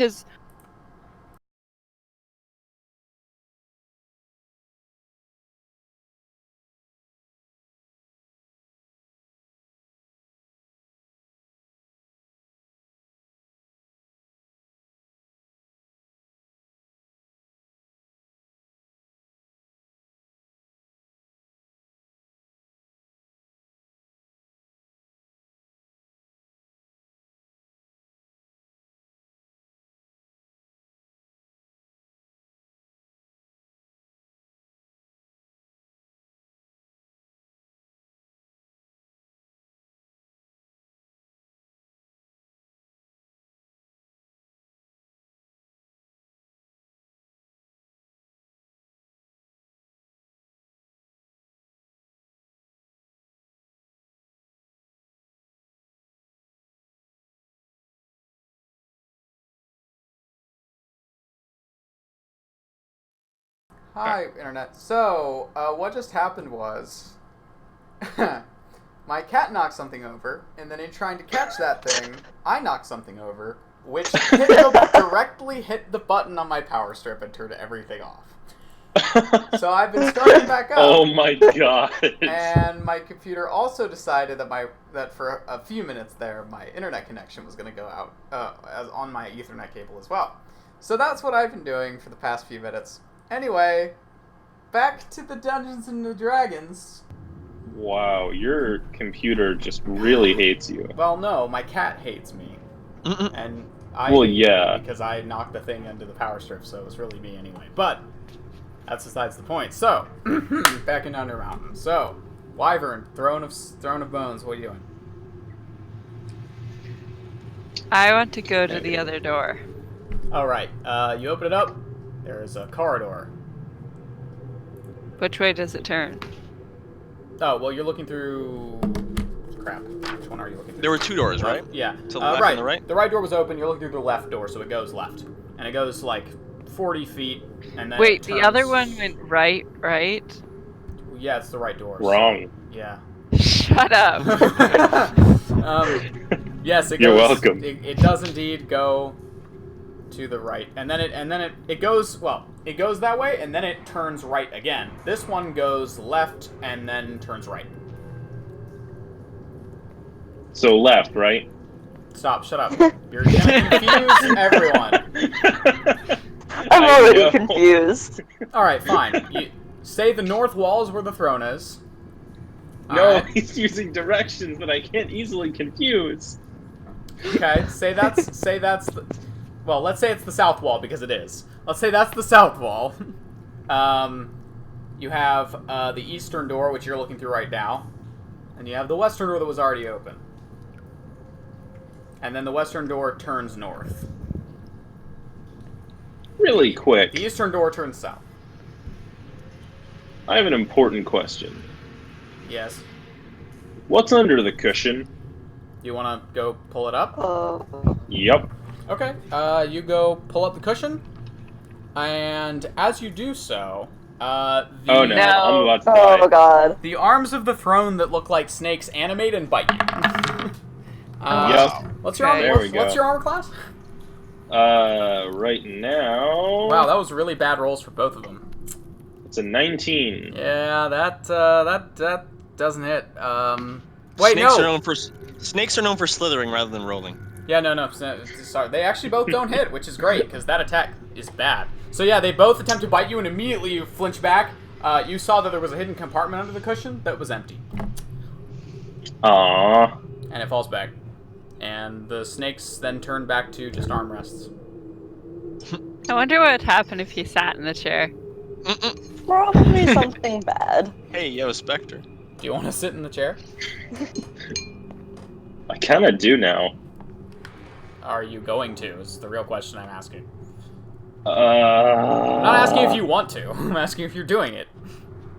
His Hi, Internet. So, what just happened was my cat knocked something over, and then in trying to catch that thing, I knocked something over, which directly hit the button on my power strip and turned everything off. So I've been starting back up. Oh my god. And my computer also decided that for a few minutes there, my internet connection was going to go out on my Ethernet cable as well. So that's what I've been doing for the past few minutes. Anyway, back to the Dungeons and Dragons. Wow, your computer just really hates you. Well, no, my cat hates me. And I Well, hate yeah. me because I knocked the thing into the power strip, so it was really me anyway. But that's besides the point. So, back in Under Mountain. So, Wyvern, Throne of Bones, what are you doing? I want to go to the other door. Alright, you open it up. There's a corridor. Which way does it turn? Oh, well, you're looking through... Crap. Which one are you looking through? There were two doors, right? Yeah. To the left right. and the right? The right door was open. You're looking through the left door, so it goes left. And it goes, like, 40 feet, and then Wait, it the turns... other one went right? Yeah, it's the right door. Wrong. So, yeah. Shut up. Yes, it goes... You're welcome. It does indeed go to the right. And then it goes... Well, it goes that way, and then it turns right again. This one goes left, and then turns right. So left, right? Stop, shut up. You're gonna confuse everyone. I'm already confused. Alright, fine. You say the north wall is where the throne is. No, he's using directions that I can't easily confuse. Okay, say that's the... Well, let's say it's the south wall, because it is. Let's say that's the south wall. You have the eastern door, which you're looking through right now. And you have the western door that was already open. And then the western door turns north. Really quick, The eastern door turns south. I have an important question. Yes. What's under the cushion? You want to go pull it up? Yep. Okay. You go pull up the cushion. And as you do so, Oh no, I'm about to die. Oh god. the arms of the throne that look like snakes animate and bite you. Yep. What's your Okay. armor? There we What's go. your armor class? Right now... Wow, that was really bad rolls for both of them. It's a 19. Yeah, that doesn't hit. Wait, snakes no. Are known for, snakes are known for slithering rather than rolling. Yeah, no. Sorry, they actually both don't hit, which is great because that attack is bad. So yeah, they both attempt to bite you, and immediately you flinch back. You saw that there was a hidden compartment under the cushion that was empty, Aww. and it falls back. And the snakes then turn back to just armrests. I wonder what would happen if you sat in the chair. Probably something bad. Hey, yo, Spectre. Do you want to sit in the chair? I kinda do now. Are you going to? Is the real question I'm asking. I'm I'm not asking if you want to. I'm asking if you're doing it.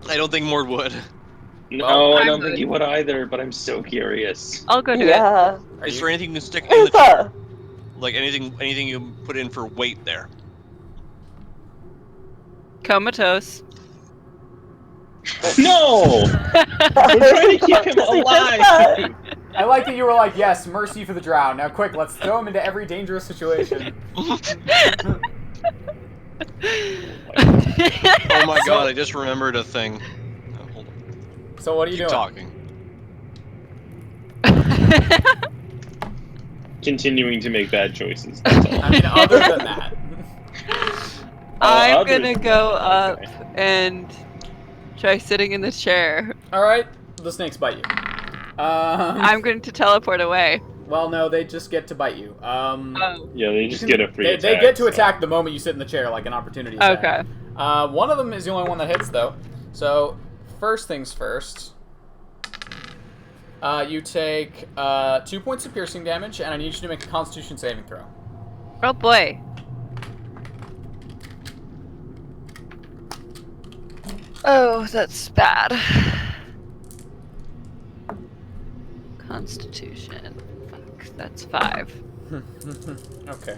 I don't think Mord would. No, Well, I don't I'm think you would either, but I'm so curious. I'll go do it. Yeah. Are Is you- there anything you can stick in the It's chair? Like anything you put in for weight there? Comatose. No! We're trying to keep him alive! I like that you were like, yes, mercy for the drowned. Now quick, let's throw him into every dangerous situation. Oh my god, I just remembered a thing. Oh, hold on. So what are you Keep doing? talking. Continuing to make bad choices. That's all. I mean, other than that. I'm other gonna than go that, up okay. and try sitting in the chair. Alright, the snakes bite you. I'm going to teleport away. Well, no, they just get to bite you. Oh, Yeah, they just get a free They attack. get to so- attack the moment you sit in the chair, like an opportunity attack. okay. One of them is the only one that hits, though. So, first things first. You take 2 points of piercing damage, and I need you to make a Constitution saving throw. Oh boy. Oh, that's bad. Constitution. Fuck, that's 5. Okay.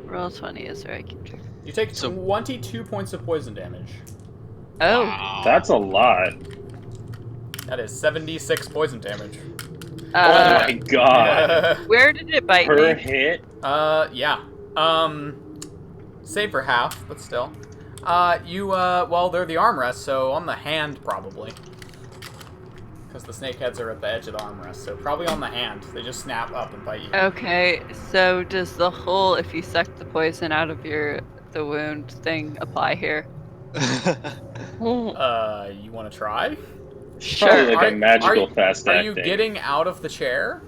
Roll 20 is where I keep track. You take So- 22 points of poison damage. Oh. Wow. That's a lot. That is 76 poison damage. Oh my god. Where did it bite Per me? hit? Yeah. Save for half, but still. Well, they're the armrest, so on the hand, probably. Because the snake heads are at the edge of the armrest, so probably on the hand. They just snap up and bite you. Okay, so does the whole if you suck the poison out of the wound thing apply here? You want to try? Sure. Probably like Are- a magical are- fast Are acting. you getting out of the chair?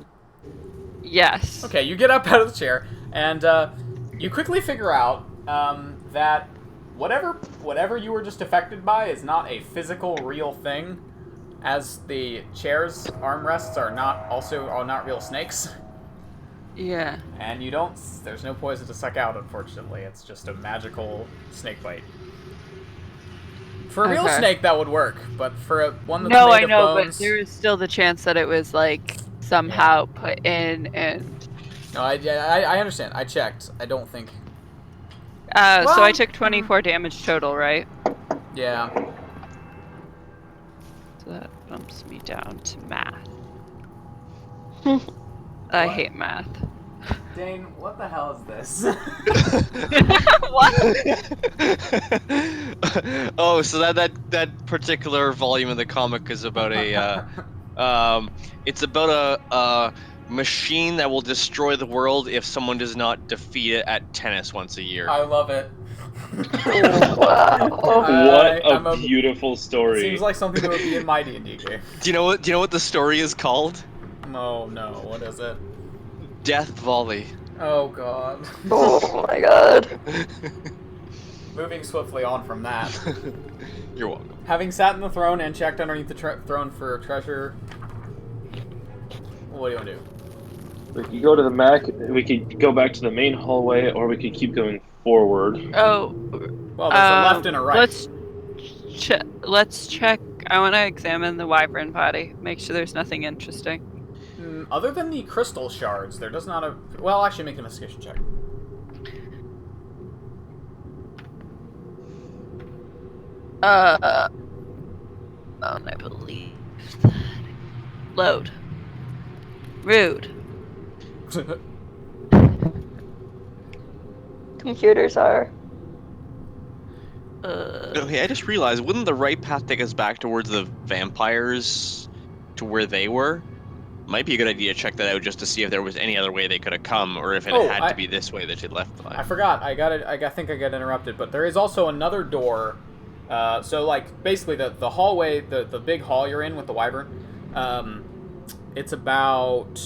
Yes. Okay, you get up out of the chair, and you quickly figure out that whatever you were just affected by is not a physical, real thing, as the chair's armrests are not real snakes, Yeah. and there's no poison to suck out, unfortunately. It's just a magical snake bite. For a real Okay. snake, that would work, but for one that's No, made I of know, bones, but there is still the chance that it was like somehow put in and. No, I understand. I checked. I don't think. So I Well, took 24 damage total, right? Yeah. So that bumps me down to math. I hate math. Dane, what the hell is this? What? Oh, so that particular volume of the comic is about it's about a machine that will destroy the world if someone does not defeat it at tennis once a year. I love it. Wow. What I'm a beautiful story. Seems like something that would be in my D&D game. Do you know what the story is called? Oh no, what is it? Death Volley. Oh god. Oh my god. Moving swiftly on from that. You're welcome. Having sat in the throne and checked underneath the throne for treasure, what do you want to do? We could go to the Mac. We could go back to the main hallway, or we could keep going forward. Oh. Well, there's a left and a right. Let's check. I want to examine the wyvern body. Make sure there's nothing interesting. Other than the crystal shards, there does not have... Well, actually, make an investigation check. I believe that. Load. Rude. Computers are. Okay, I just realized, wouldn't the right path take us back towards the vampires to where they were? Might be a good idea to check that out just to see if there was any other way they could have come, or if it had to be this way that she left the I forgot. I think I got interrupted, but there is also another door. So, like, basically the hallway, the big hall you're in with the wyvern, it's about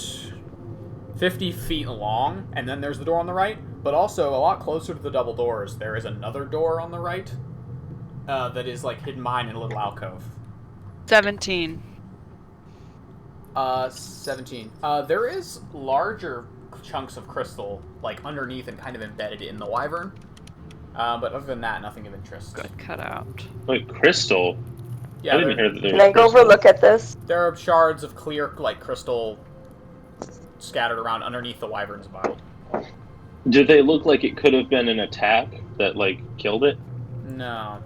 50 feet long, and then there's the door on the right, but also a lot closer to the double doors, there is another door on the right that is, like, hidden behind in a little alcove. 17. 17. There is larger chunks of crystal, like, underneath and kind of embedded in the wyvern. But other than that, nothing of interest. Good cut out. Wait, crystal? Yeah, I didn't there, hear that there Can was I go over crystal. look at this? there are shards of clear, like, crystal scattered around underneath the wyvern's body. Did they look like it could have been an attack that, like, killed it? No.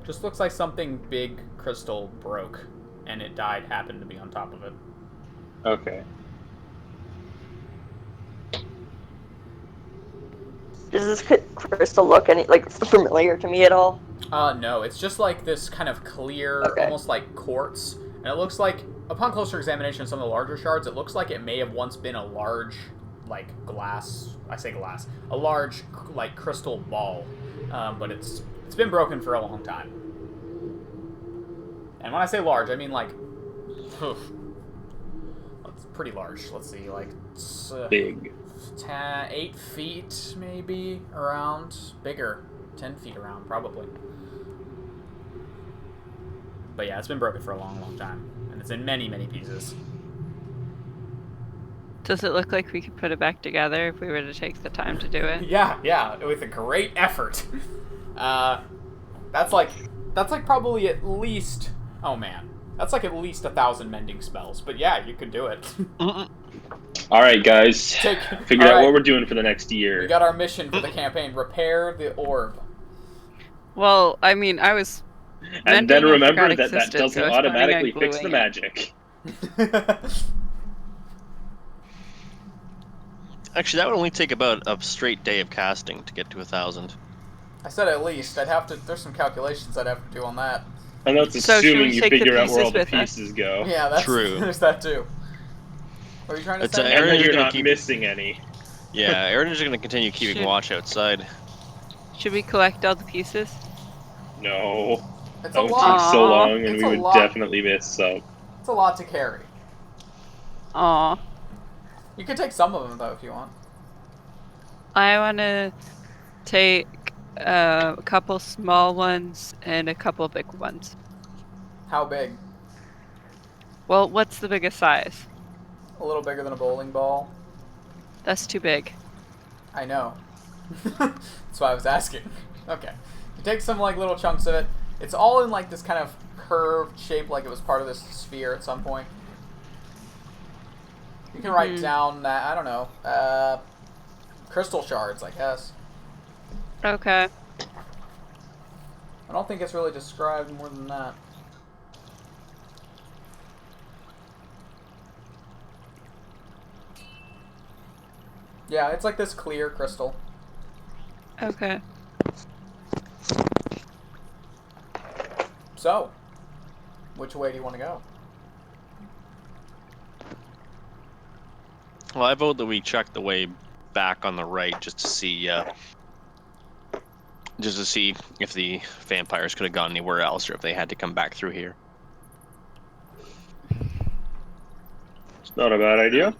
Just looks like something big crystal broke, and it happened to be on top of it. Okay. Does this crystal look familiar to me at all? No, it's just like this kind of clear, Okay. almost like quartz, and it looks like, upon closer examination of some of the larger shards, it looks like it may have once been a large, like, a large, like, crystal ball, but it's been broken for a long time. And when I say large, I mean, like, it's pretty large. Let's see, like, it's, Big. 8 feet, maybe, around. Bigger. 10 feet around, probably. But yeah, it's been broken for a long, long time. And it's in many, many pieces. Does it look like we could put it back together if we were to take the time to do it? Yeah, with a great effort. That's like probably at least... Oh, man. That's like at least 1,000 mending spells. But yeah, you could do it. All right, guys. Figure out what we're doing for the next year. We got our mission for the campaign. Repair the orb. Well, I mean, I was... And then remember I that existed, doesn't so I was planning automatically on fix the gluing magic. Actually, that would only take about a straight day of casting to get to 1,000. I said at least. I'd have to... There's some calculations I'd have to do on that. And that's So should we assuming you take the figure out where all the pieces with us? pieces go. Yeah, that's True. There's that too. What are you trying to It's say? And Aaron then is you're gonna not keep- missing any. Yeah, Aaron is going to continue keeping Should- watch outside. Should we collect all the pieces? No. It's That a would lot. take so long, and It's we a would lot. definitely miss some. It's a lot to carry. Aw. You could take some of them though if you want. I want to take a couple small ones and a couple big ones. How big? Well, what's the biggest size? A little bigger than a bowling ball. That's too big. I know. That's why I was asking. Okay. You take some like little chunks of it. It's all in like this kind of curved shape, like it was part of this sphere at some point. You can write down that, I don't know, crystal shards, I guess. Okay. I don't think it's really described more than that. Yeah, it's like this clear crystal. Okay. So, which way do you want to go? Well, I vote that we check the way back on the right just to see if the vampires could have gone anywhere else or if they had to come back through here. It's not a bad idea.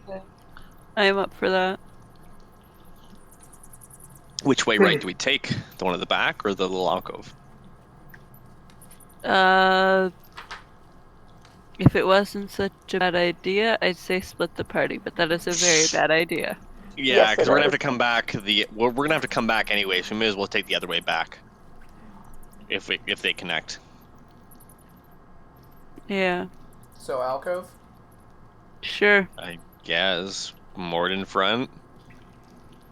I am up for that. Which way right do we take? The one at the back or the little alcove? If it wasn't such a bad idea, I'd say split the party, but that is a very bad idea. Yeah, Yes, because it we're gonna is. have to come back. We're gonna have to come back anyway, so we may as well take the other way back. If they connect. Yeah. So, alcove? Sure. I guess Mort in front.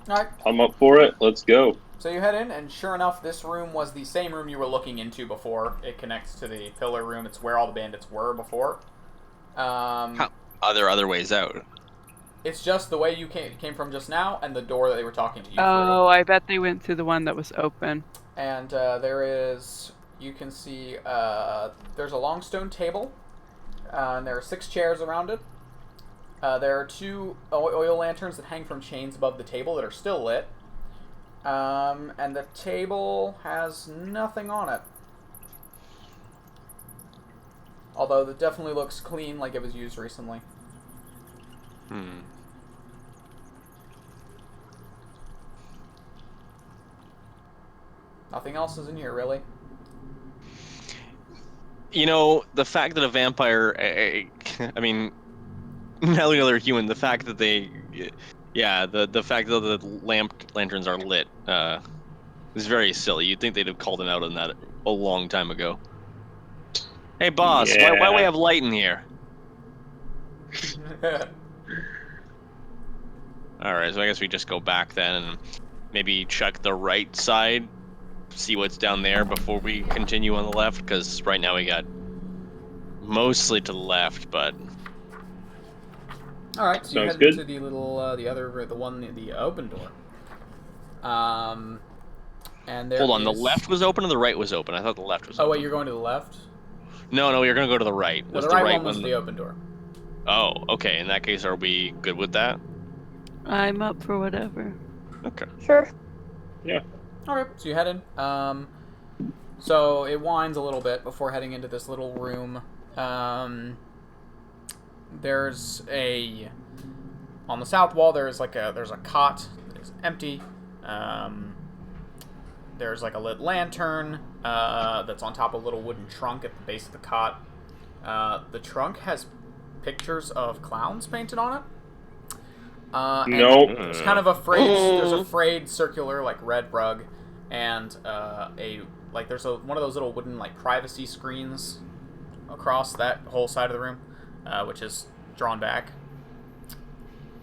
Alright, I'm up for it. Let's go. so you head in, and sure enough, this room was the same room you were looking into before. It connects to the pillar room. It's where all the bandits were before. Are there other ways out? It's just the way you came from just now, and the door that they were talking to you Oh, I bet they went through the one that was open. through. And there is, you can see, there's a long stone table, and there are 6 chairs around it. There are 2 oil lanterns that hang from chains above the table that are still lit. And the table has nothing on it. Although it definitely looks clean, like it was used recently. Nothing else is in here, really. You know, the fact that a vampire, I mean, not only are they human, the fact that they, yeah, the fact that the lanterns are lit is very silly. You'd think they'd have called him out on that a long time ago. Hey, boss, why we have light in here? Alright, so I guess we just go back then and maybe check the right side, see what's down there before we continue on the left, because right now we got mostly to the left, but All right, so you Sounds head good. into the little, the open door. And there hold on. The is- left was open or the right was open? I thought the left was Oh open. wait, you're going to the left. No, you're gonna go to the right. No, Was the the right one was one the open door. Oh, okay. In that case, are we good with that? I'm up for whatever. Okay. Sure. Okay, so you head in. So it winds a little bit before heading into this little room. There's on the south wall. There's a cot that is empty. There's like a lit lantern that's on top of a little wooden trunk at the base of the cot. The trunk has pictures of clowns painted on it. And Nope. There's kind of a frayed circular like red rug, and there's one of those little wooden like privacy screens across that whole side of the room, which is drawn back.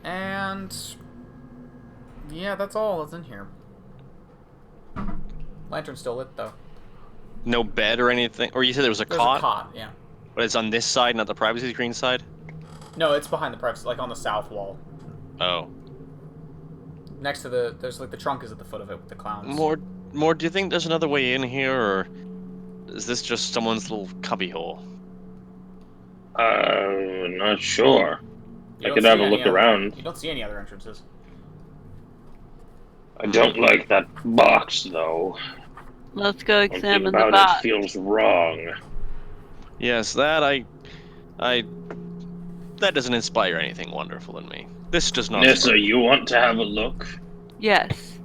And yeah, that's all that's in here. Lantern's still lit though. No bed or anything? Or you said there was a There's cot? a cot, yeah. But it's on this side, not the privacy screen side? No, it's behind the privacy, like on the south wall. Oh. Next to there's like the trunk is at the foot of it with the clowns. More, do you think there's another way in here, or is this just someone's little cubby hole? Not sure. You I don't could see have a any look other- around. You don't see any other entrances. I don't like that box, though. Let's go Something examine the about box. it feels wrong. Yes, that that doesn't inspire anything wonderful in me. This does not. Nissa, you want to have a look? Yes.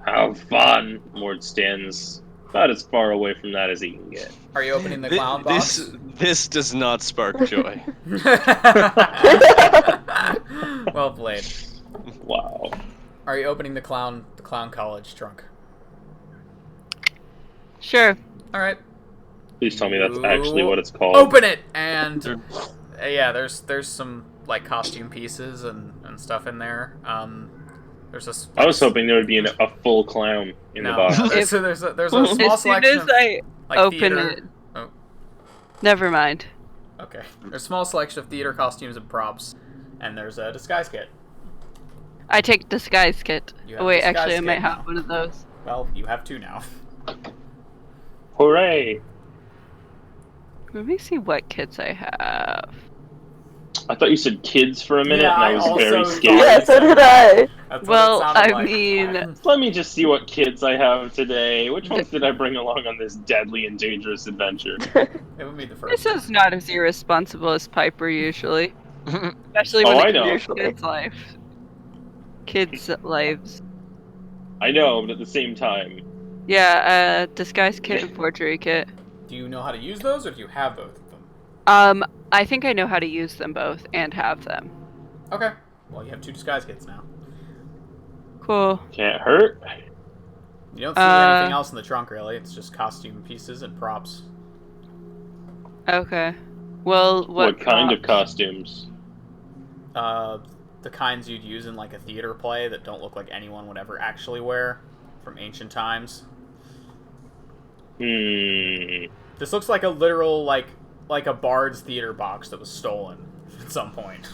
Have fun. Mord stands about as far away from that as he can get. Are you opening the clown box? This does not spark joy. Well played. Wow. Are you opening the clown college trunk? Sure. All right. Please tell me that's actually what it's called. Open it, and yeah, there's some like costume pieces and stuff in there. There's this. I was hoping there would be a full clown in the box. There's a small As soon selection as of I like open theater. it. Oh, Never mind. okay. There's a small selection of theater costumes and props, and there's a disguise kit. I take disguise kit. You have Oh wait, disguise actually I kit might now. have one of those. Well, you have two now. Hooray! Let me see what kits I have. I thought you said kids for a minute, Yeah, and I I was also very thought- scared. Yeah, so did I. That's Well, what it sounded I like. mean- Let me just see what kids I have today. Which ones did I bring along on this deadly and dangerous adventure? It would be the first. This is not as irresponsible as Piper usually. Especially Oh, when I it know. comes to kids' life. Kids' lives. I know, but at the same time, Yeah, disguise kit and forgery kit. Do you know how to use those, or do you have both of them? I think I know how to use them both and have them. Okay. Well, you have two disguise kits now. Cool. can't hurt. You don't see anything else in the trunk, really. It's just costume pieces and props. Okay. Well, What kind of props? costumes? The kinds you'd use in like a theater play that don't look like anyone would ever actually wear from ancient times. This looks like a literal like a Bard's theater box that was stolen at some point.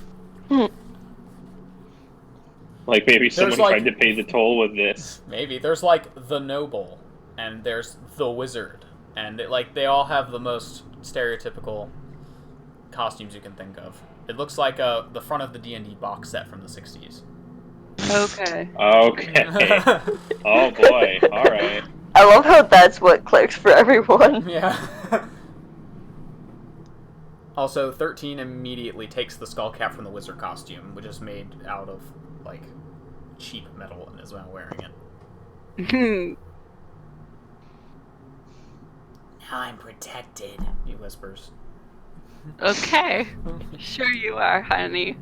Like maybe someone like- tried to pay the toll with this. Maybe there's like the noble, and there's the wizard, and they all have the most stereotypical costumes you can think of. It looks like the front of the D&D box set from the 60s. Okay. Okay. Oh boy. All right. I love how that's what clicks for everyone. Yeah. Also, 13 immediately takes the skull cap from the wizard costume, which is made out of like cheap metal, and is now wearing it. Now I'm protected, he whispers. Okay. Sure you are, honey.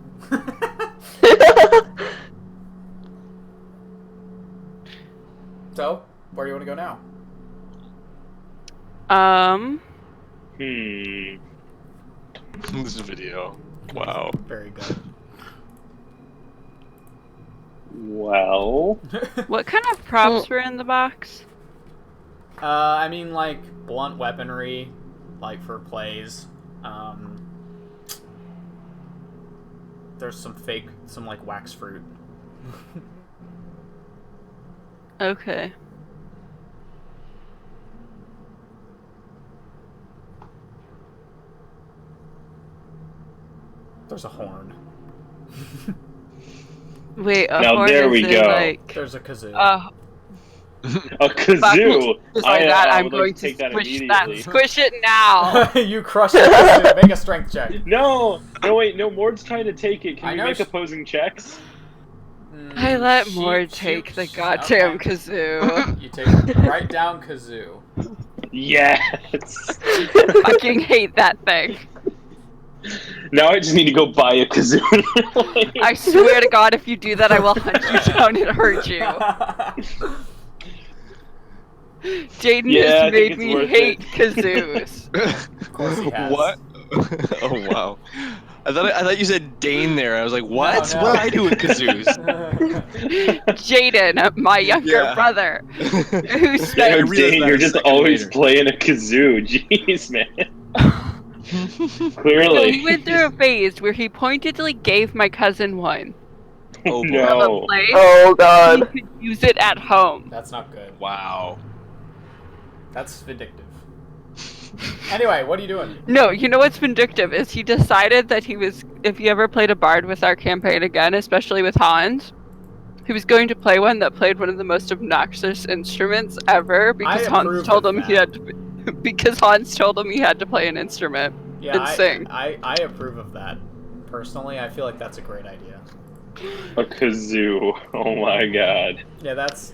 So, where do you want to go now? This video. Wow. Very good. Well, What kind of props were in the box? I mean, like, blunt weaponry, like, for plays. There's some like wax fruit. Okay. There's a horn. Wait, a Now horn there we is in, go. like... There's a kazoo. A kazoo. Just like that, I I'm would going like to take that squish that. immediately. Squish it now! You crush the kazoo. Make a strength check. No, wait, no. Mord's trying to take it. Can I we know make sh- opposing checks? I let She- Mord she- take the goddamn okay. kazoo. You take right down kazoo. Yes. Fucking hate that thing. Now I just need to go buy a kazoo. I swear to God, if you do that, I will hunt you down and hurt you. Jaden Yeah, I has think made it's me worth hate it. kazoos. Of course he has. What? Oh wow. I thought you said Dane there. I was like, what? No. What do I do with kazoos? Jaden, my younger Yeah. brother, who Yeah, spent I realized Dane, that you're a just second always later. playing a kazoo. Jeez, man. So Clearly. he went through a phase where he pointedly gave my cousin one Oh, boy. of No. a place. Oh He god. could use it at home. That's not good. Wow. That's vindictive. Anyway, what are you doing? No, you know what's vindictive is he decided that if he ever played a bard with our campaign again, especially with Hans, he was going to play one that played one of the most obnoxious instruments ever because Hans approve told of him he that. had to. Because Hans told him he had to play an instrument. Yeah, and sing. I approve of that. Personally, I feel like that's a great idea. A kazoo. Oh my god. Yeah, that's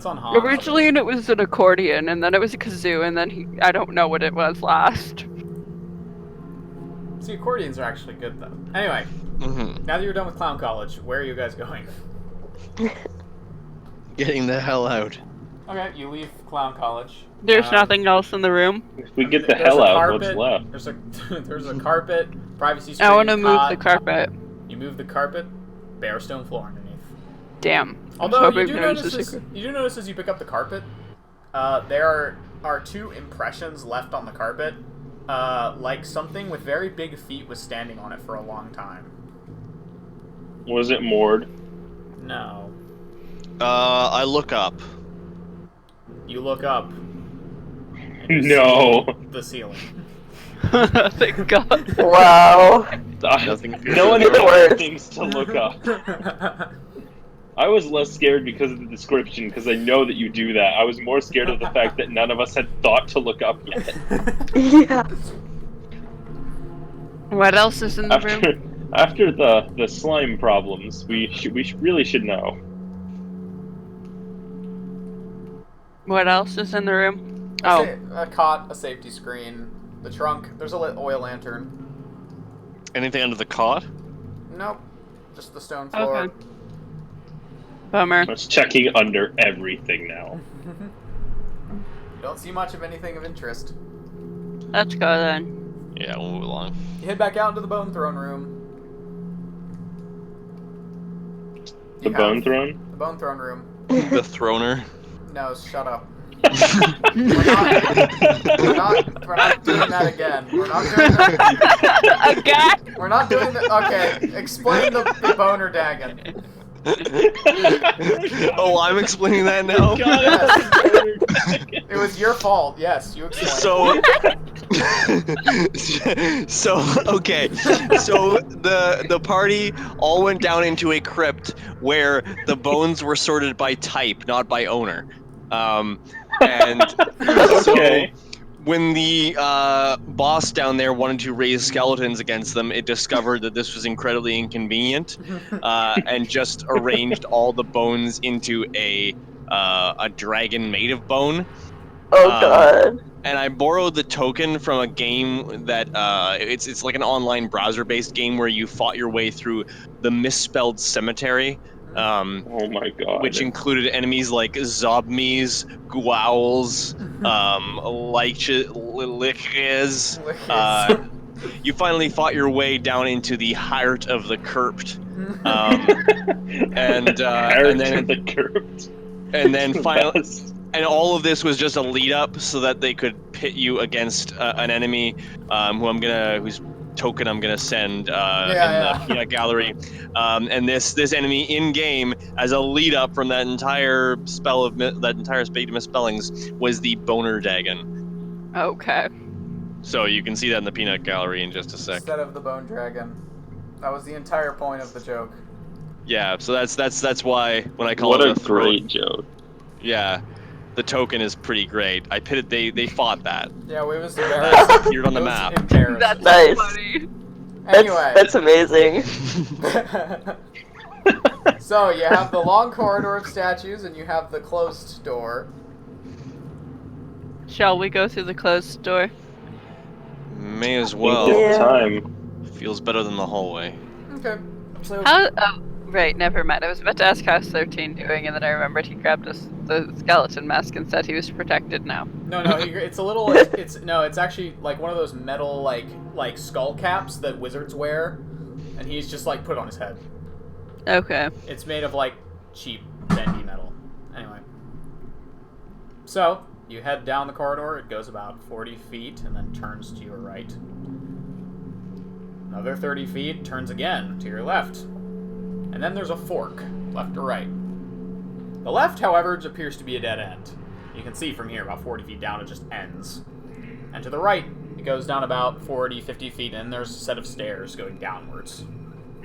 on Hans. Originally, it was an accordion, and then it was a kazoo, and then I don't know what it was last. See, accordions are actually good though. Anyway, Mhm. now that you're done with Clown College, where are you guys going? Getting the hell out. Okay, you leave Clown College. There's nothing else in the room. If we get the There's hell a out, carpet. what's left? There's a carpet, privacy screen. I want to move cot. the carpet. You move the carpet, bare stone floor underneath. Damn. Although I'm you so do big knows the notice secret. as you pick up the carpet, there are two impressions left on the carpet, like something with very big feet was standing on it for a long time. Was it Mord? No. I look up. You look up. and you No. see the ceiling. Thank God. Wow. Nothing. No one Even has worse. things to look up. I was less scared because of the description, because I know that you do that. I was more scared of the fact that none of us had thought to look up yet. Yeah. What else is in the room? After the slime problems, we really should know. What else is in the room? A cot, a safety screen, the trunk. There's a lit oil lantern. Anything under the cot? Nope. Just the stone floor. Okay. Bummer. I was checking under everything now. You don't see much of anything of interest. Let's go then. Yeah, we'll move along. You head back out into the Bone Throne room. The Bone Throne? The Bone Throne room. The throner. No, shut up. We're not doing that again. We're not doing that. Again? We're not doing that. Okay, explain the boner dagon. Oh, I'm explaining that now. It was your fault. Yes, you explained. So okay. So the party all went down into a crypt where the bones were sorted by type, not by owner. And Okay. so when the boss down there wanted to raise skeletons against them, it discovered that this was incredibly inconvenient, and just arranged all the bones into a dragon made of bone. Oh god. And I borrowed the token from a game that it's like an online browser-based game where you fought your way through the Misspelled Cemetery. Oh my god. Which included enemies like Zobmies, Gwowls, Liches. You finally fought your way down into the heart of the crypt, and Heart then of the crypt. and then finally. And all of this was just a lead up so that they could pit you against an enemy whose token I'm gonna send in the peanut gallery. And this enemy in game as a lead up from that entire that entire spate of misspellings was the Boner Dagon. Okay. So you can see that in the peanut gallery in just a sec. Instead of the Bone Dragon. That was the entire point of the joke. Yeah, so that's why when I call what it a great joke. Yeah. The token is pretty great. I pitted. They fought that. Yeah, it was embarrassing. Appeared on the map. That's Nice. funny. Anyway. That's amazing. So, you have the long corridor of statues, and you have the closed door. Shall we go through the closed door? May as I well. think it's Yeah. time. Feels better than the hallway. Okay. So, How? Oh, right. Never mind. I was about to ask how's 13 doing, and then I remembered he grabbed the skeleton mask and said he was protected now. no, it's a little. It's actually like one of those metal like skull caps that wizards wear, and he's just like put it on his head. Okay. It's made of like cheap bendy metal. Anyway. So, you head down the corridor, it goes about 40 feet and then turns to your right. Another 30 feet, turns again to your left. And then there's a fork, left or right. The left, however, appears to be a dead end. You can see from here, about 40 feet down, it just ends. And to the right, it goes down about 40, 50 feet, and there's a set of stairs going downwards.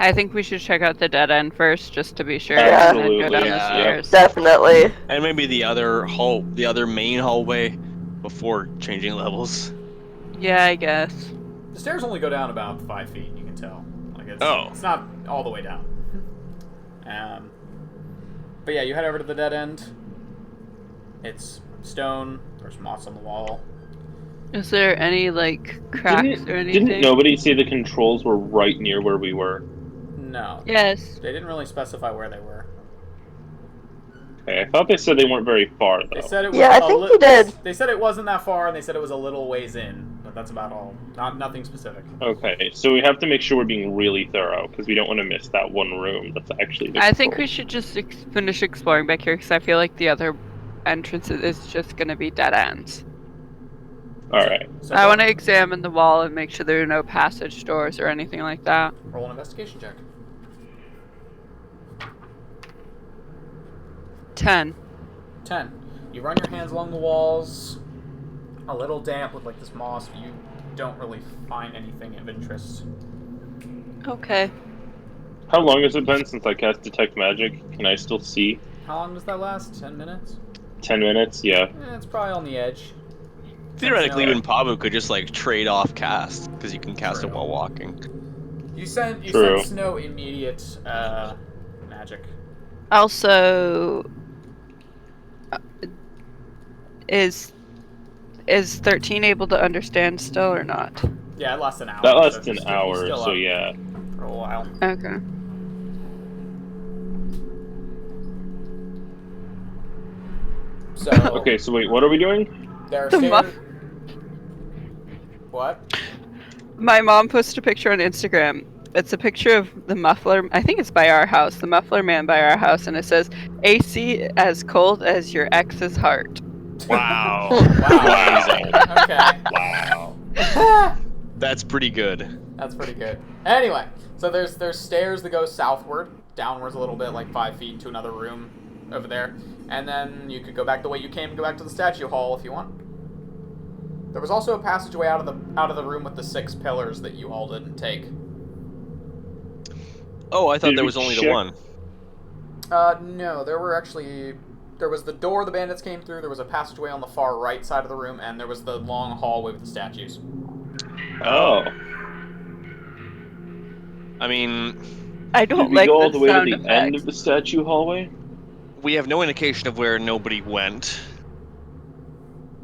I think we should check out the dead end first, just to be sure. Absolutely, And then go down yeah. the stairs. Definitely. And maybe the other main hallway before changing levels. Yeah, I guess. The stairs only go down about 5 feet, you can tell. Like it's not all the way down. But yeah, you head over to the dead end. It's stone. There's moss on the wall. Is there any like cracks or anything? Didn't nobody say the controls were right near where we were? No. Yes. They didn't really specify where they were. Okay, I thought they said they weren't very far though. They said it was Yeah, I think you did. They said it wasn't that far, and they said it was a little ways in, but that's about all. Nothing specific. Okay, so we have to make sure we're being really thorough because we don't want to miss that one room that's actually the I think we controls. should just finish exploring back here because I feel like the other entrance is just going to be dead ends. Alright. So I want to examine the wall and make sure there are no passage doors or anything like that. roll an investigation check. 10. 10. You run your hands along the walls. A little damp with like this moss. You don't really find anything of interest. Okay. How long has it been since I cast Detect Magic? Can I still see? How long does that last? 10 minutes? 10 minutes? Yeah. It's probably on the edge. Theoretically, No. even Pabu could just like trade off cast because you can cast True. it while walking. You True. sense no immediate magic. Also, is 13 able to understand still or not? Yeah, it lasts an hour. That so lasts he's an still- he's hour, still so up yeah. For a while. Okay. So Okay, so wait, what are we doing? there are The stairs. muff- What? My mom posted a picture on Instagram. It's a picture of the muffler. I think it's by our house. The muffler man by our house, and it says AC as cold as your ex's heart. Wow. Wow. Amazing. Okay. Wow. That's pretty good. That's pretty good. Anyway, so there's stairs that go southward, downwards a little bit, like 5 feet to another room over there, and then you could go back the way you came and go back to the statue hall if you want. There was also a passageway out of the room with the 6 pillars that you all didn't take. Oh, I thought Did there we was only check? the one. No, there was the door the bandits came through, there was a passageway on the far right side of the room, and there was the long hallway with the statues. Oh. I mean, I Did don't we like go all the the way to sound the end effects. of the statue hallway? we have no indication of where nobody went.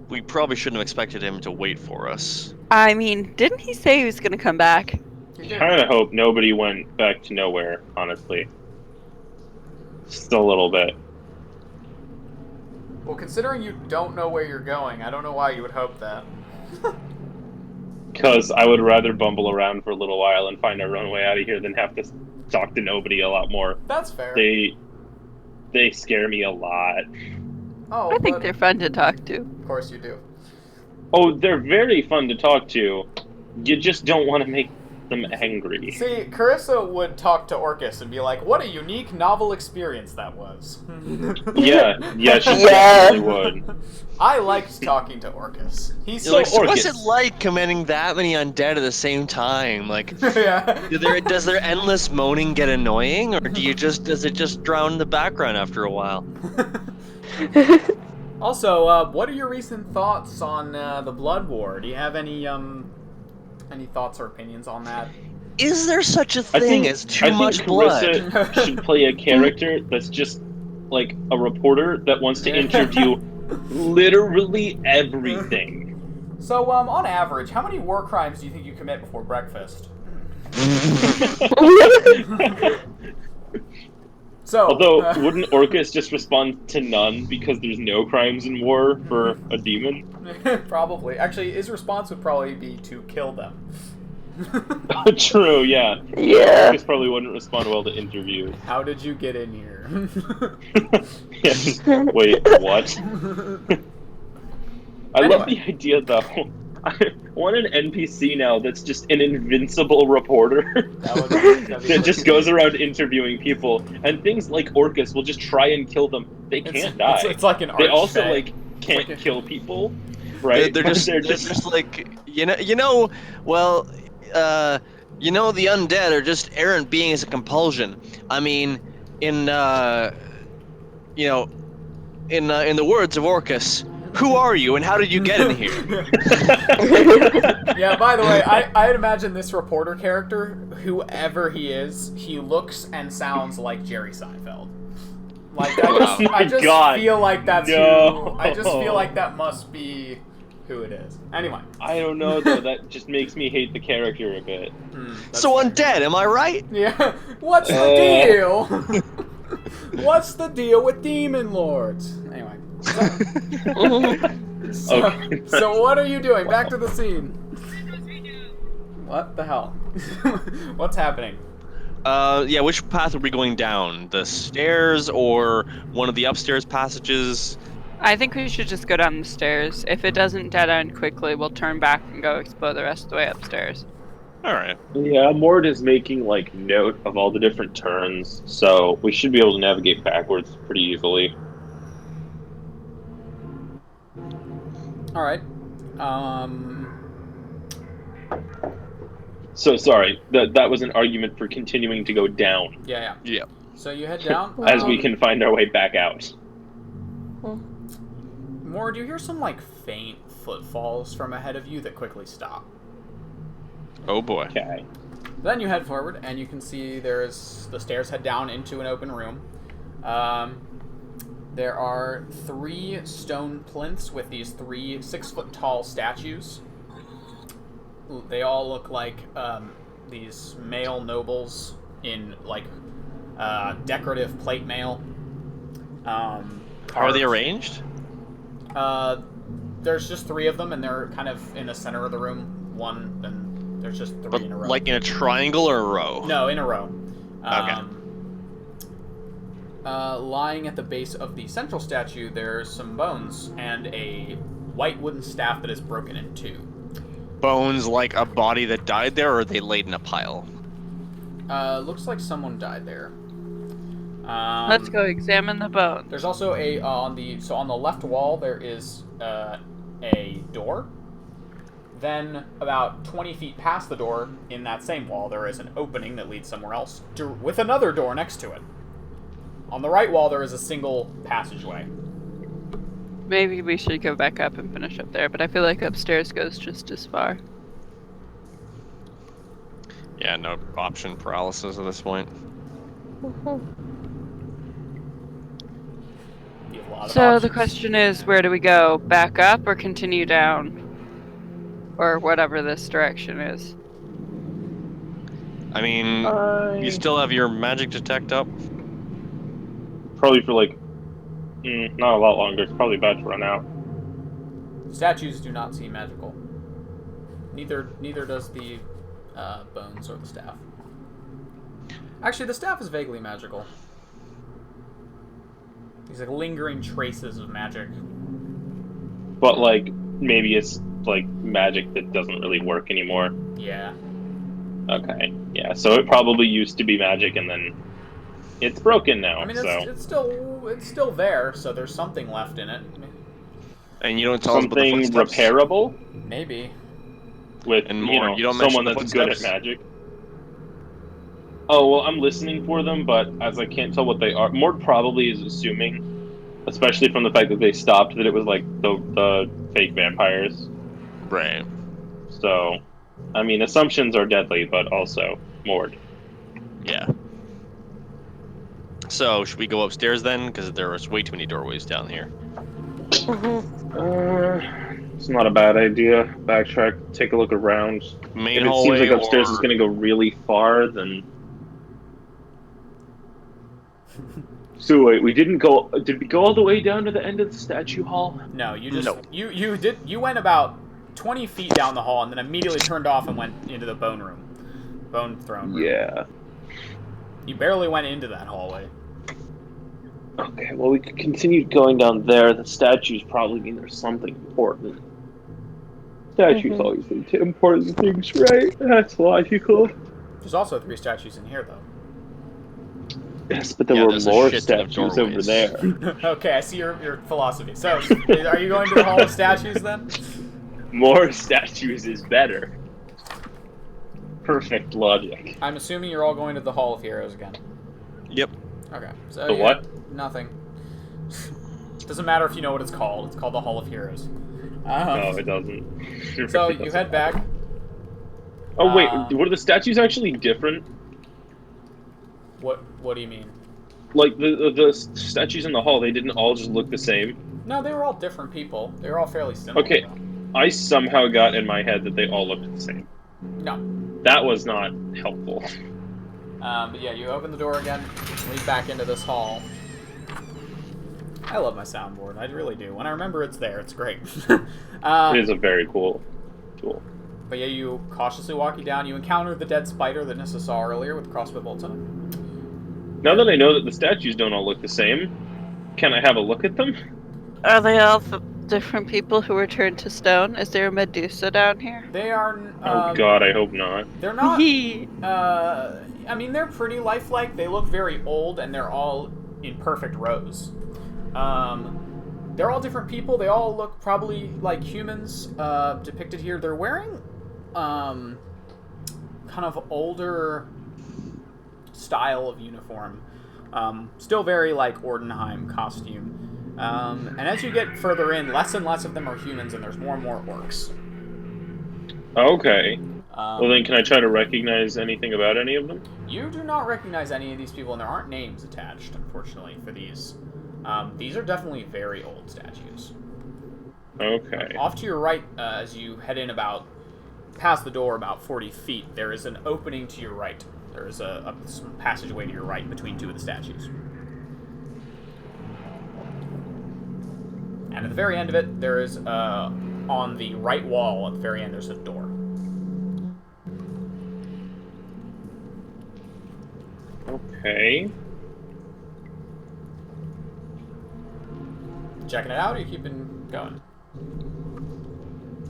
We probably shouldn't have expected him to wait for us. I mean, didn't he say he was going to come back? You did. Kind of hope nobody went back to nowhere, honestly. Just a little bit. Well, considering you don't know where you're going, I don't know why you would hope that. Because I would rather bumble around for a little while and find our own way out of here than have to talk to nobody a lot more. That's fair. They scare me a lot. Oh, I think but- they're fun to talk to. Of course you do. Oh, they're very fun to talk to. You just don't want to make them angry. See, Carissa would talk to Orcus and be like, "What a unique, novel experience that was." Yeah, she Yeah. definitely would. I liked talking to Orcus. He's So so Like, so what's Orcus. it like commanding that many undead at the same time? Like, yeah. does their endless moaning get annoying, or does it just drown in the background after a while? Also, what are your recent thoughts on the Blood War? Do you have any thoughts or opinions on that? Is there such a I thing think as too I think much blood? Carissa should play a character that's just like a reporter that wants to interview literally everything. So, on average, how many war crimes do you think you commit before breakfast? So, Although, wouldn't Orcus just respond to none because there's no crimes in war for a demon? probably. Actually, his response would probably be to kill them. True, yeah. Yeah. Orcus probably wouldn't respond well to interviews. How did you get in here? Yeah, just, wait, what? I love the idea, though. I want an NPC now that's just an invincible reporter that just goes around interviewing people, and things like Orcus will just try and kill them. They can't die. It's like an They also archfey. like can't It's like a- kill people, right? They're just like well, the undead are just errant beings of compulsion. I mean, in the words of Orcus, who are you and how did you get in here? Yeah, by the way, I'd imagine this reporter character, whoever he is, he looks and sounds like Jerry Seinfeld. Like, I just God, feel like that's no. who... I just feel like that must be who it is. Anyway. I don't know though. That just makes me hate the character a bit. That's So fair. undead, am I right? Yeah. What's the deal? What's the deal with demon lords? Anyway. So, Okay. so what are you doing? Back to the scene. What the hell? What's happening? Yeah, which path are we going down? The stairs or one of the upstairs passages? I think we should just go down the stairs. If it doesn't dead end quickly, we'll turn back and go explore the rest of the way upstairs. Alright. Yeah, Mord is making like note of all the different turns, so we should be able to navigate backwards pretty easily. All right. So sorry, that was an argument for continuing to go down Yeah. Yeah. So you head down. as we can find our way back out. More, do you hear some like faint footfalls from ahead of you that quickly stop? Oh boy. Okay. Then you head forward, and you can see the stairs head down into an open room. There are 3 stone plinths with these 3 6-foot-tall statues. They all look like these male nobles in like decorative plate mail. How are they arranged? There's just 3 of them, and they're kind of in the center of the room. One, and there's just 3 But in a row. like in a triangle or a row? No, in a row. Okay. Lying at the base of the central statue, there's some bones and a white wooden staff that is broken in 2. Bones like a body that died there, or are they laid in a pile? Looks like someone died there. Let's go examine the bones. There's also on the left wall there is a door. Then about 20 feet past the door, in that same wall, there is an opening that leads somewhere else, with another door next to it. On the right wall, there is a single passageway. Maybe we should go back up and finish up there, but I feel like upstairs goes just as far. Yeah, no option paralysis at this point. You have a lot of So the options. question is, where do we go? Back up or continue down? Or whatever this direction is. I mean, you still have your magic detect up? Probably for like not a lot longer. It's probably about to run out. Statues do not seem magical. Neither does the bones or the staff. Actually, the staff is vaguely magical. These like lingering traces of magic. But like maybe it's like magic that doesn't really work anymore. Yeah. Okay. Yeah. So it probably used to be magic, and then it's broken now. I mean, so it's still there, so there's something left in it. And you don't tell us about the something footsteps? repairable Maybe. with And more, you don't someone mention the that's good at footsteps? magic. Oh well, I'm listening for them, but as I can't tell what they are, Mord probably is assuming, especially from the fact that they stopped, that it was like the fake vampires. Right. So, I mean, assumptions are deadly, but also Mord. Yeah. So, should we go upstairs then? Because there was way too many doorways down here. It's not a bad idea. Backtrack, take a look around. Main If it seems hallway like upstairs is or... going to go really far, then. So wait, we didn't go. Did we go all the way down to the end of the statue hall? No, you just No. you went about 20 feet down the hall and then immediately turned off and went into the bone throne room. Yeah. You barely went into that hallway. Okay, well, we could continue going down there. The statues probably mean there's something important. Statues always lead to important things, right? That's logical. There's also 3 statues in here, though. Yes, but there Yeah, were there's a more shit ton of statues over doorways. there. Okay, I see your philosophy. So, are you going to the Hall of Statues then? More statues is better. Perfect logic. I'm assuming you're all going to the Hall of Heroes again. Yep. Okay. So The what? Nothing. Doesn't matter if you know what it's called. It's called the Hall of Heroes. No, it doesn't. It So really you doesn't head back. matter. Oh wait, were the statues actually different? What do you mean? Like the statues in the hall, they didn't all just look the same. No, they were all different people. They were all fairly similar. Okay, though. I somehow got in my head that they all looked the same. No. That was not helpful. But yeah, you open the door again, lead back into this hall. I love my soundboard. I really do. When I remember it's there, it's great. It is a very cool tool. But yeah, you cautiously walking down. You encounter the dead spider that Nissa saw earlier with crossbow bolts on it. Now that I know that the statues don't all look the same, can I have a look at them? Are they all different people who were turned to stone? Is there a Medusa down here? They are. Oh god, I hope not. They're not. I mean, they're pretty lifelike. They look very old, and they're all in perfect rows. They're all different people. They all look probably like humans depicted here. They're wearing kind of older style of uniform. Still very like Ordenheim costume. And as you get further in, less and less of them are humans, and there's more and more orcs. Okay. Well then, can I try to recognize anything about any of them? You do not recognize any of these people, and there aren't names attached, unfortunately, for these. These are definitely very old statues. Okay. Off to your right, as you head in about past the door about 40 feet, there is an opening to your right. There is a passageway to your right between 2 of the statues. And at the very end of it, there is, on the right wall, at the very end, there's a door. Okay. Checking it out, or are you keeping going?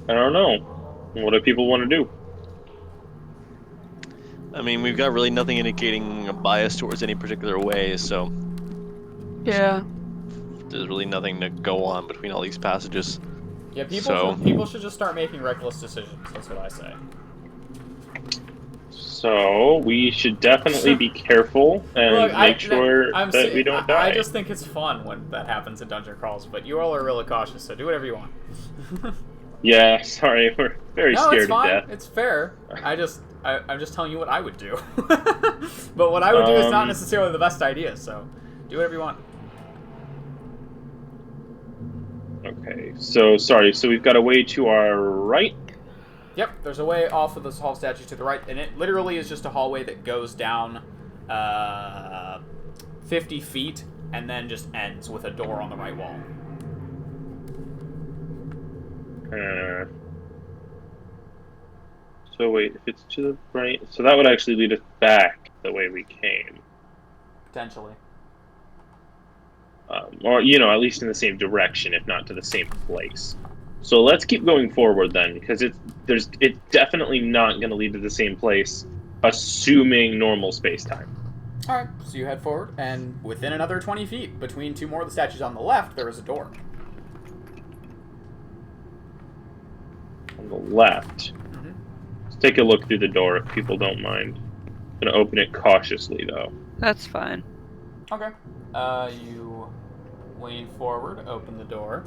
I don't know. What do people want to do? I mean, we've got really nothing indicating a bias towards any particular way, so Yeah. there's really nothing to go on between all these passages. Yeah, So- people should just start making reckless decisions. That's what I say. So we should definitely be careful and Look, make sure that we don't die. I just think it's fun when that happens in dungeon crawls, but you all are really cautious, so do whatever you want. Yeah, sorry, we're very No, scared it's fine. to death. It's fair. I'm just telling you what I would do. But what I would do is not necessarily the best idea, so do whatever you want. Okay, so sorry, so we've got a way to our right? Yep, there's a way off of this hall statue to the right, and it literally is just a hallway that goes down 50 feet and then just ends with a door on the right wall. So wait, if it's to the right, so that would actually lead us back the way we came. Potentially. or at least in the same direction, if not to the same place. So let's keep going forward then, because it's definitely not going to lead to the same place, assuming normal space-time. All right, so you head forward, and within another 20 feet, between two more of the statues on the left, there is a door. On the left. Mm-hmm. Let's take a look through the door if people don't mind. I'm going to open it cautiously, though. That's fine. Okay. You lean forward, open the door,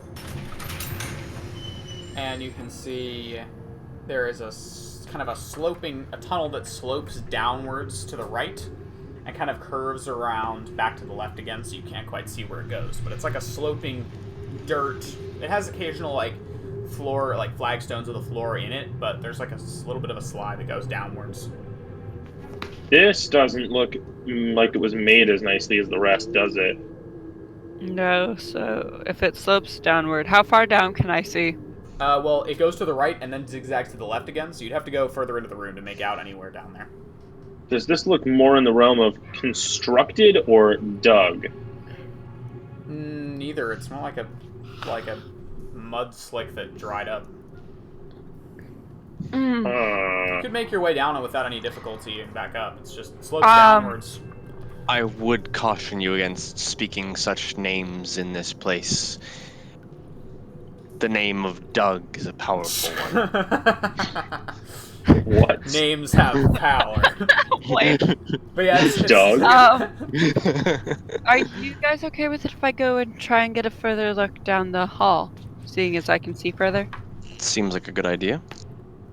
and you can see there is a kind of a tunnel that slopes downwards to the right and kind of curves around back to the left again, so you can't quite see where it goes. But it's like a sloping dirt. It has occasional floor, flagstones with a floor in it, but there's like a little bit of a slide that goes downwards. This doesn't look like it was made as nicely as the rest, does it? No, so if it slopes downward, how far down can I see? Well, it goes to the right and then zigzags to the left again, so you'd have to go further into the room to make out anywhere down there. Does this look more in the realm of constructed or dug? Neither. It's more like a mud slick that dried up. You could make your way down it without any difficulty and back up. It's just slopes downwards. I would caution you against speaking such names in this place. The name of Doug is a powerful one. What? Names have power. But yeah, it's Doug? Are you guys okay with it if I go and try and get a further look down the hall, seeing as I can see further? Seems like a good idea.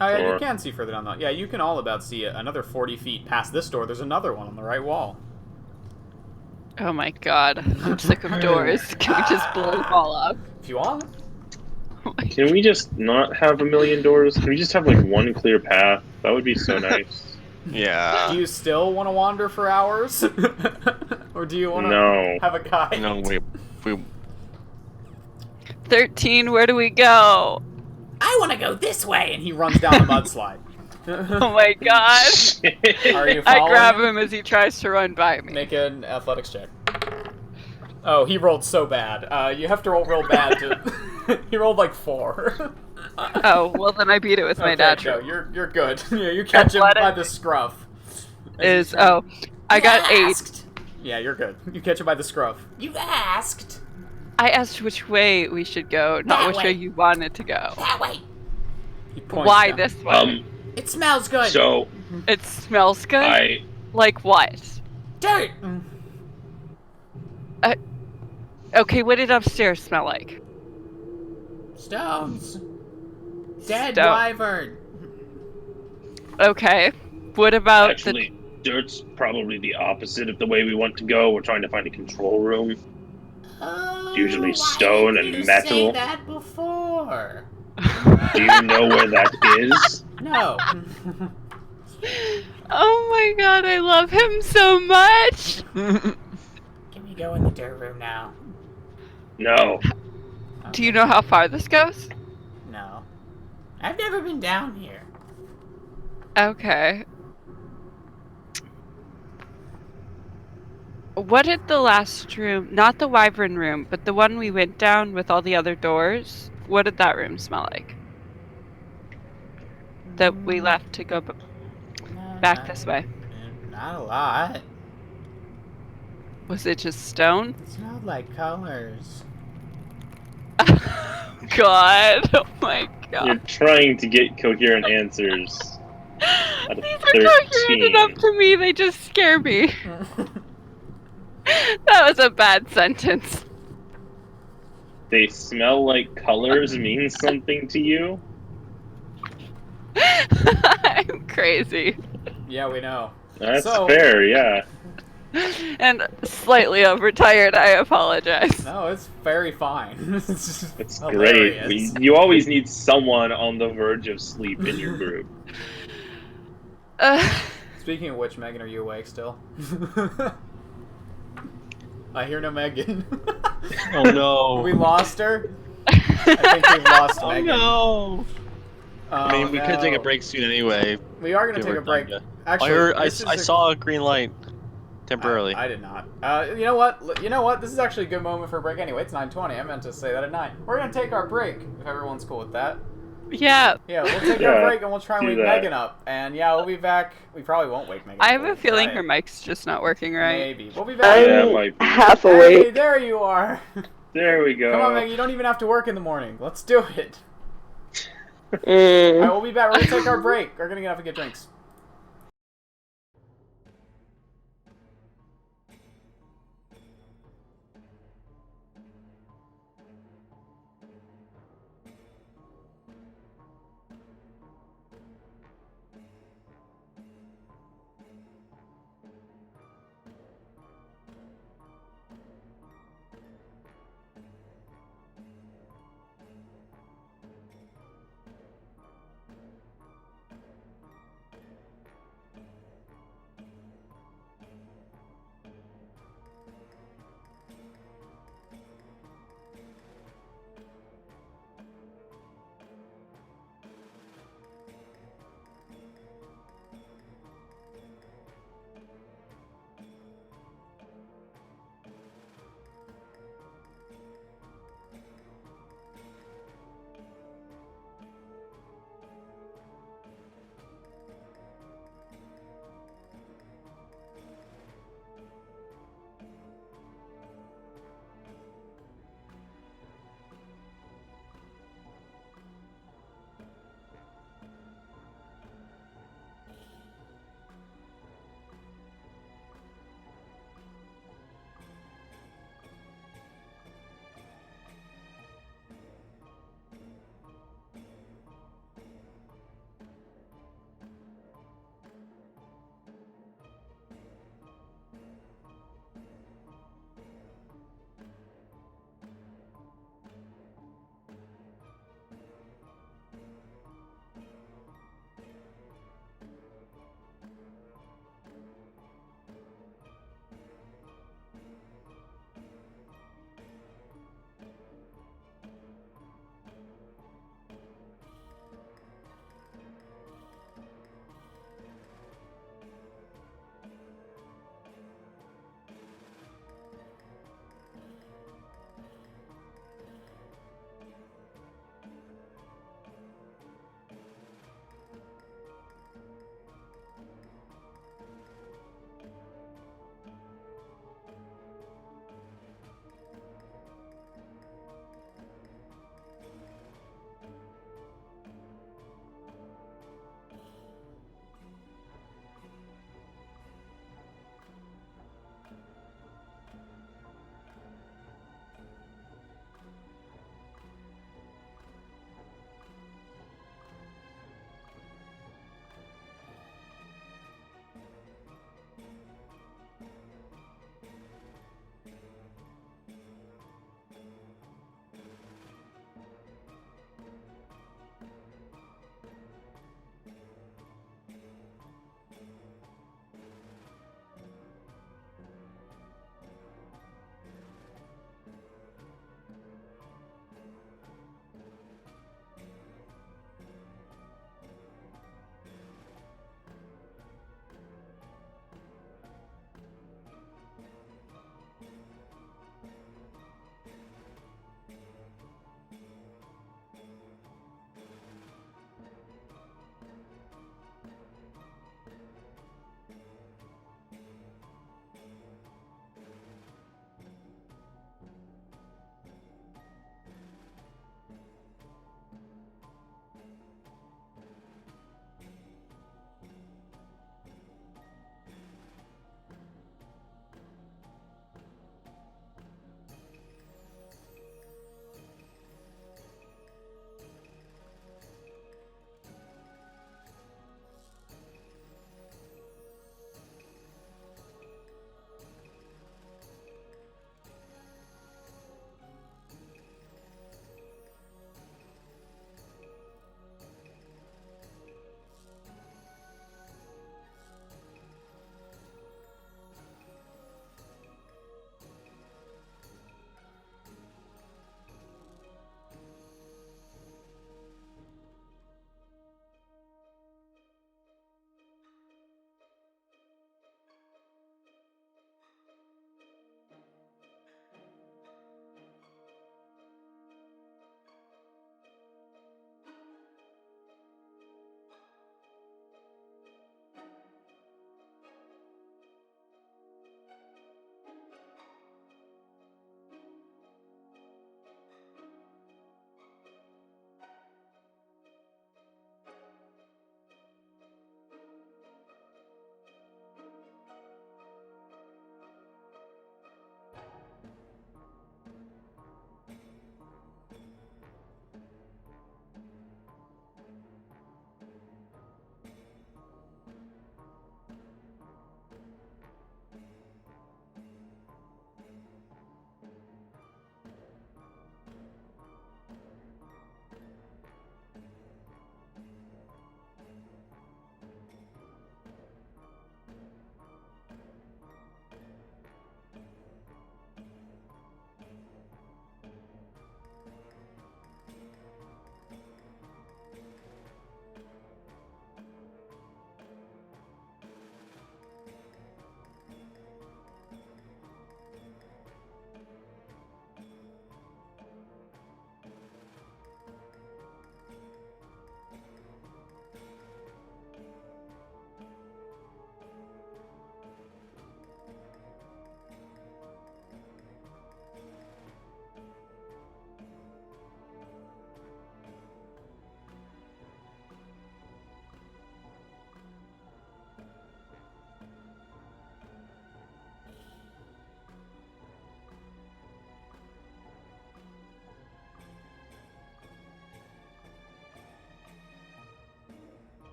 Oh yeah, Sure. you can see further down the... Yeah, you can all about see another 40 feet past this door. There's another one on the right wall. Oh my god, I'm sick of doors. Can we just blow them all up? If you want. Can we just not have a million doors? Can we just have one clear path? That would be so nice. Yeah. Do you still want to wander for hours? Or do you want to No. have a guide? No, we 13, where do we go? I want to go this way! And he runs down the mudslide. Oh my god. Are you I following grab him as he tries to run by me. Make an athletics check. Oh, he rolled so bad. You have to roll real bad to... He rolled 4. Oh, well then I beat it with my Okay, natural. no, you're good. Yeah, you catch him by the scruff. I got 8. Yeah, you're good. You catch him by the scruff. You asked. I asked which way we should go, not That which way. way you wanted to go. That way. He points Why down. this way? It smells good. So It smells good? Like what? Dirt. Okay, what did upstairs smell like? Stones. Dead Stone. wyvern. Okay. What about actually, dirt's probably the opposite of the way we want to go. We're trying to find a control room. Usually stone and metal. Say that before. Do you know where that is? No. Oh my god, I love him so much! Can we go in the dirt room now? No. Do you know how far this goes? No. I've never been down here. Okay. What did the last room, not the wyvern room, but the one we went down with all the other doors, what did that room smell like? That we left to go back this way. Not a lot. Was it just stone? It smelled like colors. God, oh my You're god. trying to get coherent answers. Out of These are coherent 13. enough to me, they just scare me. That was a bad sentence. They smell like colors mean something to you? I'm crazy. Yeah, we know. That's So- fair, yeah. And slightly overtired, I apologize. No, it's very fine. It's It's hilarious. great. You always need someone on the verge of sleep in your group. Speaking of which, Megan, are you awake still? I hear no Megan. Oh no. We lost her? I think we've lost Oh Megan. no. Oh, I mean, we could take a no. break soon anyway. We are going to Give take her a break. time to- Actually, I this is a- saw a green light. temporarily. I did not. You know what? You know what? This is actually a good moment for a break. Anyway, it's 9:20. I meant to say that at 9. We're gonna take our break if everyone's cool with that. Yeah. Yeah, we'll take our break and we'll try and wake Megan up. And yeah, we'll be back. We probably won't wake Megan up. I have a feeling her mic's just not working right. Maybe. We'll be back. I'm half awake. Hey, there you are. There we go. Come on, Megan. You don't even have to work in the morning. Let's do it. Mm. Alright, we'll be back. We're gonna take our break. We're gonna get up and get drinks.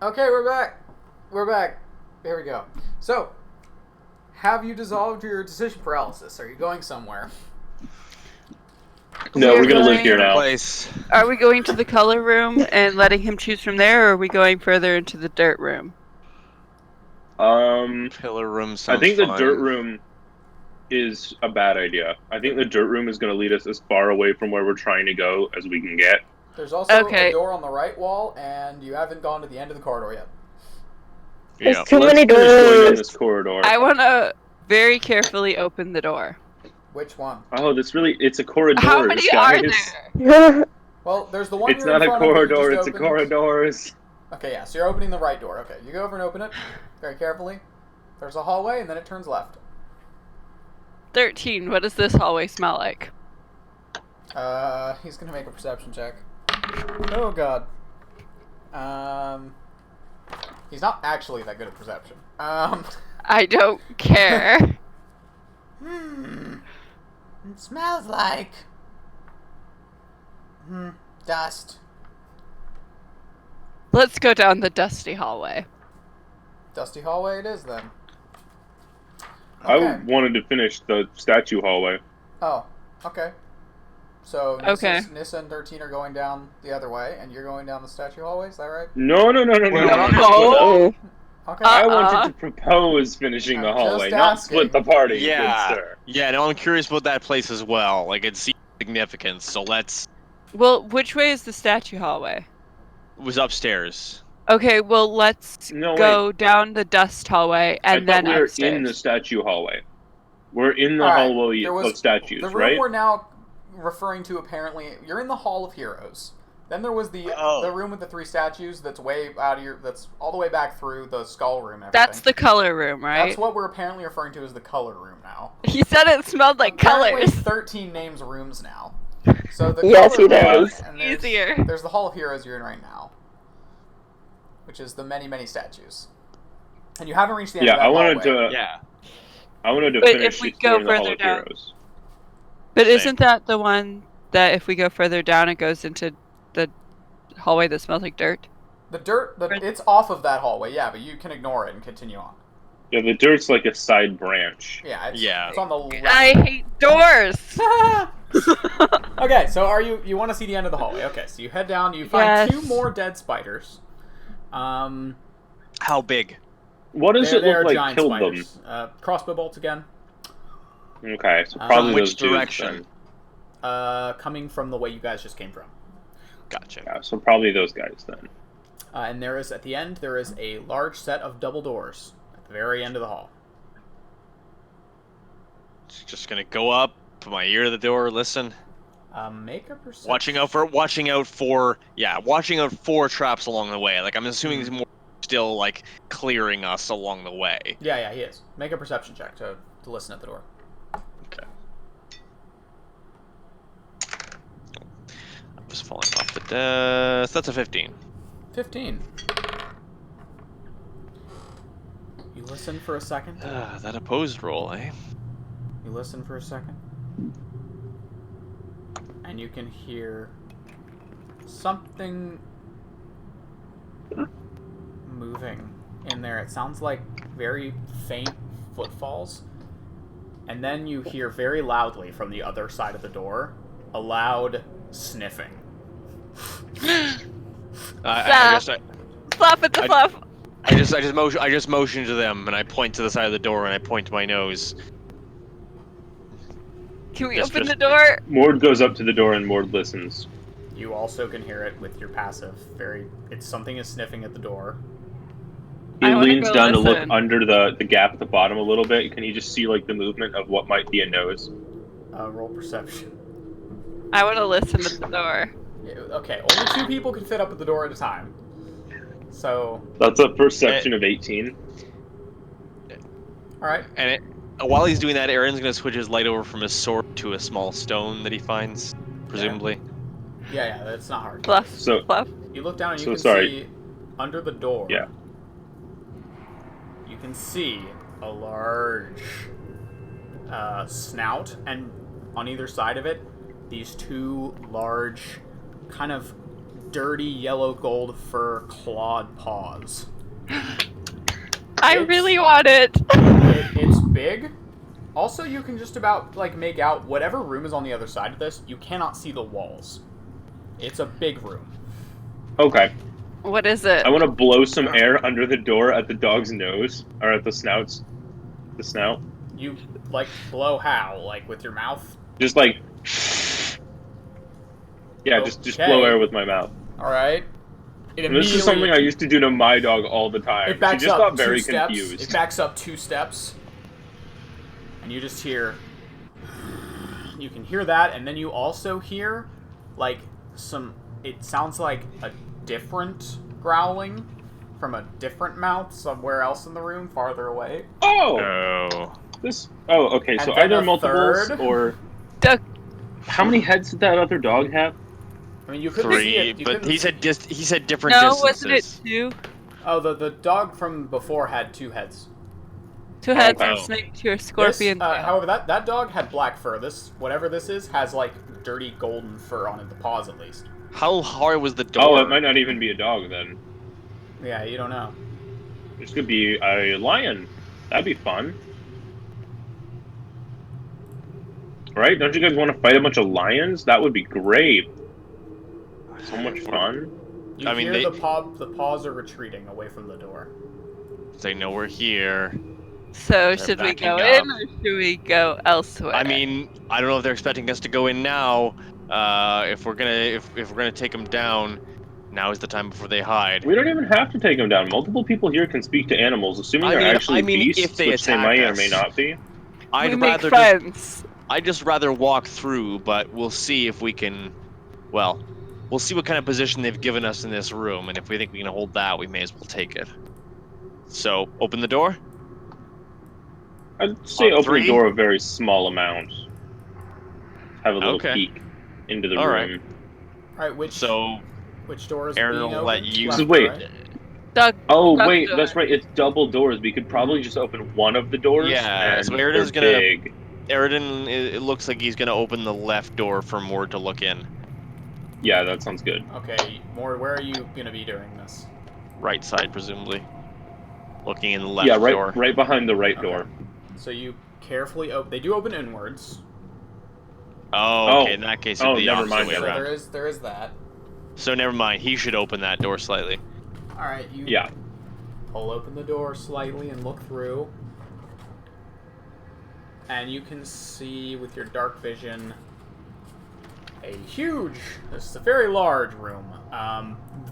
Okay, we're back. We're back. Here we go. So, have you dissolved your decision paralysis? Are you going somewhere? No, we're gonna live going- here now. Place. Are we going to the color room and letting him choose from there, or are we going further into the dirt room? Pillar room sounds I think the fine. dirt room is a bad idea. I think the dirt room is going to lead us as far away from where we're trying to go as we can get. There's also Okay. a door on the right wall, and you haven't gone to the end of the corridor yet. There's Yeah. too Let's many finish going down doors. this corridor. I want to very carefully open the door. Which one? Oh, it's a corridor. How many are there? Well, there's the one It's you're not in a front of that you corridor, just it's a opened. corridors. Okay, yeah, so you're opening the right door. Okay, you go over and open it very carefully. There's a hallway, and then it turns left. 13. What does this hallway smell like? He's gonna make a perception check. Oh god. He's not actually that good at perception. I don't care. It smells like dust. Let's go down the dusty hallway. Dusty hallway it is then. I Okay. wanted to finish the statue hallway. Oh, okay. So Okay. Nissa and 13 are going down the other way, and you're going down the statue hallway. Is that right? No. No. Okay. I wanted to propose finishing the I'm hallway, just not asking. split the party. Yeah. Good sir. Yeah, no, I'm curious about that place as well. Like, it seems significant, so let's... Well, which way is the statue hallway? It was upstairs. Okay, well, let's No, go down the dust hallway and I then thought we were upstairs. in the statue hallway. We're in the All right, hallway there was- of statues, The room right? we're now referring to apparently, you're in the Hall of Heroes. Then there was the room with the 3 statues that's way out of that's all the way back through the skull room. And That's everything. the color room, right? That's what we're apparently referring to as the color room now. He said it smelled like Apparently colors. 13 names rooms now. So the Yes, color he room, does. and there's, Easier. There's the Hall of Heroes you're in right now, which is the many, many statues. And you haven't reached the end Yeah, of that I wanted hallway. to. Yeah. I wanted to But finish if we exploring go the Hall further of down- Heroes. But Same. isn't that the one that if we go further down, it goes into the hallway that smells like dirt? The dirt, it's off of that hallway, yeah, but you can ignore it and continue on. Yeah, the dirt's like a side branch. Yeah, Yeah. it's on the left. I hate doors. Okay, so you want to see the end of the hallway? Okay, so you head down. You find Yes. 2 more dead spiders. How big? What does They're it look like giant killed spiders. Crossbow bolts again. them? Okay, so probably Which those dudes direction? then. Coming from the way you guys just came from. Gotcha. Yeah, so probably those guys then. And there is, at the end, there is a large set of double doors at the very end of the hall. Just gonna go up, put my ear to the door, listen. Make a perception. Watching out for traps along the way. Like, I'm assuming he's more still, like, clearing us along the way. Yeah, he is. Make a perception check to listen at the door. Okay. I was falling off the desk. That's a 15. 15. You listen for a second. That opposed roll, eh? You listen for a second. And you can hear something moving in there. It sounds like very faint footfalls. And then you hear very loudly from the other side of the door a loud sniffing. I Fluff at the I- fluff. just motion to them, and I point to the side of the door, and I point to my nose. Can we Yes, open just- the door? Mord goes up to the door and Mord listens. You also can hear it with your passive. It's something is sniffing at the door. He I wanna leans go down to look listen. under the gap at the bottom a little bit. Can you just see like the movement of what might be a nose? Roll perception. I want to listen at the door. Yeah, okay, only 2 people can fit up at the door at a time. So, That's a perception of 18. alright. And while he's doing that, Aaron's gonna switch his light over from his sword to a small stone that he finds, presumably. Yeah, that's not hard. Fluff. So- Fluff. You look down and you So can sorry. see under the door. Yeah. You can see a large snout, and on either side of it, these 2 large, kind of dirty yellow gold fur clawed paws. I really want it. It's big. Also, you can just about like make out whatever room is on the other side of this. You cannot see the walls. It's a big room. Okay. What is it? I want to blow some air under the door at the dog's nose, or at the snout. You like blow how? Like with your mouth? Just like, yeah, just blow air with my mouth. All right. And this is something I used to do to my dog all the time. It backs she just up got very 2 steps. confused. It backs up 2 steps, and you just hear. You can hear that, and then you also hear, like some. It sounds like a different growling from a different mouth somewhere else in the room, farther away. Oh. Okay. So either multiples or. How many heads did that other dog have? I mean, you could 3, see it. but he said different No, distances. wasn't it 2? Oh, the dog from before had 2 heads. 2 heads Okay. and snake to a scorpion. This, however, that dog had black fur. This, whatever this is, has like dirty golden fur on it, the paws at least. How hard was the door? Oh, it might not even be a dog then. Yeah, you don't know. This could be a lion. That'd be fun. Right? Don't you guys want to fight a bunch of lions? That would be great. So much fun. You I mean, hear the paws are retreating away from the door. They know we're here. So They're should we backing go up. in or should we go elsewhere? I mean, I don't know if they're expecting us to go in now. If we're gonna take them down, now is the time before they hide. We don't even have to take them down. Multiple people here can speak to animals, assuming they're actually beasts, if they which they attack may us. or may not be. I'd make rather friends. I'd just rather walk through, but we'll see if we can. Well, we'll see what kind of position they've given us in this room, and if we think we can hold that, we may as well take it. So, open the door. I'd say On open 3? the door a very small amount. Have a little Okay. peek into the All room. All right, which door is Aaron being will opened? let you- Left, Wait. right? Doug, Oh, Doug wait, door. that's right. It's double doors. We could probably just open one of the doors. Yeah, and so they're Aaron's gonna- big. Eridan, it looks like he's gonna open the left door for Mord to look in. Yeah, that sounds good. Okay, Mord, where are you gonna be doing this? Right side, presumably. Looking in the left Yeah, door. right behind the right Okay. door. So you carefully open. They do open inwards. Oh, okay. In that case, Oh, it's the never opposite mind way then. So around. there is that. So never mind. He should open that door slightly. All right, you Yeah. pull open the door slightly and look through, and you can see with your dark vision this is a very large room,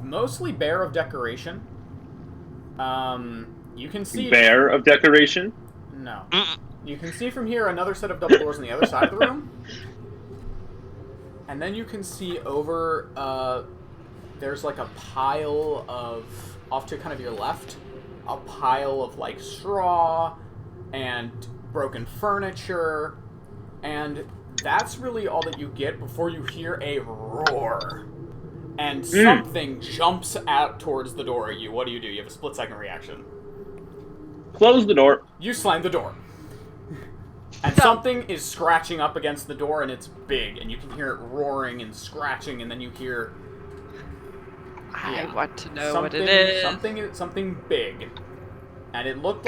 mostly bare of decoration. You can see Bare of decoration. No. Mm. You can see from here another set of double doors on the other side of the room. And then you can see over, there's like a pile of, off to kind of your left, a pile of like straw and broken furniture. And that's really all that you get before you hear a roar. And something jumps out towards the door at you. What do? You have a split-second reaction. Close the door. You slam the door. And something is scratching up against the door, and it's big, and you can hear it roaring and scratching, and then you hear... I want to know what it is. Something big. And it looked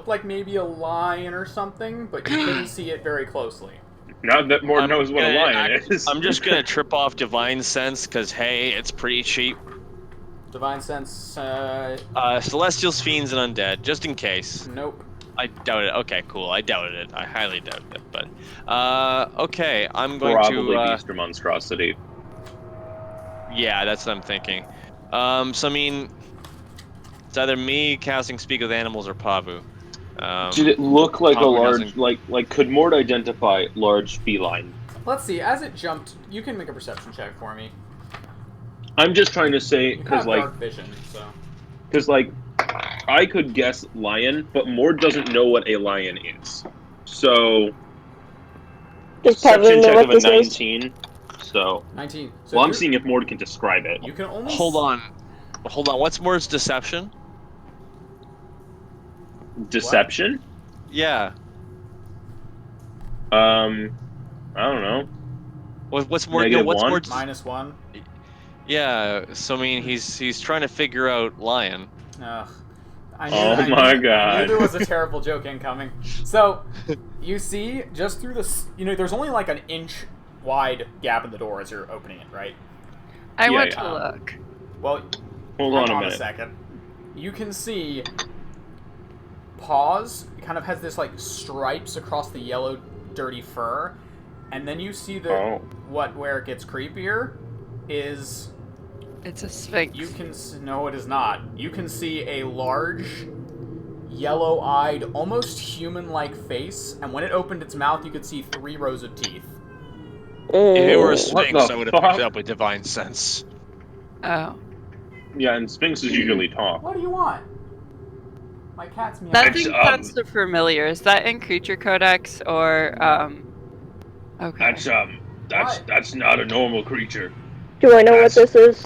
like maybe a lion or something, but you couldn't see it very closely. Now that Mord knows what a lion is. I'm just gonna trip off Divine Sense, because hey, it's pretty cheap. Divine Sense, Celestials, Fiends, and Undead, just in case. nope. I doubt it. Okay, cool. I doubted it. I highly doubted it. But, okay, I'm going Probably to... beast or monstrosity. Yeah, that's what I'm thinking. So, I mean, it's either me casting Speak with Animals or Pavu. Did it look like a Pavu large, doesn't- like could Mord identify large feline? Let's see, as it jumped, you can make a perception check for me. I'm just trying to say, You because have dark vision, so... I could guess lion, but Mord doesn't know what a lion is. So, Does perception Pavu know check what of a this is? 19. So, 19. So well, I'm you- seeing if Mord can describe it. You can only... Hold on. What's Mord's deception? Deception? Yeah. I don't know. What's Mord? -1? What's Mord's... -1. Yeah, so I mean, he's trying to figure out Lion. Ugh. My I God. knew there was a terrible joke incoming. So, you see, just through this, there's only like an inch wide gap in the door as you're opening it, right? I Yeah, want yeah. to look. Well, Hold hang on a a minute. second. You can see Paws kind of has this like stripes across the yellow, dirty fur, and then you see Oh. where it gets creepier is It's a sphinx. you can no, it is not. You can see a large, yellow-eyed, almost human-like face, and when it opened its mouth, you could see 3 rows of teeth. If it were a Mm. Sphinx, the I would have fuck? picked it up with Divine Sense. Oh. Yeah, and sphinxes usually talk. What do you want? My cat's meowing. That It's, thing sounds so familiar. Is that in Creature Codex or okay. That's not a normal creature. Do I know what this is?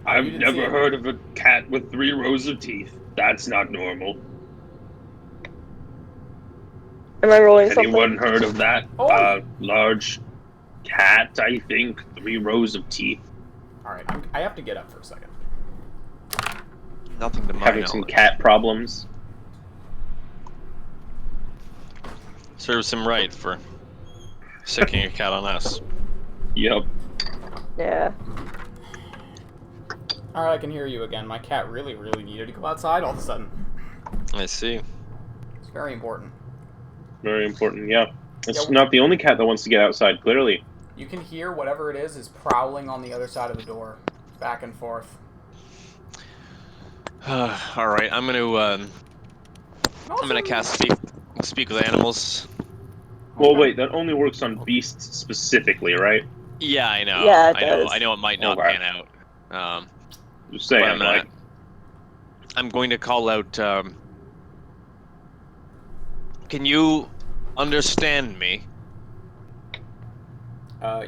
I've you didn't see never it. heard of a cat with 3 rows of teeth. That's not normal. Am I rolling something? Anyone heard of that? Oh. Large cat, I think. 3 rows of teeth. Alright, I have to get up for a second. Nothing to my Having some knowledge. cat problems. Serves him right for sicking your cat on us. Yep. Yeah. Alright, I can hear you again. My cat really needed to go outside all of a sudden. I see. It's very important. Very important, yeah. It's Yeah. not the only cat that wants to get outside, clearly. You can hear whatever it is prowling on the other side of the door, back and forth. All right, I'm gonna cast speak with animals. Well, Okay. wait, that only works on beasts specifically, right? Yeah, I know. Yeah, it I know. does. I know it might not Okay. pan out. Just But saying, I'm going to call out. Can you understand me?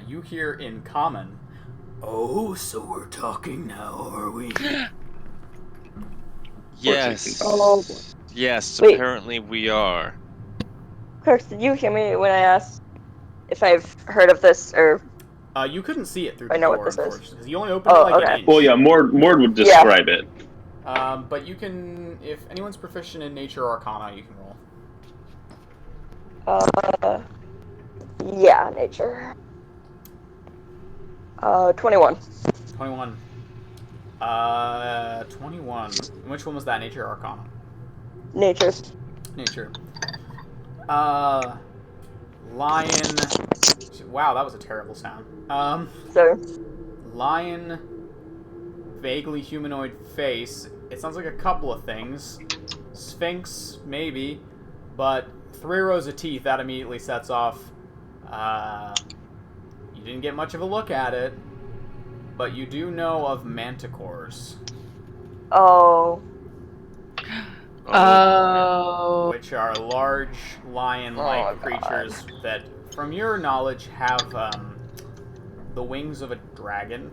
You hear in common. Oh, so we're talking now, are we? Yes. Oh. Yes. Wait. Apparently we are. Kirk, did you hear me when I asked if I've heard of this or? You couldn't see it through I the know door, what this is. unfortunately, because you only opened Oh, it like okay. an inch. Well, yeah, Mord would describe it. But you can, if anyone's proficient in Nature or Arcana, you can roll. Yeah, nature. 21. 21. 21. Which one was that? Nature or Arcana? Nature. Nature. Lion. Wow, that was a terrible sound. So, Lion, vaguely humanoid face. It sounds like a couple of things. Sphinx, maybe, but 3 rows of teeth, that immediately sets off. You didn't get much of a look at it, but you do know of manticores, oh, Oh. which are large lion-like Oh, God. creatures that, from your knowledge, have the wings of a dragon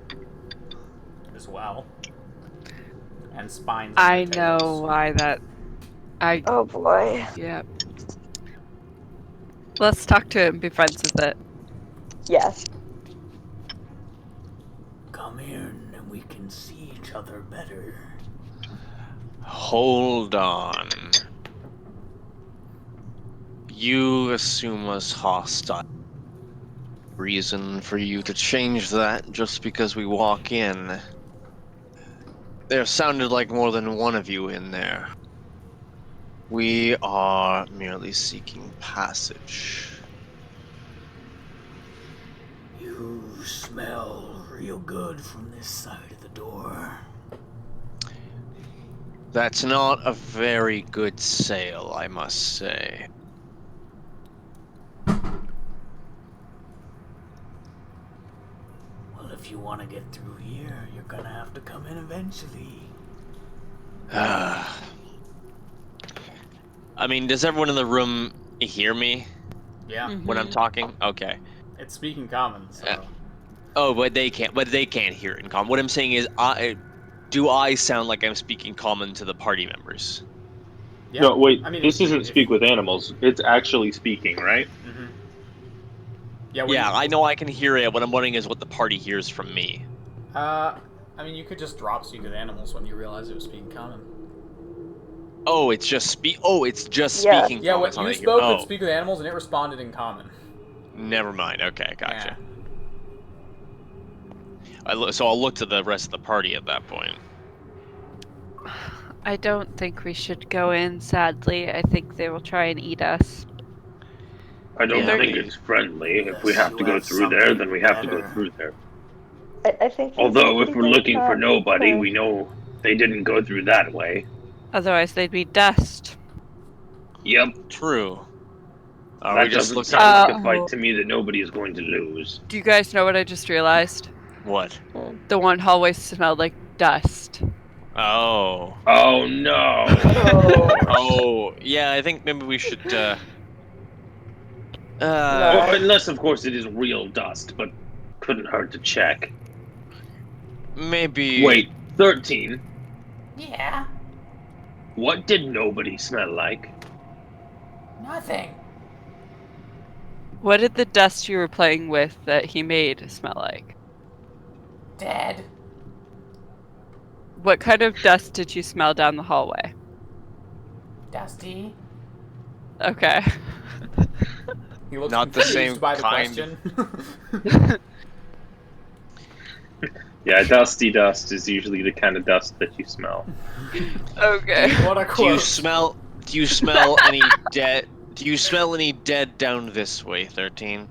as well, and spines. on I their know tails. why that. oh boy. Yeah. Let's talk to it and be friends with it. Yes. Come in and we can see each other better. Hold on. You assume us hostile. Reason for you to change that just because we walk in. There sounded like more than one of you in there. We are merely seeking passage. You smell real good from this side of the door. That's not a very good sale, I must say. Well, if you want to get through here, you're gonna have to come in eventually. I mean, does everyone in the room hear me Yeah, when I'm talking? Okay. it's speaking common, so. Yeah. Oh, but they can't. But they can't hear it in common. What I'm saying is, do I sound like I'm speaking common to the party members? Yeah. No, wait, I mean, this if- isn't if- speak with animals. It's actually speaking, right? Mhm. Yeah, Yeah, I know I can hear it. What I'm wondering is what the party hears from me. I mean, you could just drop speak with animals when you realize it was speaking common. Oh, it's just speaking Yeah. common. Yeah, it's what not you that spoke oh, with speak with animals, and it responded in common. never mind. Okay, gotcha. Yeah. So I'll look to the rest of the party at that point. I don't think we should go in, sadly. I think they will try and eat us. I don't Yeah, think they- it's friendly. If we Unless have you to go have through there, something then we have to go better. through there. I think. these Although, if we're people looking for got- nobody, we know they didn't go through that way. Otherwise, they'd be dust. Yep. True. Are That we just doesn't looking? sound like a fight to me that nobody is going to lose. Do you guys know what I just realized? What? The one hallway smelled like dust. Oh. Oh no! Oh. Oh, yeah. I think maybe we should. Well, unless, of course, it is real dust, but couldn't hurt to check. Maybe. Wait, 13. Yeah. What did nobody smell like? Nothing. What did the dust you were playing with that he made smell like? Dead. What kind of dust did you smell down the hallway? Dusty. Okay. He looks Not the confused same by the kind. question. Yeah, dusty dust is usually the kind of dust that you smell. Okay. What a Do quote. you smell any dead? Do you smell any dead down this way, 13?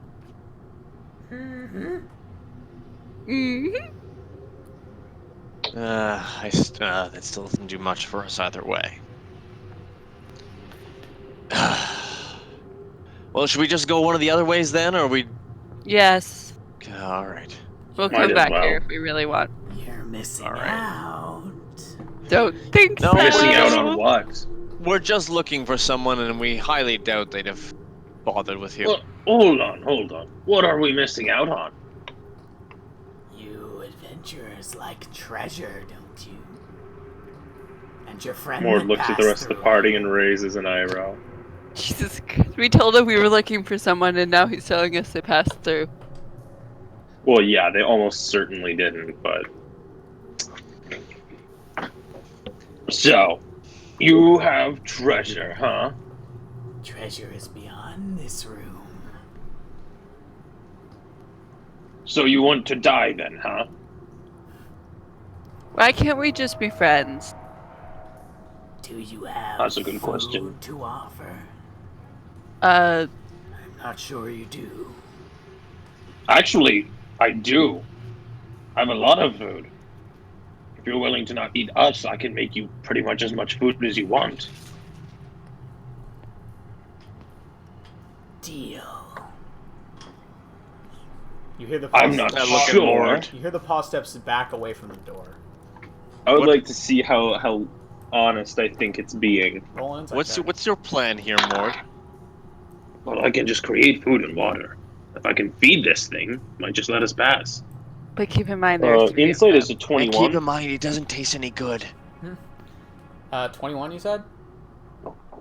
Mm-hmm. Mm-hmm. That still doesn't do much for us either way. Well, should we just go one of the other ways then, or we? Yes. All right. We'll Might come as back well. here if we really want. You're missing All right. out. Don't think No, so. Missing out on what? We're just looking for someone, and we highly doubt they'd have bothered with you. Well, hold on. What are we missing out on? You adventurers like treasure, don't you? And your friend Mord that looks at the passed rest of the through. party and raises an eyebrow. Jesus Christ. We told him we were looking for someone, and now he's telling us they passed through. Well, yeah, they almost certainly didn't, but So, you have treasure, huh? Treasure is beyond this room. So you want to die then, huh? Why can't we just be friends? Do you have That's a good food question. to offer? Uh, I'm not sure you do. Actually, I do. I have a lot of food. If you're willing to not eat us, I can make you pretty much as much food as you want. Deal. You hear the I'm not I look at sure. Mord. You hear the paw steps back away from the door. I would What- like to see how honest I think it's being. Roll an insight What's check. what's your plan here, Mord? Well, I can just create food and water. If I can feed this thing, it might just let us pass. but keep in mind there are three of Insight them. is a And keep 21. in mind, it doesn't taste any good. 21, you said?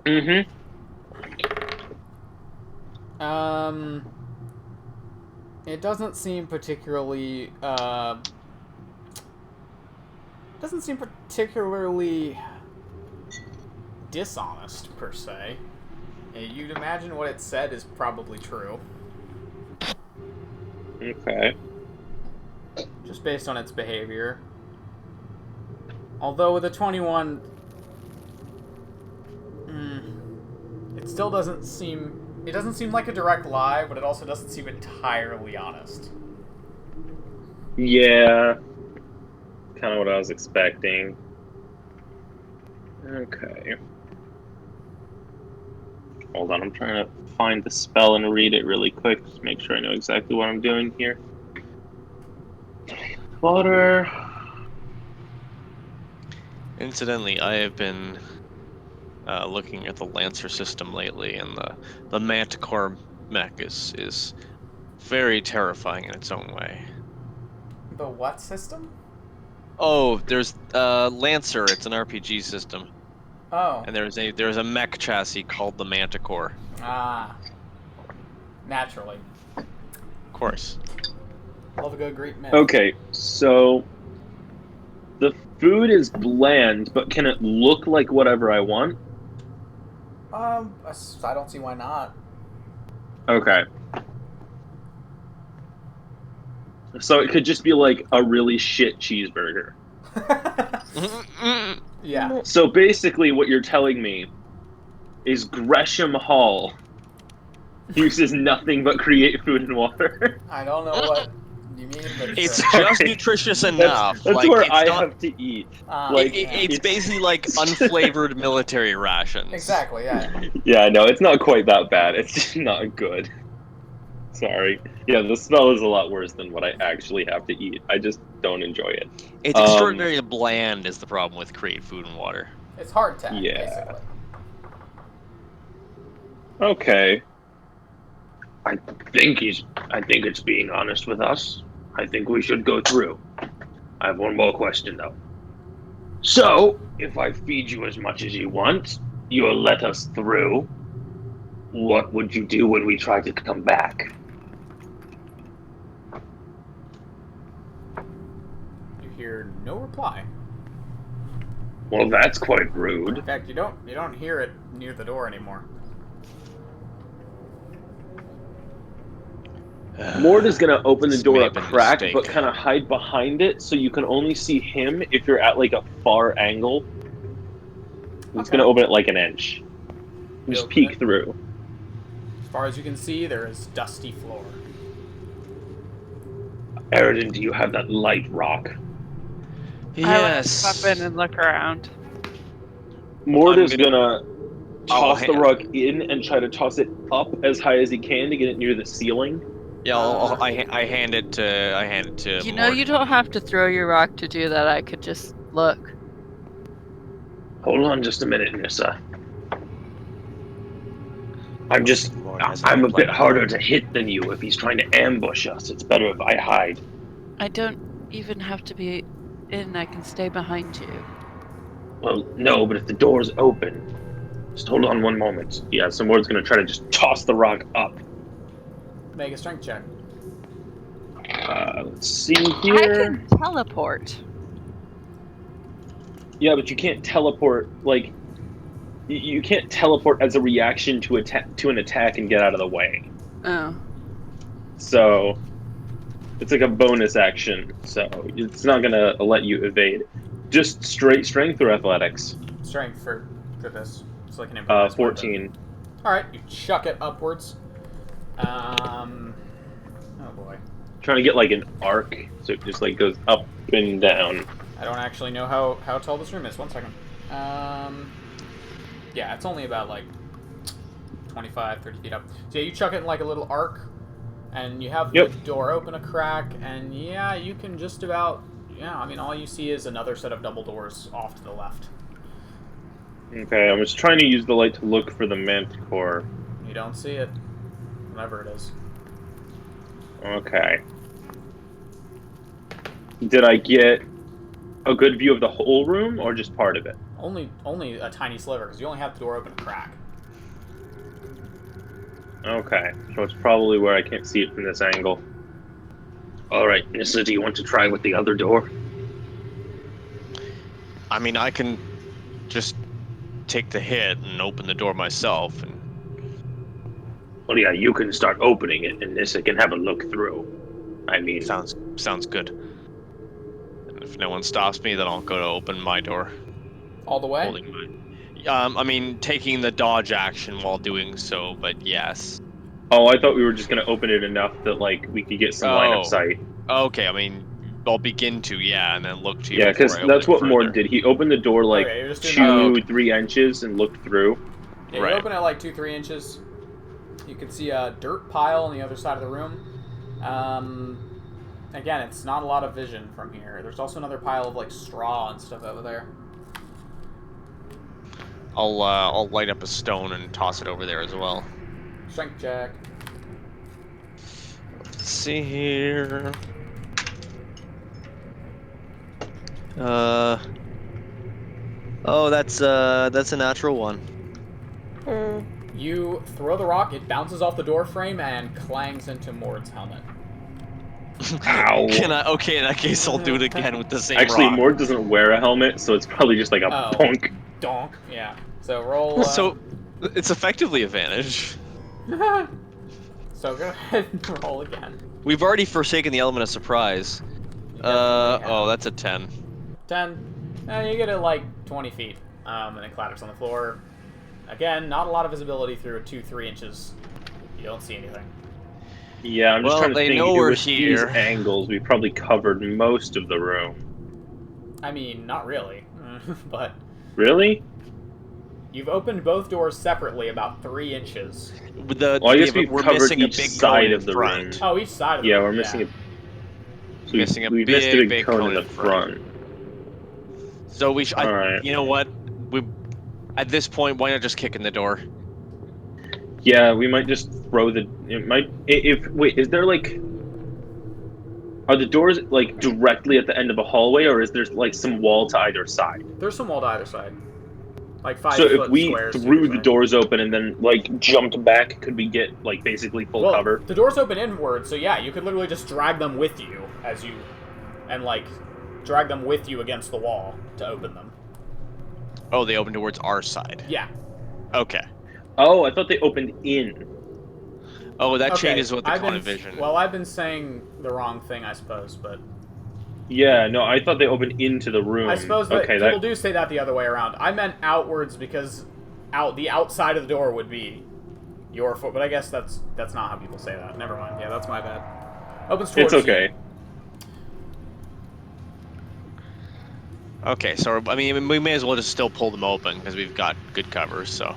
Mm-hmm. It doesn't seem particularly, dishonest, per se. You'd imagine what it said is probably true, Okay. just based on its behavior. Although with a 21, it still doesn't seem... It doesn't seem like a direct lie, but it also doesn't seem entirely honest. Yeah. Kind of what I was expecting. Okay. Hold on, I'm trying to find the spell and read it really quick. Just make sure I know exactly what I'm doing here. Water. Incidentally, I have been looking at the Lancer system lately, and the Manticore mech is very terrifying in its own way. The what system? Oh, there's Lancer. It's an RPG system, Oh. and there's a mech chassis called the Manticore. Ah. Naturally. Of course. Love a good Greek myth. Okay, so food is bland, but can it look like whatever I want? I don't see why not. Okay. So it could just be like a really shit cheeseburger. Yeah. So basically what you're telling me is Gresham Hall uses nothing but create food and water. I don't know what you mean, but It's sure. just nutritious enough. That's like, where it's I not, have to eat. It's basically like unflavored military rations. Exactly, yeah. Yeah, no, it's not quite that bad. It's just not good. Sorry. Yeah, the smell is a lot worse than what I actually have to eat. I just don't enjoy it. It's extraordinarily bland is the problem with create food and water. It's hard tech, Yeah. basically. Okay. I think it's being honest with us. I think we should go through. I have one more question though. So, if I feed you as much as you want, you'll let us through. What would you do when we try to come back? You hear no reply. Well, that's quite rude. In fact, you don't hear it near the door anymore. Mord is gonna open the This door may a have been a crack, mistake. but kind of hide behind it so you can only see him if you're at like a far angle. He's Okay. gonna open it like an inch. You Just open peek it. through. As far as you can see, there is dusty floor. Eridan, do you have that light rock? Yes. I would pop in and look around. Mord I'm is gonna- gonna toss the hand- rug in and try to toss it up as high as he can to get it near the ceiling. Yeah, I hand it to. You know, Mort. you don't have to throw your rock to do that. I could just look. Hold on just a minute, Nissa. Mort has I'm a plan. bit harder to hit than you. If he's trying to ambush us, it's better if I hide. I don't even have to be in. I can stay behind you. Well, no, but if the door's open, just hold on one moment. Yeah, so Mord's gonna try to just toss the rock up. Make a strength check. Let's see I here. can teleport. Yeah, but you can't teleport like you can't teleport as a reaction to an attack and get out of the way. Oh. So it's like a bonus action. So it's not gonna let you evade. Just straight strength or athletics. Strength for this. It's like an improvised weapon. 14. Alright, you chuck it upwards. Oh boy. Trying to get like an arc, so it just like goes up and down. I don't actually know how tall this room is. 1 second. Yeah, it's only about like 25, 30 feet up. So yeah, you chuck it in like a little arc, and you have the door open a crack, and yeah, you can just about, yeah, I mean, all you see is another set of double doors off to the left. Okay, I'm just trying to use the light to look for the manticore. You don't see it, whatever it is. Okay. Did I get a good view of the whole room or just part of it? Only a tiny sliver, because you only have the door open a crack. Okay, so it's probably where I can't see it from this angle. Alright, Nissa, do you want to try with the other door? I mean, I can just take the hit and open the door myself. And Well, yeah, you can start opening it, and Nissa can have a look through. I mean, sounds good. And if no one stops me, then I'll go to open my door. All the way? Holding mine. I mean, taking the dodge action while doing so, but yes. Oh, I thought we were just gonna open it enough that like we could get some line of sight. Okay, I mean, I'll begin to, yeah, and then look to you. Yeah, because before I that's open what further. Mord did. He opened the door like Okay, you're just doing 2-3 inches and looked through. Yeah, you Right. open it like 2-3 inches. You can see a dirt pile on the other side of the room. Again, it's not a lot of vision from here. There's also another pile of like straw and stuff over there. I'll light up a stone and toss it over there as well. Strength check. Let's see here. Oh, that's a natural one. You throw the rock, it bounces off the door frame and clangs into Mord's helmet. Ow. Okay, in that case, I'll do it again with the same Actually, rock. Mort doesn't wear a helmet, so it's probably just like a Oh. bonk. Donk. Yeah. So roll. So, it's effectively advantage. So go ahead and roll again. We've already forsaken the element of surprise. definitely have. Oh, that's a 10. 10. You get it like 20 feet, and it clatters on the floor. Again, not a lot of visibility through 2-3 inches. You don't see anything. Yeah, I'm just Well, trying to they think. know we're With here. these angles, we probably covered most of the room. I mean, not really, but Really? you've opened both doors separately about 3 inches. Well, I guess we've we're covered missing each a big side cone of in the front. room. Oh, each side of the Yeah, room, we're missing a. So Missing a we missed a big, big cone in the front. front. So we should. Alright. You know what? At this point, why not just kick in the door? Yeah, we might just throw the. It might. Wait, is there like. Are the doors like directly at the end of a hallway, or is there like some wall to either side? There's some wall to either side. Like 5 So foot if we squares. threw either the side. doors open and then like jumped back, could we get like basically full Well, cover? the doors open inward, so yeah, you could literally just drag them with you and like drag them with you against the wall to open them. Oh, they open towards our side. Yeah. Okay. Oh, I thought they opened in. Oh, that Okay, changes what the I've con been- envisioned. Well, I've been saying the wrong thing, I suppose, but Yeah, no, I thought they opened into the room. I suppose that okay, people do say that the other way around. I meant outwards because the outside of the door would be your foot, but I guess that's not how people say that. Never mind. Yeah, that's my bad. Opens towards It's okay. Okay, so I mean, we may as well just still pull them open because we've got good covers. So.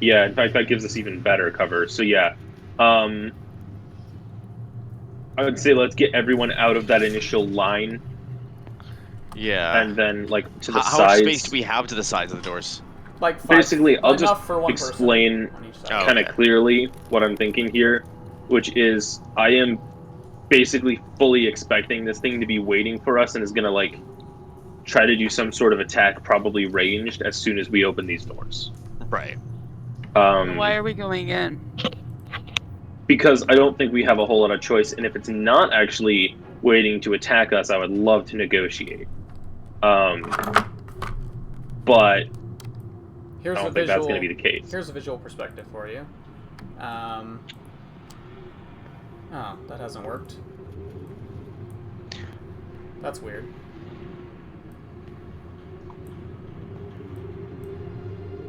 Yeah, in fact, that gives us even better cover. So yeah, I would say let's get everyone out of that initial line, Yeah. and then like to the How much sides. space do we have to the sides of the doors? Like 5, Basically, I'll just enough for one explain person on each side. Oh. kind of okay. clearly what I'm thinking here, which is I am basically fully expecting this thing to be waiting for us and is gonna like try to do some sort of attack, probably ranged, as soon as we open these doors. Right. Why are we going in? Because I don't think we have a whole lot of choice, and if it's not actually waiting to attack us, I would love to negotiate. But Here's I a don't think that's visual. going to be the case. Here's a visual perspective for you. Oh, that hasn't worked. That's weird.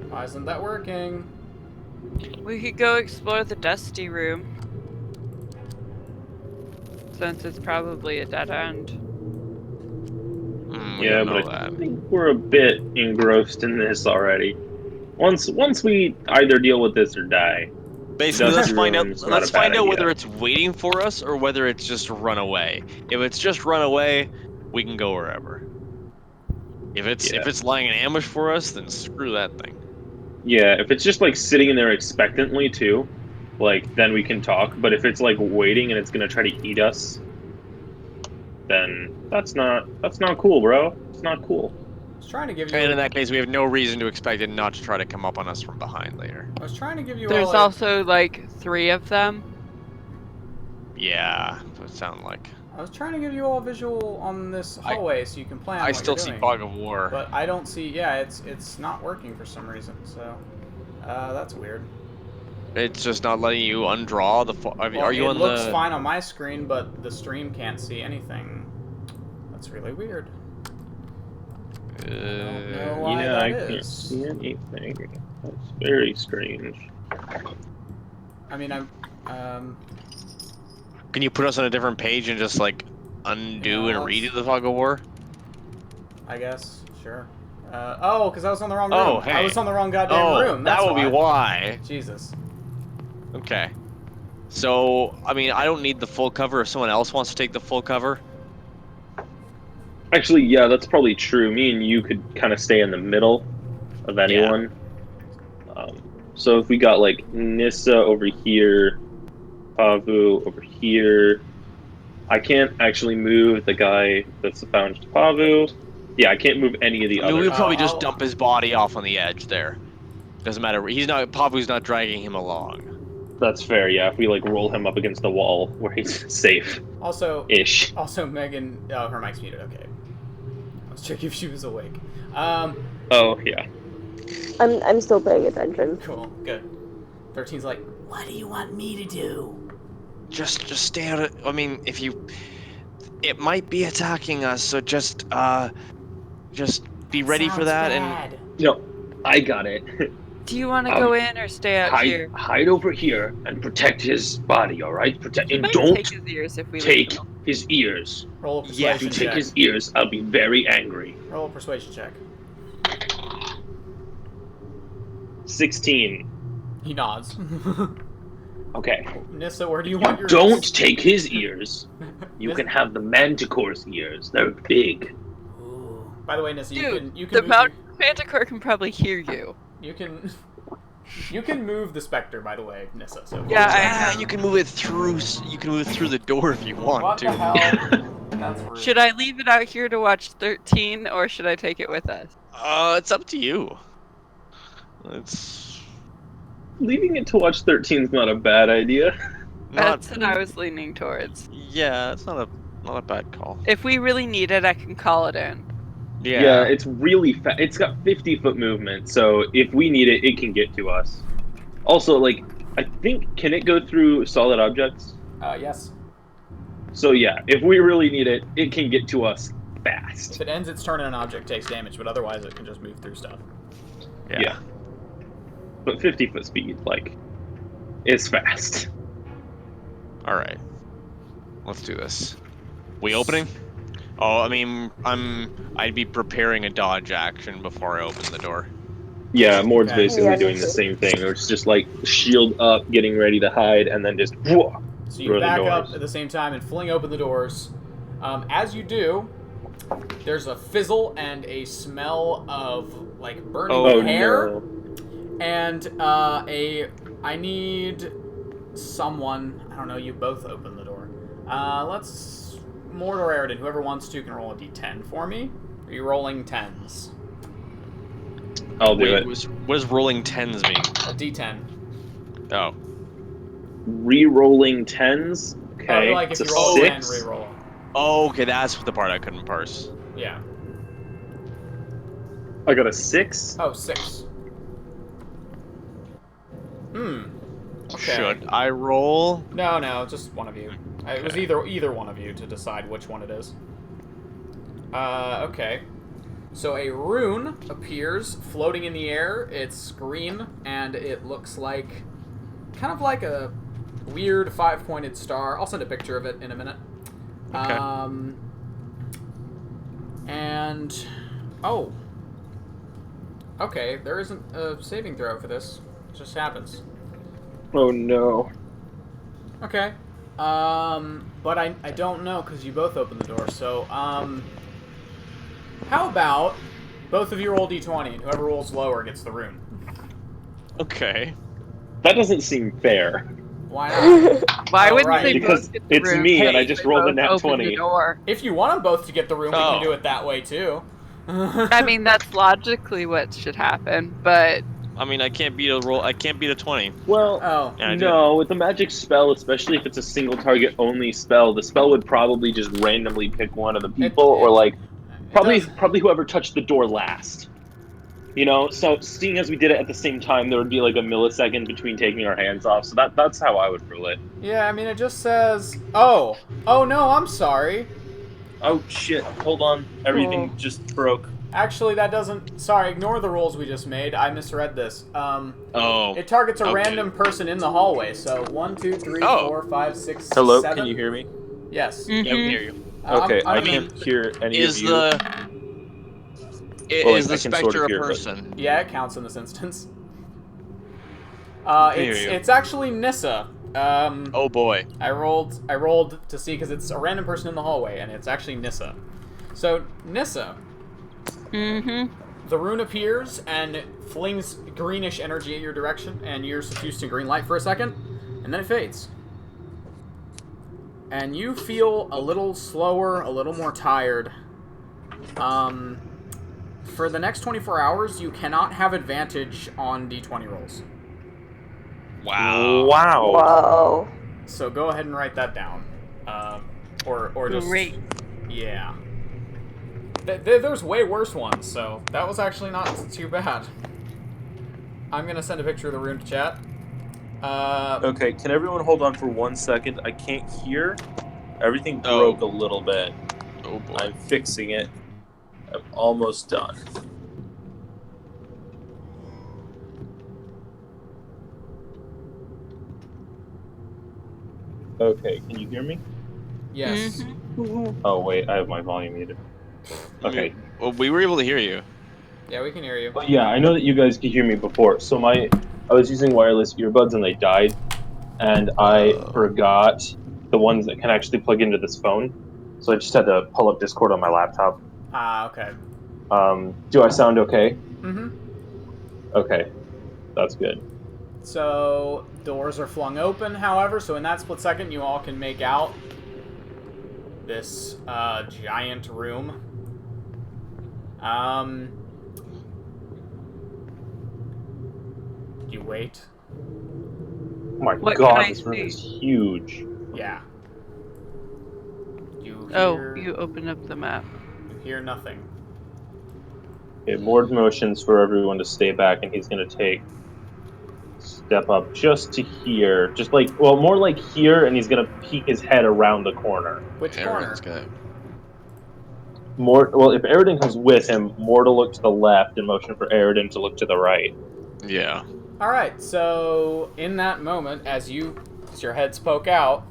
Why isn't that working? We could go explore the dusty room. Since it's probably a dead end. We Yeah, don't know but I that. think we're a bit engrossed in this already. Once we either deal with this or die. Basically, let's Dusty find out. room's not Let's a bad find out whether idea. it's waiting for us or whether it's just run away. If it's just run away, we can go wherever. If it's lying in ambush for us, then screw that thing. Yeah, if it's just like sitting in there expectantly too, like then we can talk. But if it's like waiting and it's gonna try to eat us, then that's not cool, bro. It's not cool. I was trying to give you. And in that case, we have no reason to expect it not to try to come up on us from behind later. I was trying to give you. There's all a- also like 3 of them. Yeah, that's what it sounded like. I was trying to give you all a visual on this hallway so you can plan. I what still you're see doing. Fog of War. But I don't see. Yeah, it's not working for some reason. So, that's weird. It's just not letting you undraw the. Are you it on looks the? fine on my screen, but the stream can't see anything. That's really weird. I don't know why Yeah, that I can't is. see anything. That's very strange. I mean, Can you put us on a different page and just like undo Yeah, and redo the Fog of War? I guess sure. Because I was on the wrong room. Oh, hey. I was on the wrong goddamn room. That's that will be why. Jesus. Okay. So, I mean, I don't need the full cover if someone else wants to take the full cover. Actually, yeah, that's probably true. Me and you could kind of stay in the middle of anyone. So if we got like Nissa over here, Pavu over here, I can't actually move the guy that's bound to Pavu. Yeah, I can't move any of the I mean, we others. would probably just I'll- dump his body off on the edge there. Doesn't matter. Pavu's not dragging him along. That's fair, yeah. If we like roll him up against the wall where he's safe. Also, Ish. Megan. Oh, her mic's muted. Okay. Let's check if she was awake. Oh yeah. I'm still paying attention. Cool. Good. 13's like, What do you want me to do? Just stay out of. I mean, if you, it might be attacking us. So just be ready for Sounds bad. bad. No, I got it. Do you want to go in or stay out here? Hide over here and protect his body, all right? Protect He and might don't take his ears if we take leave him. his ears. roll a Yeah, If you persuasion take check. his ears, I'll be very angry. Roll a persuasion check. 16. He nods. Okay. Nissa, where do you want your Don't take his ears. You Nissa- can have the Manticore's ears. They're big. Ooh. By the way, Nissa, Dude, you can the move Mount Manticore can probably hear you. you can move the specter. By the way, Nissa. So Yeah, You can move it through. You can move it through the door if you want What to. the hell? That's rude. Should I leave it out here to watch 13, or should I take it with us? It's up to you. It's Leaving it to watch 13 is not a bad idea. not. That's what I was leaning towards. Yeah, it's not a bad call. If we really need it, I can call it in. Yeah, it's really fast. It's got 50-foot movement, so if we need it, it can get to us. Also, like, I think, can it go through solid objects? Yes. So yeah, if we really need it, it can get to us fast. If it ends its turn and an object takes damage, but otherwise it can just move through stuff. Yeah. But 50-foot speed, like, is fast. All right. Let's do this. We opening? Oh, I mean, I'd be preparing a dodge action before I open the door. Yeah, Mord's Okay. basically Yeah, doing me the too. same thing. Or it's just like shield up, getting ready to hide, and then just whoa, So through you the back doors. up at the same time and fling open the doors. As you do, there's a fizzle and a smell of like burning Oh hair, no. and I need someone. I don't know. You both open the door. Let's Mord or Aridin, whoever wants to, can roll a d10 for me. Are you rolling 10s? I'll do Wait, it. what does rolling 10s mean? A d10. Oh. Re-rolling 10s. Okay. Like if it's you a roll a 10, 6. re-roll. Oh, okay, that's the part I couldn't parse. Yeah. I got a 6. Oh, 6. Okay. Should I roll? No, just one of you. It was either one of you to decide which one it is. Okay. So a rune appears floating in the air. It's green, and it looks like kind of like a weird 5-pointed star. I'll send a picture of it in a minute. Okay. And oh, okay. There isn't a saving throw for this. It just happens. Oh no. Okay. But I don't know because you both opened the door. So, how about both of you roll d20 and whoever rolls lower gets the rune? Okay. That doesn't seem fair. Why not? Why Oh, wouldn't right. they Because both get the it's room? me and I Hey, just they rolled a both nat open 20. The door. If you want them both to get the rune, we Oh. can do it that way too. I mean, that's logically what should happen, but I mean, I can't beat a roll. I can't beat a 20. Well, Oh. Yeah, I do. no, with the magic spell, especially if it's a single target only spell, the spell would probably just randomly pick one of the people, or like probably whoever touched the door last. You know, so seeing as we did it at the same time, there would be like a millisecond between taking our hands off. So that's how I would rule it. Yeah, I mean, it just says, oh no, I'm sorry. Oh shit! Hold on, everything just broke. Actually, that doesn't. Sorry, ignore the rolls we just made. I misread this. Oh. It targets a Okay. random person in the hallway. So 1, 2, 3, Oh. 4, 5, 6, Hello, 7. can you hear me? Yes. Yeah, we can hear you. Okay, I I'm can't hear any Is of you. the Well, is I the can sort specter of a hear, but- person? Yeah, it counts in this instance. hear you. It's actually Nissa. Oh boy. I rolled to see because it's a random person in the hallway, and it's actually Nissa. So Nissa, the rune appears and flings greenish energy at your direction, and you're suffused in green light for a second, and then it fades. And you feel a little slower, a little more tired. For the next 24 hours, you cannot have advantage on d20 rolls. Wow. Wow. Wow. So go ahead and write that down. Or just... Great. Yeah. There's way worse ones, so that was actually not too bad. I'm gonna send a picture of the rune to chat. Okay, can everyone hold on for 1 second? I can't hear. Everything broke a little bit. Oh boy. I'm fixing it. I'm almost done. Okay, can you hear me? Yes. Oh wait, I have my volume muted. Okay. Well, we were able to hear you. Yeah, we can hear you. But yeah, I know that you guys could hear me before. So I was using wireless earbuds and they died, and I forgot the ones that can actually plug into this phone. So I just had to pull up Discord on my laptop. Okay. Do I sound okay? Mm-hmm. Okay, that's good. So, doors are flung open, however, so in that split second, you all can make out this giant room. You wait. Oh my What god, can I this room see? is huge. Yeah. You Oh, hear, you open up the map. you hear nothing. Okay, Mord motions for everyone to stay back, and he's gonna step up just to here. Just like, well, more like here, and he's gonna peek his head around the corner. Which corner? Aaron's got. Well, if Aridin comes with him, Mord will look to the left and motion for Aridin to look to the right. Yeah. Alright, so in that moment, as your heads poke out,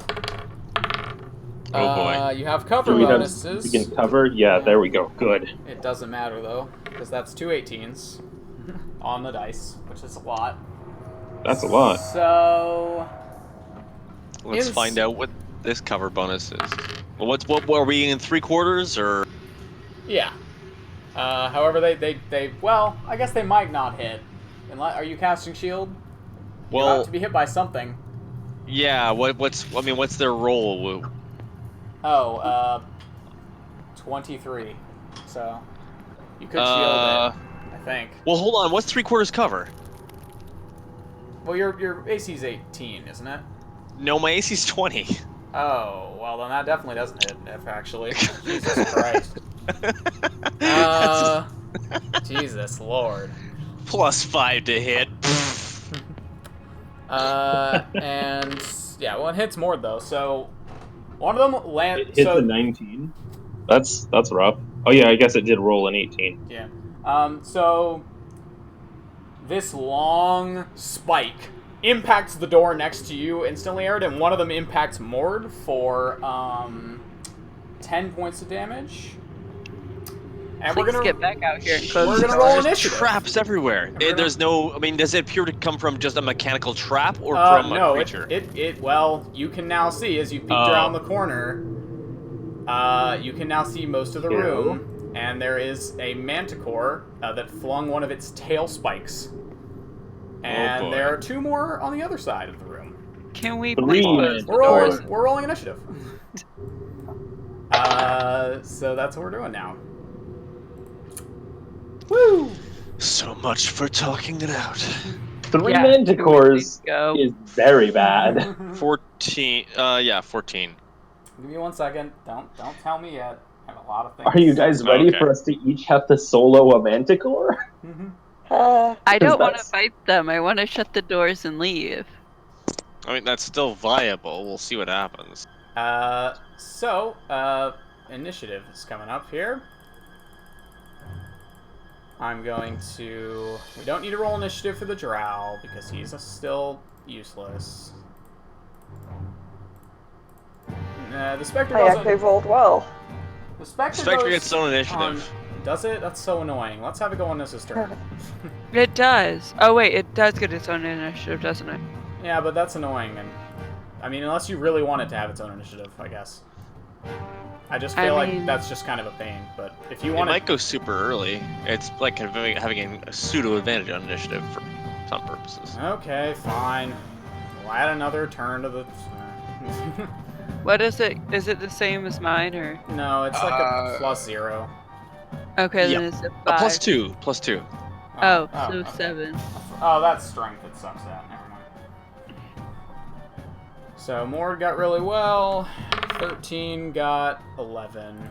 Oh boy. you have cover Do we bonuses. can cover? Yeah, there we go. Good. It doesn't matter though, because that's 2 18s on the dice, which is a lot. That's a lot. So Let's find out what this cover bonus is. Well, what are we in 3/4 or? yeah. However, they well, I guess they might not hit. Are you casting shield? You have to be hit by something. Yeah. What's their roll? Oh, 23. So you could shield it, I think. Well, hold on. What's 3/4 cover? Well, your AC's 18, isn't it? No, my AC's 20. Oh, well then that definitely doesn't hit, actually. Jesus Christ. Jesus Lord. +5 to hit. And yeah, well, it hits Mord though. So one of them land. It hits a 19. That's rough. Oh yeah, I guess it did roll an 18. Yeah. So this long spike impacts the door next to you instantly, Arid, and one of them impacts Mord for 10 points of damage. And Please we're gonna get back out here and close We're the gonna roll doors. initiative. Traps everywhere. There's no. I mean, does it appear to come from just a mechanical trap or from no, a creature? well, you can now see as you peeked around the corner. You can now see most of the room, and there is a manticore that flung one of its tail spikes. And there are 2 more on the other side of the room. Can we 3 please close the We're doors? rolling initiative. So that's what we're doing now. Woo! So much for talking it out. 3 Yeah, manticores go. is very bad. 14. Yeah, 14. Give me 1 second. Don't tell me yet. I have a lot of things. Are you guys ready Okay. for us to each have to solo a manticore? I don't want to that's- fight them. I want to shut the doors and leave. I mean, that's still viable. We'll see what happens. Initiative is coming up here. I'm going to... We don't need to roll initiative for the drow, because he's still useless. The Spectre I goes actually rolled well. The Spectre Spectre goes gets its own on- initiative. Does it? That's so annoying. Let's have it go on Niss's turn. It does. Oh wait, it does get its own initiative, doesn't it? Yeah, but that's annoying. And I mean, unless you really want it to have its own initiative, I guess. I just feel like mean- that's just kind of a pain. But if you It want might go super early. It's like having a pseudo advantage on initiative for some purposes. Okay, fine. We'll add another turn to the... What is it? Is it the same as mine or? No, it's like a +0. Okay, Yep. then it's a A 5. +2. Oh, so okay. 7. Oh, that's strength it sucks at. Never mind. So Mord got really well. 13 got 11.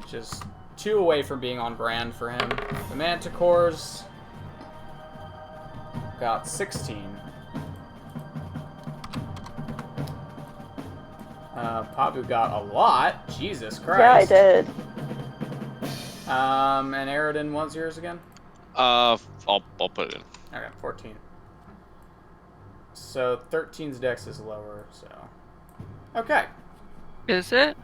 Just 2 away from being on brand for him. The Manticores got 16. Pabu got a lot. Jesus Christ. Yeah, I did. And Aridin, what's yours again? I'll put it in. Okay, 14. So 13's dex is lower, so... Okay. Is it?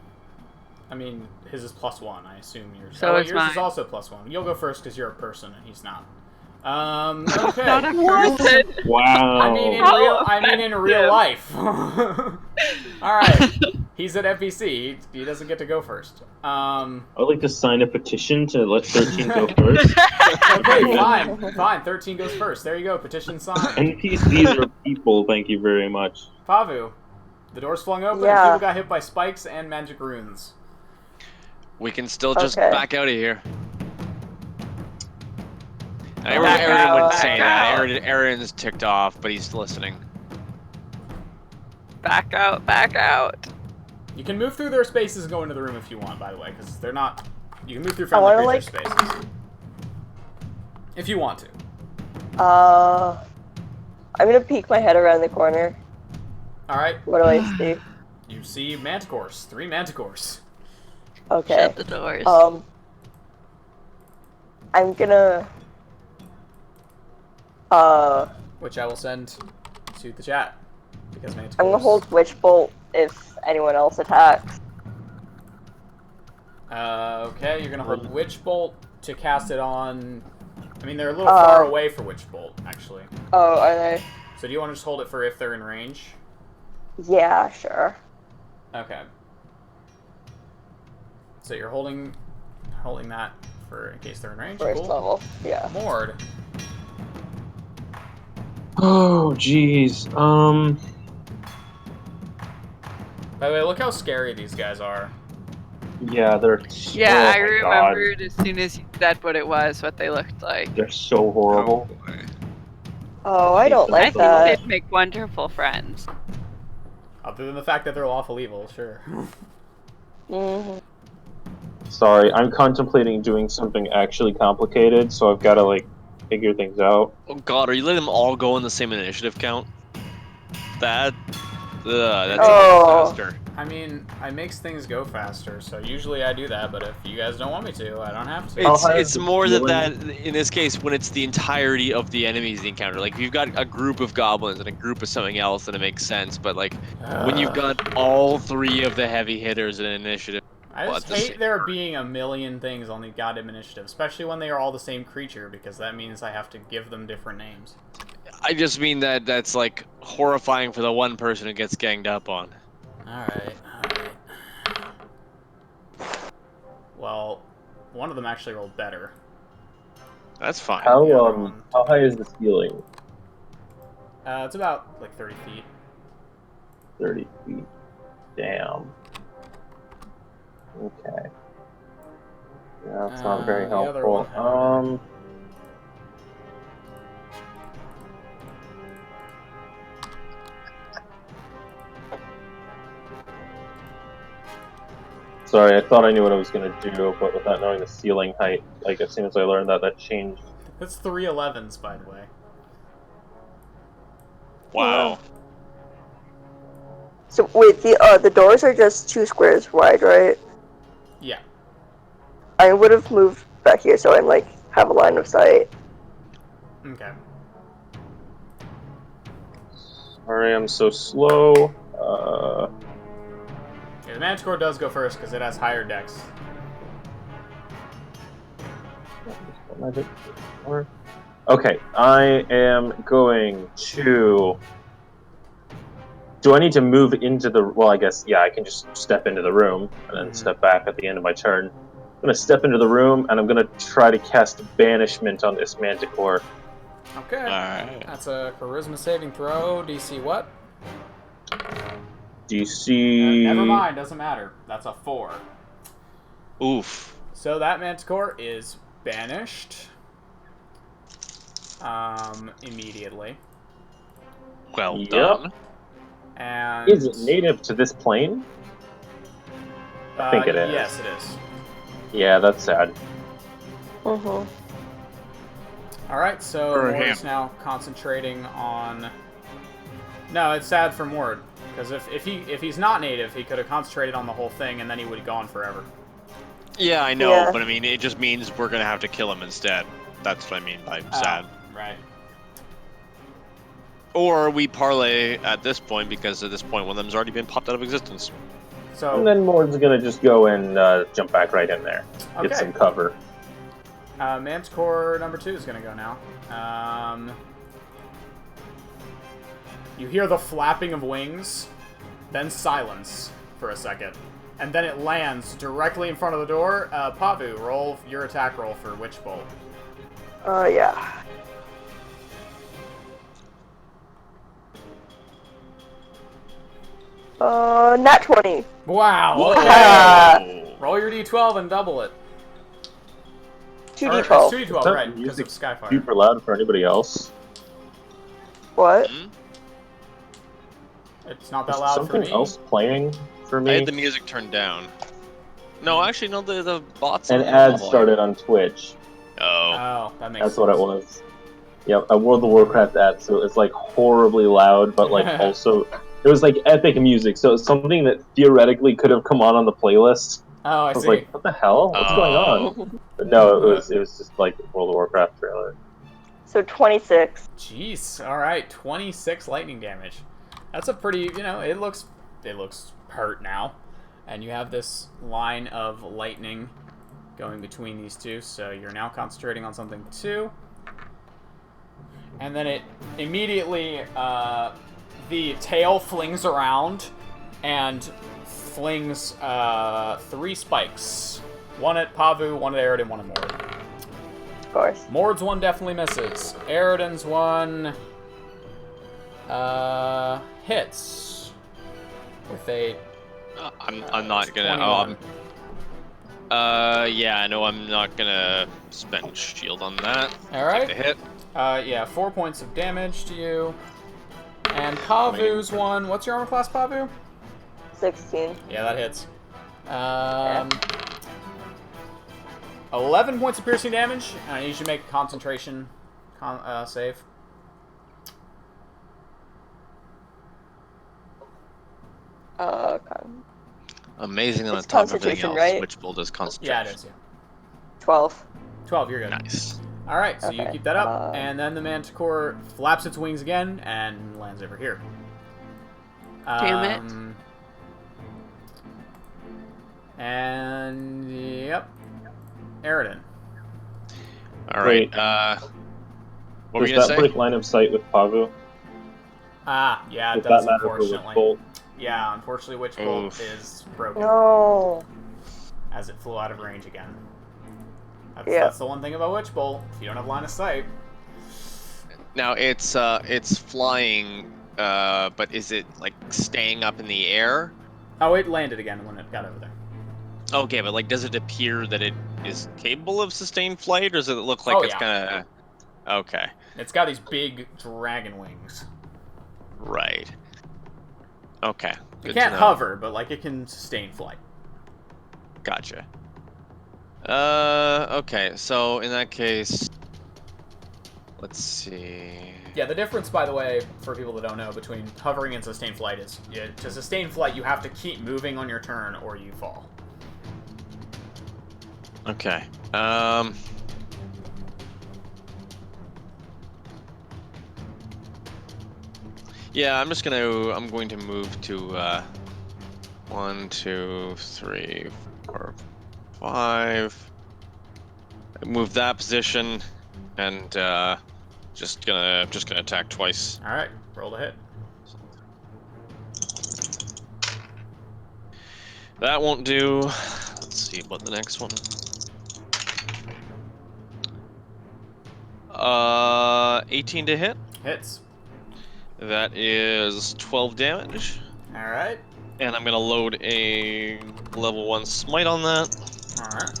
I mean, his is +1, I assume yours. So is yours is mine. also +1. You'll go first because you're a person and he's not. Okay. Not a person. Wow. I mean in real life. Alright. He's an NPC. He doesn't get to go first. I would like to sign a petition to let 13 go first. Okay, fine. 13 goes first. There you go. Petition signed. NPCs are people, thank you very much. Pavu. The door's flung open and Yeah. people got hit by spikes and magic runes. We can still just Okay. back out of here. Back Aaron out, wouldn't back say that. out. Aaron's ticked off, but he's listening. Back out, back out. You can move through their spaces and go into the room if you want, by the way, because they're not... You can move through I friendly wanna, creature spaces. If you want to. I'm gonna peek my head around the corner. Alright. What do I see? You see manticores. 3 manticores. Okay. Shut the doors. I'm gonna... Which I will send to the chat. Because manticores... I'm gonna hold Witch Bolt if anyone else attacks. Okay, you're gonna hold Witch Bolt to cast it on... I mean, they're a little far away for Witch Bolt, actually. Oh, are they? So do you want to just hold it for if they're in range? Yeah, sure. Okay. So you're holding that for in case they're in range. First Cool. level. Yeah. Mord. Oh, jeez. By the way, look how scary these guys are. Yeah, they're. Yeah, oh I my remembered as soon as you said what it was, what they looked like. God. They're so horrible. Oh, I don't I like think that. they'd make wonderful friends. Other than the fact that they're lawful evil, sure. Mhm. Sorry, I'm contemplating doing something actually complicated, so I've got to like figure things out. Oh god, are you letting them all go in the same initiative count? That's Oh. faster. I mean, it makes things go faster, so usually I do that, but if you guys don't want me to, I don't have to. How It's high it's is the more than ceiling? that in this case when it's the entirety of the enemies they encounter. Like if you've got a group of goblins and a group of something else, then it makes sense. But like when you've got all 3 of the heavy hitters in an initiative, I well, just it's the hate same. there being a million things on the goddamn initiative, especially when they are all the same creature, because that means I have to give them different names. I just mean that that's like horrifying for the one person who gets ganged up on. Alright. Well, one of them actually rolled better. That's fine. How the other one. how high is the ceiling? It's about like 30 feet. 30 feet. Damn. Okay. Yeah, that's not very The other helpful. one. Sorry, I thought I knew what I was gonna do, but without knowing the ceiling height, like as soon as I learned that, that changed. That's 3 11s, by the way. Wow. So wait, the doors are just 2 squares wide, right? Yeah. I would have moved back here so I like have a line of sight. Okay. Sorry, I'm so slow. Yeah, the Manticore does go first because it has higher dex. Okay, I am going to. Do I need to move into the? Well, I guess yeah. I can just step into the room and then step back at the end of my turn. I'm gonna step into the room and I'm gonna try to cast banishment on this Manticore. Okay. Alright. That's a charisma saving throw. DC what? DC. Never mind, doesn't matter. That's a 4. Oof. So that Manticore is banished. Immediately. Well Yep. done. And Is it native to this plane? I think it is. Yes, it is. Yeah, that's sad. Mm-hmm. All right, so For Mord him. is now concentrating on. No, it's sad for Mord because if he's not native, he could have concentrated on the whole thing and then he would have gone forever. Yeah, I know, Yeah. but I mean, it just means we're gonna have to kill him instead. That's what I mean by sad. Right. Or we parlay at this point, because at this point one of them's already been popped out of existence. So And then Mord's gonna just go and jump back right in there. Okay. Get some cover. Manticore number 2 is going to go now. You hear the flapping of wings, then silence for a second, and then it lands directly in front of the door. Pavu, roll your attack roll for Witch Bolt. Yeah. Nat 20. Wow. Okay. Whoa. Roll your d12 and double it. 2d12. Or, it's 2d12, Is that right? Because of music Skyfire. Super loud for anybody else. What? It's not that Is loud for something me. else playing for I me? had the music turned down. No, actually, no, the bots. An on the ad level. started on Twitch. Oh. Oh, that makes That's sense. what it was. Yep, a World of Warcraft ad, so it's like horribly loud, but like also it was like epic music, so it's something that theoretically could have come on the playlist. Oh, I I was see. like, what the hell? What's going on? But no, it was just like World of Warcraft trailer. So 26. Jeez. All right, 26 lightning damage. That's a pretty, it looks hurt now. And you have this line of lightning going between these two, so you're now concentrating on something too. And then it immediately, the tail flings around and flings 3 spikes. One at Pavu, one at Aridin, one at Mord. Of course. Mord's one definitely misses. Aridin's one hits with a I'm not gonna. 21. Yeah, no, I'm not gonna spend shield on that. All right. Take the hit. Yeah, 4 points of damage to you. And Pavu's one. What's your armor class, Pavu? 16. Yeah, that hits. 11 points of piercing damage. You should make a concentration save. Okay. Amazing on It's top of everything concentration, else. right? Which build is Yeah, concentration? it is. Yeah. 12. 12, you're good. Nice. All right, so you Okay, keep that up, and then the Manticore flaps its wings again and lands over here. Damn it. And yep, Aridin. All right. Wait. What were Does you gonna that say? break line of sight with Pavu? Yeah, it Does does, that matter for Witch unfortunately. Bolt? Yeah, unfortunately, Witch Bolt Oof. is broken No. as it flew out of range again. Yeah. That's the one thing about Witch Bolt. If you don't have line of sight, Now it's flying, but is it like staying up in the air? oh, it landed again when it got over there. Okay, but like, does it appear that it is capable of sustained flight, or does it look like Oh, it's yeah. kind of? Okay, It's got these big dragon wings. right. Okay. It Good can't to know. hover, but like it can sustain flight. Gotcha. Okay. So in that case, let's see. Yeah, the difference, by the way, for people that don't know, between hovering and sustained flight is to sustain flight, you have to keep moving on your turn or you fall. Okay. Yeah, I'm going to move to 1, 2, 3, 4, 5. Move that position, and just gonna attack twice. All right, roll to hit. That won't do. Let's see what the next one. 18 to hit. Hits. That is 12 damage. All right. And I'm gonna load a level 1 smite on that. All right.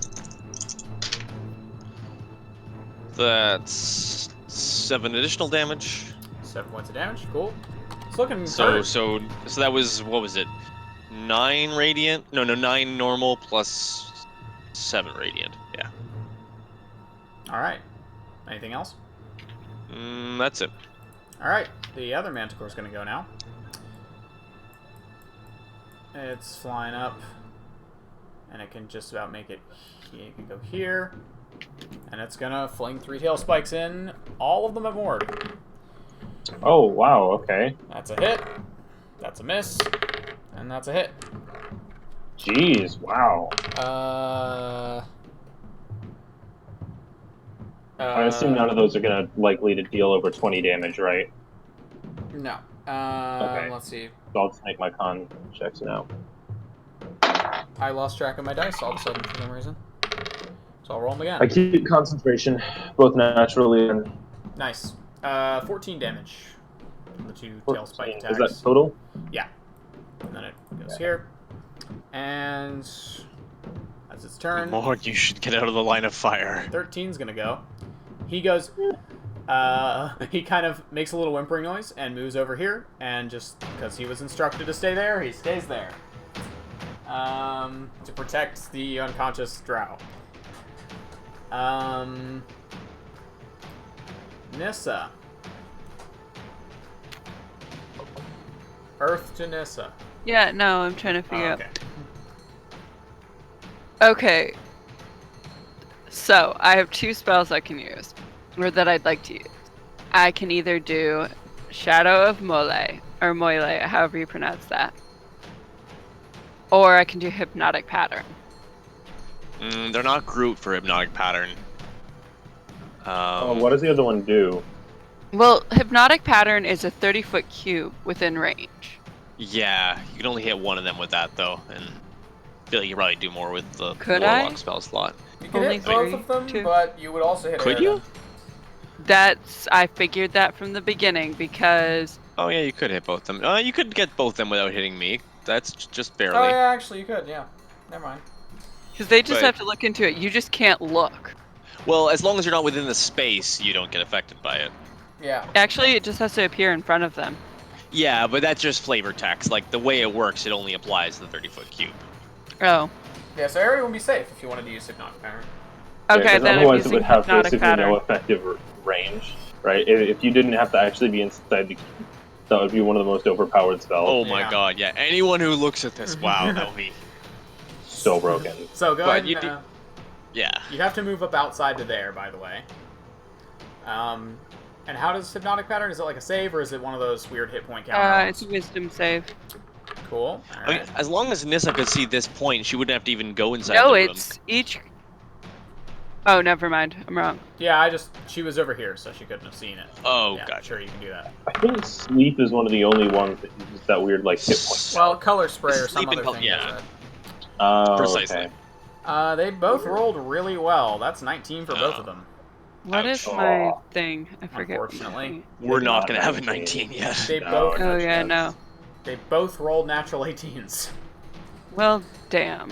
That's 7 additional damage. 7 points of damage. Cool. It's looking So good. so that was, what was it? 9 radiant? No, 9 normal plus 7 radiant. Yeah. All right. Anything else? That's it. All right. The other Manticore's gonna go now. It's flying up, and it can just about make it. It can go here, and it's gonna fling 3 tail spikes in, all of them at Mord. Oh, wow, okay. That's a hit. That's a miss, and that's a hit. Jeez, wow. I assume none of those are gonna likely to deal over 20 damage, right? No. Okay. Let's see. So I'll just make my con checks now. I lost track of my dice all of a sudden for some reason. So I'll roll them again. I keep concentration, both naturally and... Nice. 14 damage from the 2 tail spike attacks. Is that total? Yeah. And then it goes here. And as its turn, Mord, you should get out of the line of fire. 13's gonna go. He goes. He kind of makes a little whimpering noise and moves over here, and just because he was instructed to stay there, he stays there. To protect the unconscious drow. Nissa. Earth to Nissa. Yeah, no, I'm trying to figure out. Okay. Okay. So, I have 2 spells I can use, or that I'd like to use. I can either do Shadow of Mole, or Moile, however you pronounce that. Or I can do Hypnotic Pattern. They're not grouped for Hypnotic Pattern. What does the other one do? Well, Hypnotic Pattern is a 30-foot cube within range. Yeah, you can only hit one of them with that, though, and I feel like you probably do more with the Could Warlock I? spell slot. You could Only hit both 3, of them, 2. but you would also hit Could Aerodon. you? I figured that from the beginning because Oh yeah, you could hit both of them. You could get both of them without hitting me. That's just barely. Oh yeah, actually you could, yeah. Never mind. they just But- have to look into it. You just can't look. Well, as long as you're not within the space, you don't get affected by it. Yeah. Actually, it just has to appear in front of them. Yeah, but that's just flavor text. Like, the way it works, it only applies to the 30-foot cube. Oh. Yeah, so area would be safe if you wanted to use Hypnotic Pattern. Okay, 'cause then I'm otherwise it using would have Hypnotic basically Pattern. no effective range, right? If you didn't have to actually be inside the cube, that would be one of the most overpowered spells. Oh my Yeah. god, yeah. Anyone who looks at this, wow, that would be... So broken. So go But ahead you and, Yeah. you have to move up outside to there, by the way. And how does Hypnotic Pattern? Is it like a save, or is it one of those weird hit point counters? It's a Wisdom save. Cool. I mean, Alright. as long as Nissa could see this point, she wouldn't have to even go inside No, the room. it's each. Oh, never mind. I'm wrong. Yeah, she was over here, so she couldn't have seen it. Oh, Yeah, gotcha. sure, you can do that. I think sleep is one of the only ones that uses that weird like hit point. Well, color spray or some Sleep and other col- thing. yeah. does it. Oh, Precisely. okay. They both rolled really well. That's 19 for both Oh. of them. What Ouch. is my Aw. thing? I forget. what my Unfortunately. thing- We're Maybe not not going to have a 19. 19 yet. They No, both. Oh that's- yeah, no. They both rolled natural 18s. Well, damn.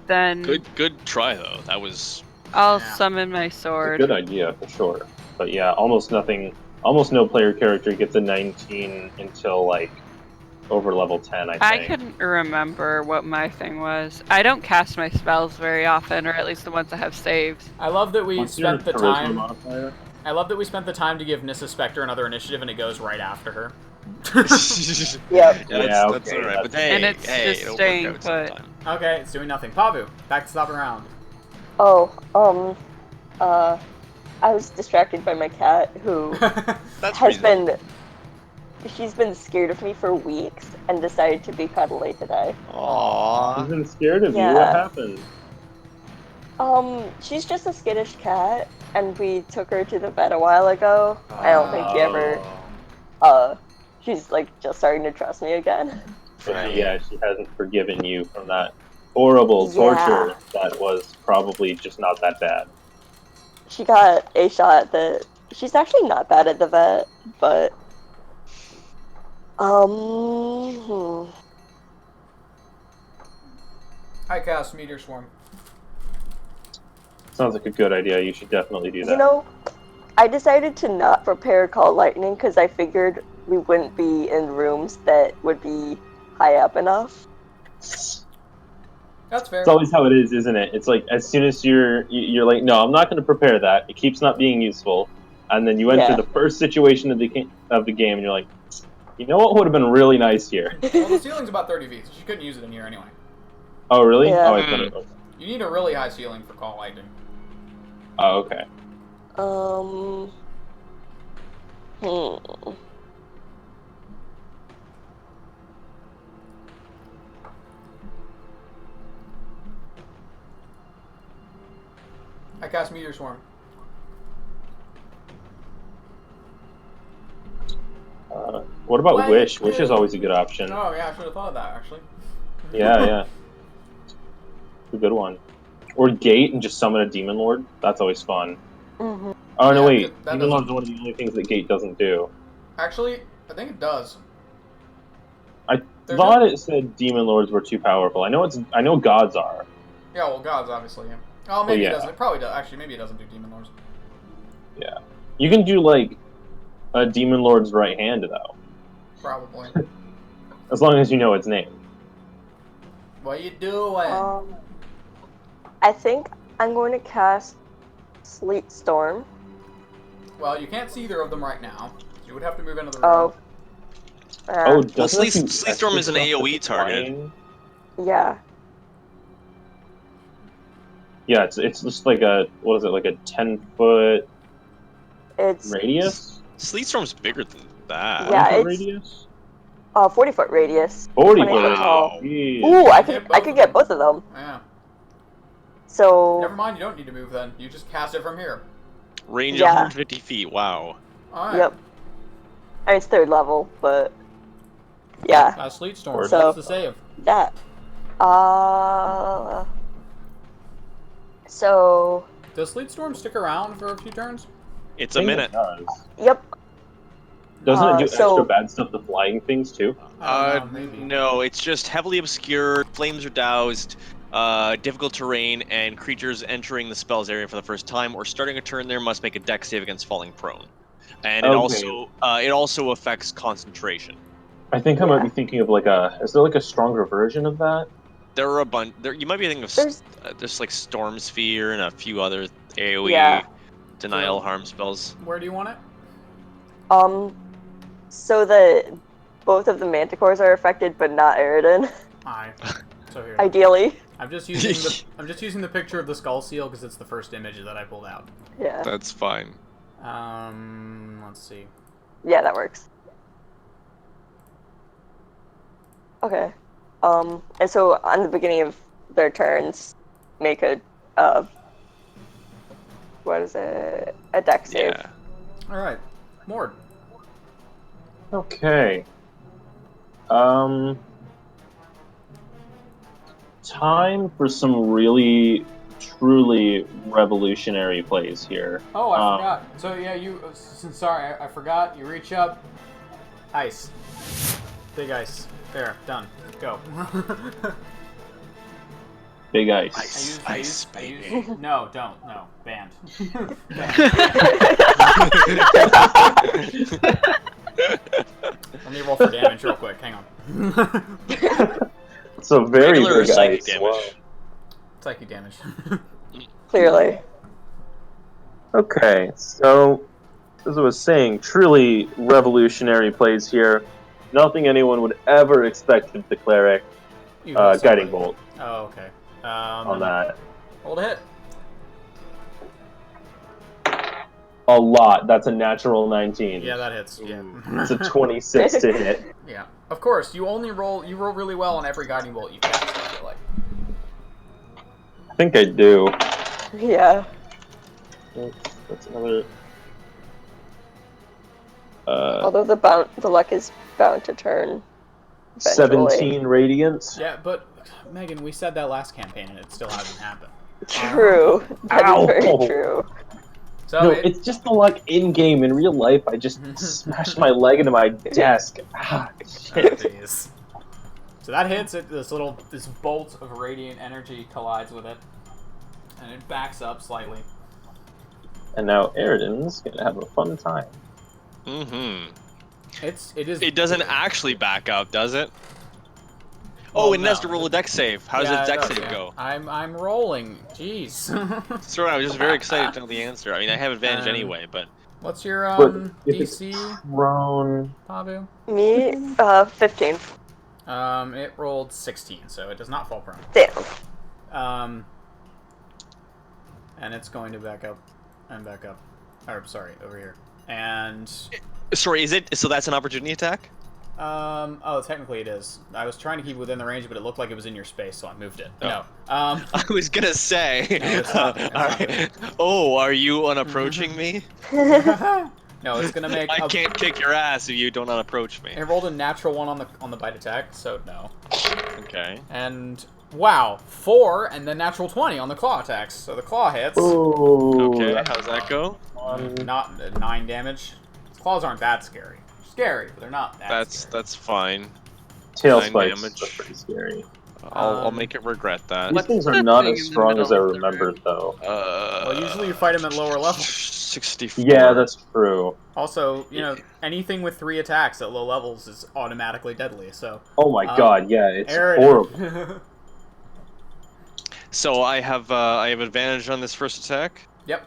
Then Good try, though. That was... I'll Yeah. summon my It's a sword. good idea for sure. But yeah, almost no player character gets a 19 until like over level 10, I think. I couldn't remember what my thing was. I don't cast my spells very often, or at least the ones that have saves. I love that we What's your spent the charisma time. modifier? I love that we spent the time to give Nissa Spectre another initiative, and it goes right after her. Yep. Yeah, that's Yeah, alright. okay, But hey, And it's hey, just it'll work staying out put. sometime. Okay, it's doing nothing. Pavu, back to stopping around. Oh, I was distracted by my cat who That's has reasonable. been. She's been scared of me for weeks and decided to be cuddly today. I've Aww. been scared of you. Yeah. What happened? She's just a skittish cat, and we took her to the vet a while ago. I don't think she ever. She's like just starting to trust me again. Right. Yeah, she hasn't forgiven you from that horrible torture that was probably just not that bad. She got a shot that she's actually not bad at the vet, but I cast Meteor Swarm. Sounds like a good idea. You should definitely do that. you know, I decided to not prepare Call Lightning because I figured we wouldn't be in rooms that would be high up enough. That's fair. It's always how it is, isn't it? It's like as soon as you're like, no, I'm not going to prepare that. It keeps not being useful, and then you enter Yeah. the first situation of the game, and you're like, you know what would have been really nice here? Well, the ceiling's about 30 feet, so you couldn't use it in here anyway. Oh, really? Yeah. Oh, I thought it was. You need a really high ceiling for Call Lightning. Oh, okay. I cast Meteor Swarm. What about Wait, Wish? Wish is always a good option. Oh yeah, I should have thought of that actually. Yeah. It's a good one. Or Gate and just summon a Demon Lord. That's always fun. Mm-hmm. Oh, no, Yeah, wait. that Demon Lord's doesn't- one of the only things that Gate doesn't do. Actually, I think it does. I There's thought it said Demon Lords were too powerful. I know Gods are. Yeah, well, gods obviously. Yeah. Oh, maybe yeah. it doesn't. It probably does. Actually, maybe it doesn't do Demon Lords. Yeah. You can do, like, a Demon Lord's right hand, though. Probably. As long as you know its name. What you doing? I think I'm going to cast Sleet Storm. Well, you can't see either of them right now. You would have to move into the room. Oh, Well, doesn't it Sleet do Storm is an extra stuff AoE with target. flying? Yeah. Yeah, it's just like a, what is it, like a 10-foot It's radius? Sleet Storm's bigger than that. Yeah, 20-foot it's- radius? 40-foot radius. 40 20 foot foot. tall. Jeez. Ooh, I Get could both get of both of them. Yeah. So Never mind. You don't need to move then. You just cast it from here. Range Yeah. 150 feet. Wow. All right. yep. I mean, it's 3rd level, but yeah, Sleet Storm. So- What's the save? that. So Does Sleet Storm stick around for a few turns? It's I a think minute. It does. yep. Doesn't it do so- extra bad stuff to flying things, too? I don't know, maybe. No, it's just heavily obscured, flames are doused, difficult terrain, and creatures entering the spell's area for the first time or starting a turn there must make a dex save against falling prone. And Okay. it also affects concentration. I think I might be thinking of like a, is there like a stronger version of that? There are a bunch. You might be thinking of there's like Storm Sphere and a few other AoE Yeah. denial harm spells. Where do you want it? So the both of the Manticores are affected, but not Aridin. Aye. So here. Ideally. I'm just using the picture of the skull seal because it's the first image that I pulled out. Yeah. That's fine. Let's see. Yeah, that works. Okay. And so on the beginning of their turns, make a what is it? A dex save. Yeah. All right, Mord. Okay. Time for some really, truly revolutionary plays here. Oh, I forgot. So yeah, you. Sorry, I forgot. You reach up. Ice. Big ice. There. Done. Go. Big ice. Ice, baby. No, don't. No. Banned. Let me roll for damage real quick. Hang on. So very Regular or big psychic ice. damage? Wow. Psychic damage. Clearly. Okay, so as I was saying, truly revolutionary plays here. Nothing anyone would ever expect of the cleric. You roll Guiding somebody. bolt Oh, okay. on that. Hold a hit. A lot. That's a natural 19. Yeah, that hits. Yeah. It's a 26 to hit. Yeah. Of course, you roll really well on every guiding bolt you cast, I feel like. I think I do. Yeah. That's another. Although the luck is bound to turn. eventually. 17 radiance. Yeah, but Megan, we said that last campaign and it still hasn't happened. True. That is Ow. very true. So No, it's just the luck in game. In real life, I just smashed my leg into my desk. Ah, shit. Jeez. So that hits it. This bolt of radiant energy collides with it, and it backs up slightly. And now Aridin's gonna have a fun time. Mm-hmm. It is. It doesn't actually back up, does it? Well, Oh, it has no. to roll a dex save. How does Yeah, a it dex does, save yeah. go? I'm rolling. Jeez. Sorry, I was just very excited to know the answer. I mean, I have advantage anyway, but What's your But if it's DC, prone, Pabu? Me, 15. It rolled 16, so it does not fall prone. Damn. And it's going to back up and back up. Or sorry, over here. And sorry, is it? So that's an opportunity attack? oh, technically it is. I was trying to keep it within the range, but it looked like it was in your space, so I moved it. Oh. No. I was gonna say. No, it's not. It's all right. Oh, are you unapproaching me? No, it's gonna make. I can't kick your ass if you don't unapproach me. It rolled a natural 1 on the bite attack, so no. Okay. And wow, 4 and then natural 20 on the claw attacks. So the claw hits. ooh, Okay, how's that go? Not 9 damage. Claws aren't that scary. Scary, but they're not that scary. That's fine. tail 9 spikes damage. are pretty scary. I'll make it regret that. These What's things are the not thing as in the strong as I middle of the remembered, though. Well, usually you fight them at lower levels. 64. Yeah, that's true. Also, you know, anything with 3 attacks at low levels is automatically deadly, so... Oh my god, yeah, it's Aaron. horrible. So I have advantage on this first attack. Yep.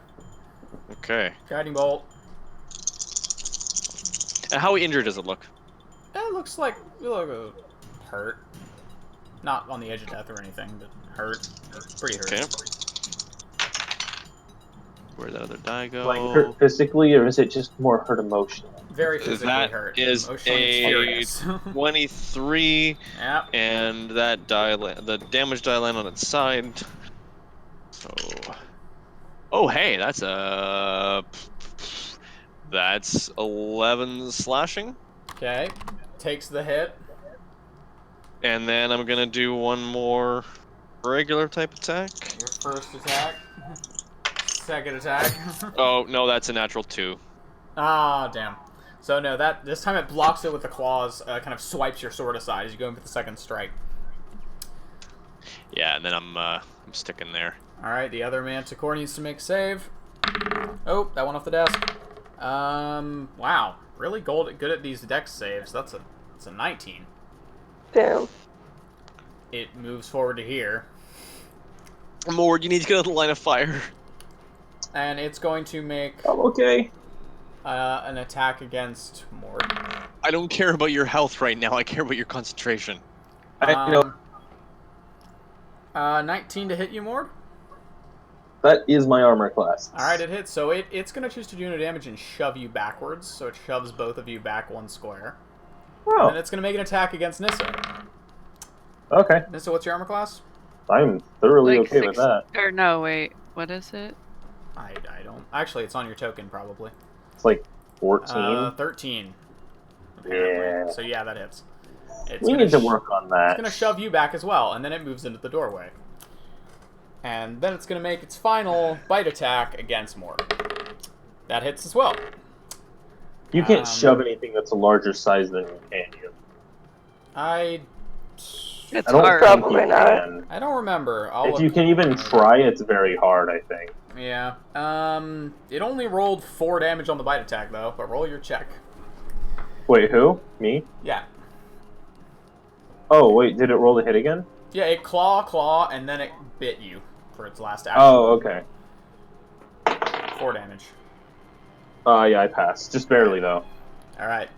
Okay. Guiding bolt. And how injured does it look? It looks like you look hurt. Not on the edge of death or anything, but hurt. Pretty hurt. Okay. Where'd that other die go? Like, hurt physically, or is it just more hurt emotionally? Very physically That hurt. is Emotionally a furious. 23, Yep. and that the damage die land on its side. So, oh hey, that's 11 slashing, Okay. Takes the hit. and then I'm gonna do one more regular type attack. Your first attack. Second attack. Oh no, that's a natural 2. Ah, damn. So no, this time it blocks it with the claws, kind of swipes your sword aside as you go in for the second strike. Yeah, and then I'm sticking there. Alright, the other Manticore needs to make a save. Oh, that went off the desk. Wow. Really good at these dex saves. That's a 19. Damn. It moves forward to here. Mord, you need to get out of the line of fire. And it's going to make I'm okay. an attack against Mord. I don't care about your health right now. I care about your concentration. I know. 19 to hit you, Mord? That is my armor class. Alright, it hits. So it's going to choose to do no damage and shove you backwards. So it shoves both of you back 1 square. Oh, And it's going to make an attack against Nissa. okay. Nissa, what's your armor class? I'm thoroughly Like okay with that. Or no, wait. What is it? I don't... Actually, it's on your token, probably. It's like 14. 13. Apparently. Yeah. So yeah, that hits. It's We gonna need to work on It's that. going to shove you back as well, and then it moves into the doorway. And then it's going to make its final bite attack against Mord. That hits as well. You can't shove anything that's a larger size than you, can you? I It's I don't hard. think Probably you not. can. don't remember. I'll If look. you can even try, it's very hard, I think. Yeah. It only rolled 4 damage on the bite attack, though, but roll your check. Wait, who? Me? Yeah. Oh, wait, did it roll the hit again? Yeah, it claw, and then it bit you for its last action. Oh, okay. 4 damage. Yeah, I passed. Just barely, though. Alright.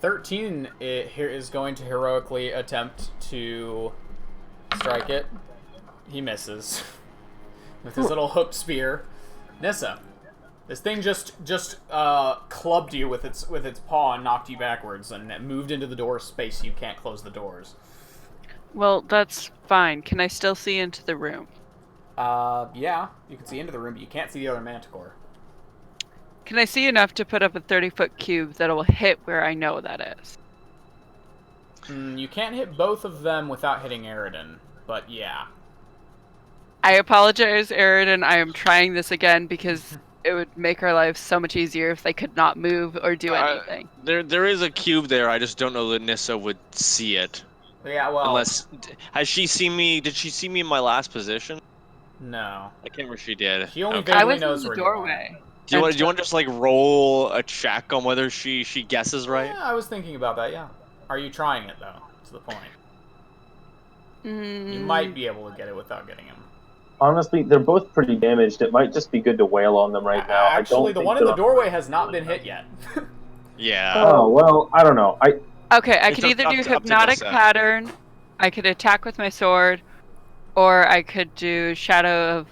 13 here is going to heroically attempt to strike it. He misses. With his little hooked spear. Nissa. This thing just clubbed you with its paw and knocked you backwards, and it moved into the door space. You can't close the doors. Well, that's fine. Can I still see into the room? Yeah, you can see into the room, but you can't see the other Manticore. Can I see enough to put up a 30-foot cube that will hit where I know that is? You can't hit both of them without hitting Aridin, but yeah. I apologize, Aridin. I am trying this again because it would make our lives so much easier if they could not move or do anything. There is a cube there. I just don't know that Nissa would see it. Yeah, well... Unless... Has she seen me... Did she see me in my last position? No. I can't remember if she did. She only Okay. I vaguely was knows in the where you are. doorway. Do you want to just like roll a check on whether she guesses right? Yeah, I was thinking about that. Yeah. Are you trying it though? That's the point. You might be able to get it without getting him. Honestly, they're both pretty damaged. It might just be good to wail on them right now. Actually, the one in the doorway has not been hit yet. Yeah. Oh well, I don't know. Okay, I could either do Hypnotic Pattern, I could attack with my sword, or I could do Shadow of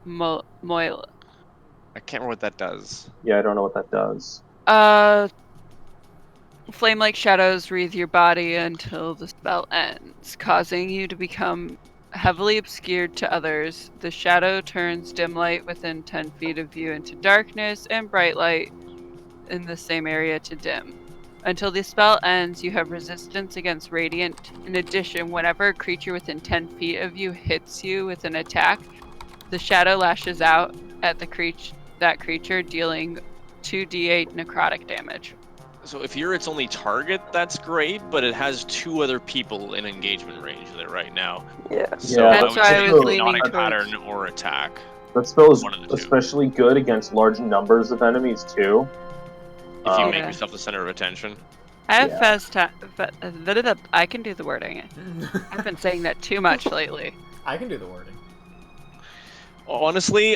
Moil. I can't remember what that does. Yeah, I don't know what that does. Flame-like shadows wreathe your body until the spell ends, causing you to become heavily obscured to others. The shadow turns dim light within 10 feet of you into darkness, and bright light in the same area to dim. Until the spell ends, you have resistance against radiant. In addition, whenever a creature within 10 feet of you hits you with an attack, the shadow lashes out at that creature, dealing 2d8 necrotic damage. So if you're its only target, that's great, but it has 2 other people in engagement range with it right now. Yeah. So That's why I was leaning Hypnotic towards Pattern or attack. That spell is One of the 2. especially good against large numbers of enemies too. If you make yourself the center of attention. I have I can do the wording. I've been saying that too much lately. I can do the wording. Honestly,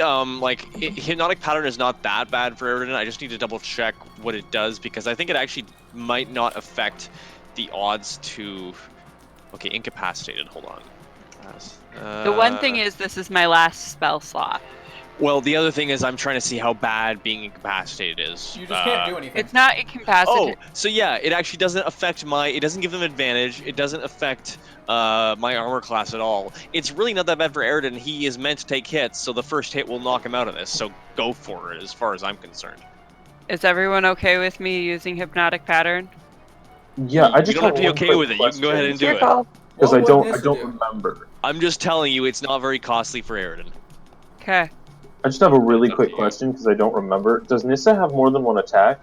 Hypnotic Pattern is not that bad for Eridan. I just need to double check what it does, because I think it actually might not affect the odds to... Okay, incapacitated, hold on. The one thing is, this is my last spell slot. Well, the other thing is I'm trying to see how bad being incapacitated is. You just can't do anything. It's not incapacitated. Oh, so yeah, it actually doesn't affect it doesn't give them advantage. It doesn't affect my armor class at all. It's really not that bad for Eridan. He is meant to take hits, so the first hit will knock him out of this. So go for it, as far as I'm concerned. Is everyone okay with me using Hypnotic Pattern? Yeah, I just you don't have to be okay with it. You can go ahead and do it. Because I don't remember. I'm just telling you, it's not very costly for Eridan. Okay. I just have a really quick question because I don't remember. Does Nissa have more than one attack?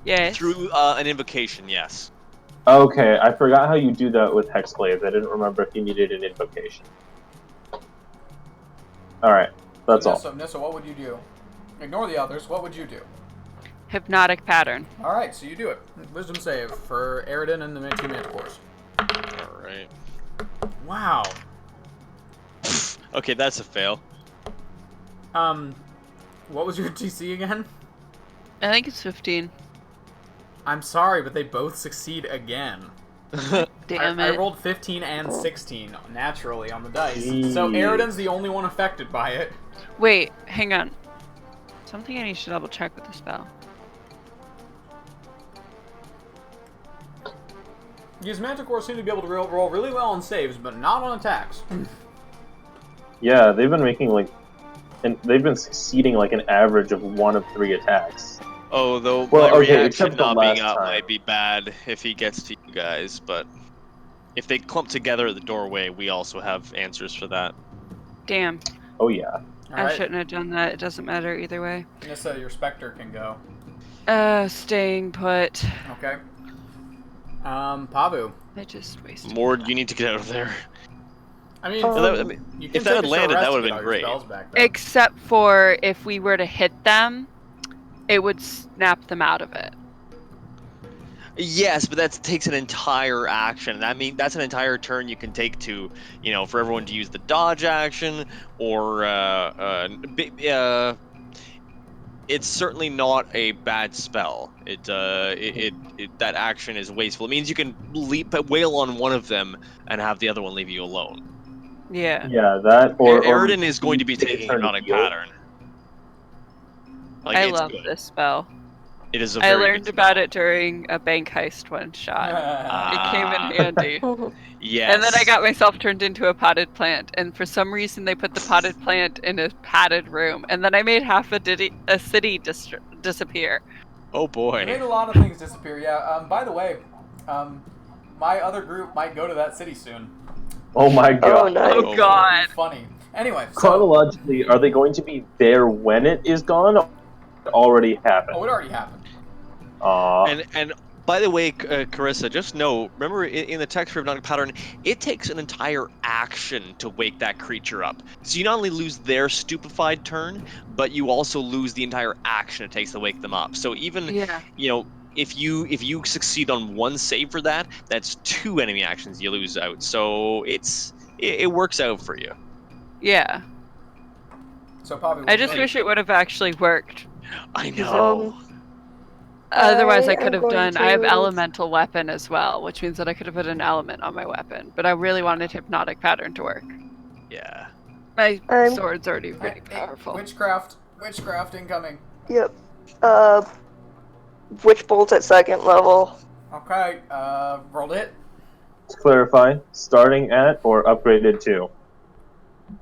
Yes. Through an invocation, yes. Okay, I forgot how you do that with Hexblades. I didn't remember if you needed an invocation. Alright, that's all. Nissa, what would you do? Ignore the others. What would you do? Hypnotic Pattern. Alright, so you do it. Wisdom save for Eridan and the 2 Manticores. Alright. Wow. Okay, that's a fail. What was your DC again? I think it's 15. I'm sorry, but they both succeed again. Damn I it. rolled 15 and 16 naturally on the dice. So Eridan's the only one affected by it. Wait, hang on. Something I need to double check with the spell. These Manticores seem to be able to roll really well on saves, but not on attacks. Yeah, they've been making they've been succeeding an average of 1 of 3 attacks. Oh, though Well, my okay, reaction except the not being last up time. might be bad if he gets to you guys, but if they clump together at the doorway, we also have answers for that. Damn. Oh yeah. I shouldn't have done that. It doesn't matter either way. Nissa, your Spectre can go. Staying put. Okay. Pavu. I just wasted. Mord, you need to get out of there. I mean, you can if that had take a short landed, rest that to would get have all been your great. spells back, though. Except for if we were to hit them, it would snap them out of it. Yes, but that takes an entire action. That's an entire turn you can take to, for everyone to use the dodge action, or it's certainly not a bad spell. That action is wasteful. It means you can wail on one of them and have the other one leave you alone. Yeah. Yeah, that or Eridan is going to be take a taking turn to Hypnotic heal. Pattern. I it's love good. this spell. It is a I very learned good about spell. it during a bank heist one shot. It came in handy. Yes. And then I got myself turned into a potted plant, and for some reason they put the potted plant in a padded room, and then I made half a city disappear. Oh boy. You made a lot of things disappear, yeah. By the way, my other group might go to that city soon. Oh my god. Oh, nice. Oh god. Funny. Anyway, so... Chronologically, are they going to be there when it is gone? Or it already happened. Oh, it already happened. Aw. And By the way, Carissa, just know, remember in the text for Hypnotic Pattern, it takes an entire action to wake that creature up. So you not only lose their stupefied turn, but you also lose the entire action it takes to wake them up. So even, Yeah. if you succeed on one save for that, that's 2 enemy actions you lose out. So it works out for you. Yeah. So, Poppy, I just wish it would have actually worked. I know. Otherwise, I I could am have going done. I have to- elemental weapon as well, which means that I could have put an element on my weapon. But I really wanted Hypnotic Pattern to work. Yeah. My I'm- sword's already pretty powerful. Witchcraft incoming. Yep. Witch bolt at 2nd level. Okay, rolled it. To clarify, starting at or upgraded to?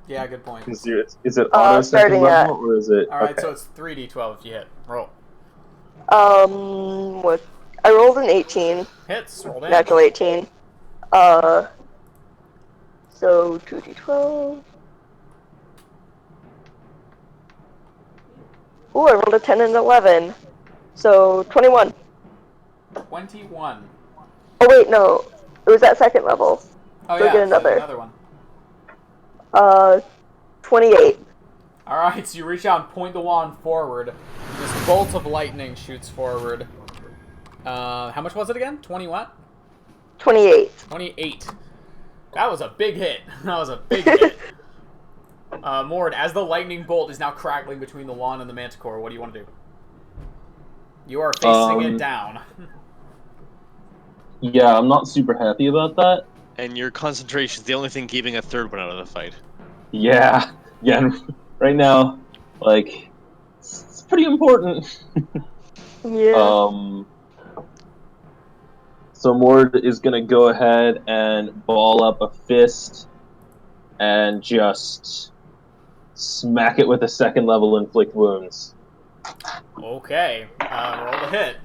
Yeah, good point. Is it auto second Starting level or is it? Alright, okay. so it's 3d12 if you hit. Roll. What? I rolled an 18. Hits, roll damage. Natural 18. So 2d12. Ooh, I rolled a 10 and an 11. So 21. 21. Oh wait, no. It was at 2nd level. Oh So yeah, get another. another one. 28. Alright, so you reach out and point the wand forward. This bolt of lightning shoots forward. How much was it again? 20 what? 28. 28. That was a big hit. That was a big hit. Mord, as the lightning bolt is now crackling between the wand and the manticore, what do you want to do? You are facing it down. Yeah, I'm not super happy about that. And your concentration is the only thing keeping a third one out of the fight. Yeah, and right now, like, it's pretty important. Yeah. So Mord is gonna go ahead and ball up a fist and just smack it with a 2nd level inflict wounds. Okay, roll the hit.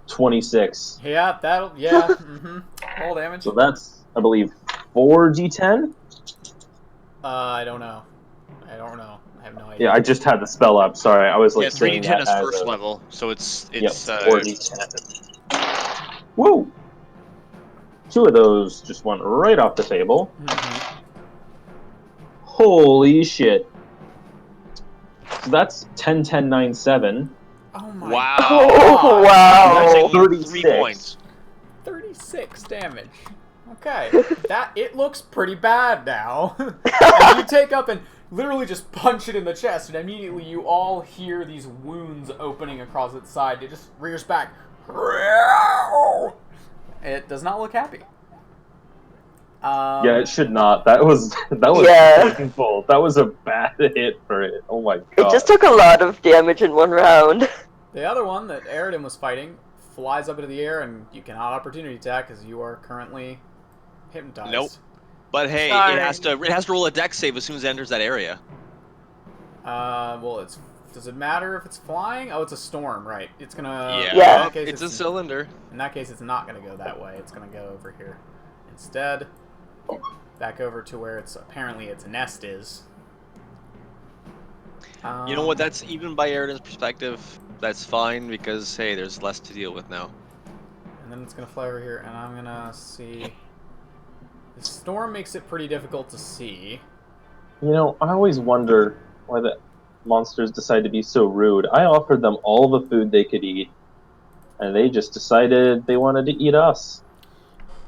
26. Yeah, yeah, Roll damage. So that's, I believe, 4d10? I don't know. I have no idea. Yeah, I just had the spell up. Sorry, I was like Yeah, saying 3d10 that is as first a... level, so it's Yep, 4d10. Woo! 2 of those just went right off the table. Holy shit. So that's 10, 10, 9, 7. Oh my Wow. Oh, That's wow. taking 36. 3 points. 36 damage. Okay, it looks pretty bad now. And you take up and literally just punch it in the chest, and immediately you all hear these wounds opening across its side. It just rears back. It does not look happy. Yeah, it should not. That was Yeah. painful. That was a bad hit for it. Oh my god. It just took a lot of damage in one round. The other one that Aridin was fighting flies up into the air, and you cannot opportunity attack because you are currently hypnotized. Nope. But hey, Sorry. it has to roll a dex save as soon as it enters that area. Well, does it matter if it's flying? Oh, it's a storm, right? It's gonna. Yeah. In Yeah. that case, It's a cylinder. In that case, it's not gonna go that way. It's gonna go over here instead. Back over to where its nest is. You know what? That's even by Aridin's perspective. That's fine because hey, there's less to deal with now. And then it's gonna fly over here, and I'm gonna see. The storm makes it pretty difficult to see. You know, I always wonder why the monsters decide to be so rude. I offered them all the food they could eat, and they just decided they wanted to eat us.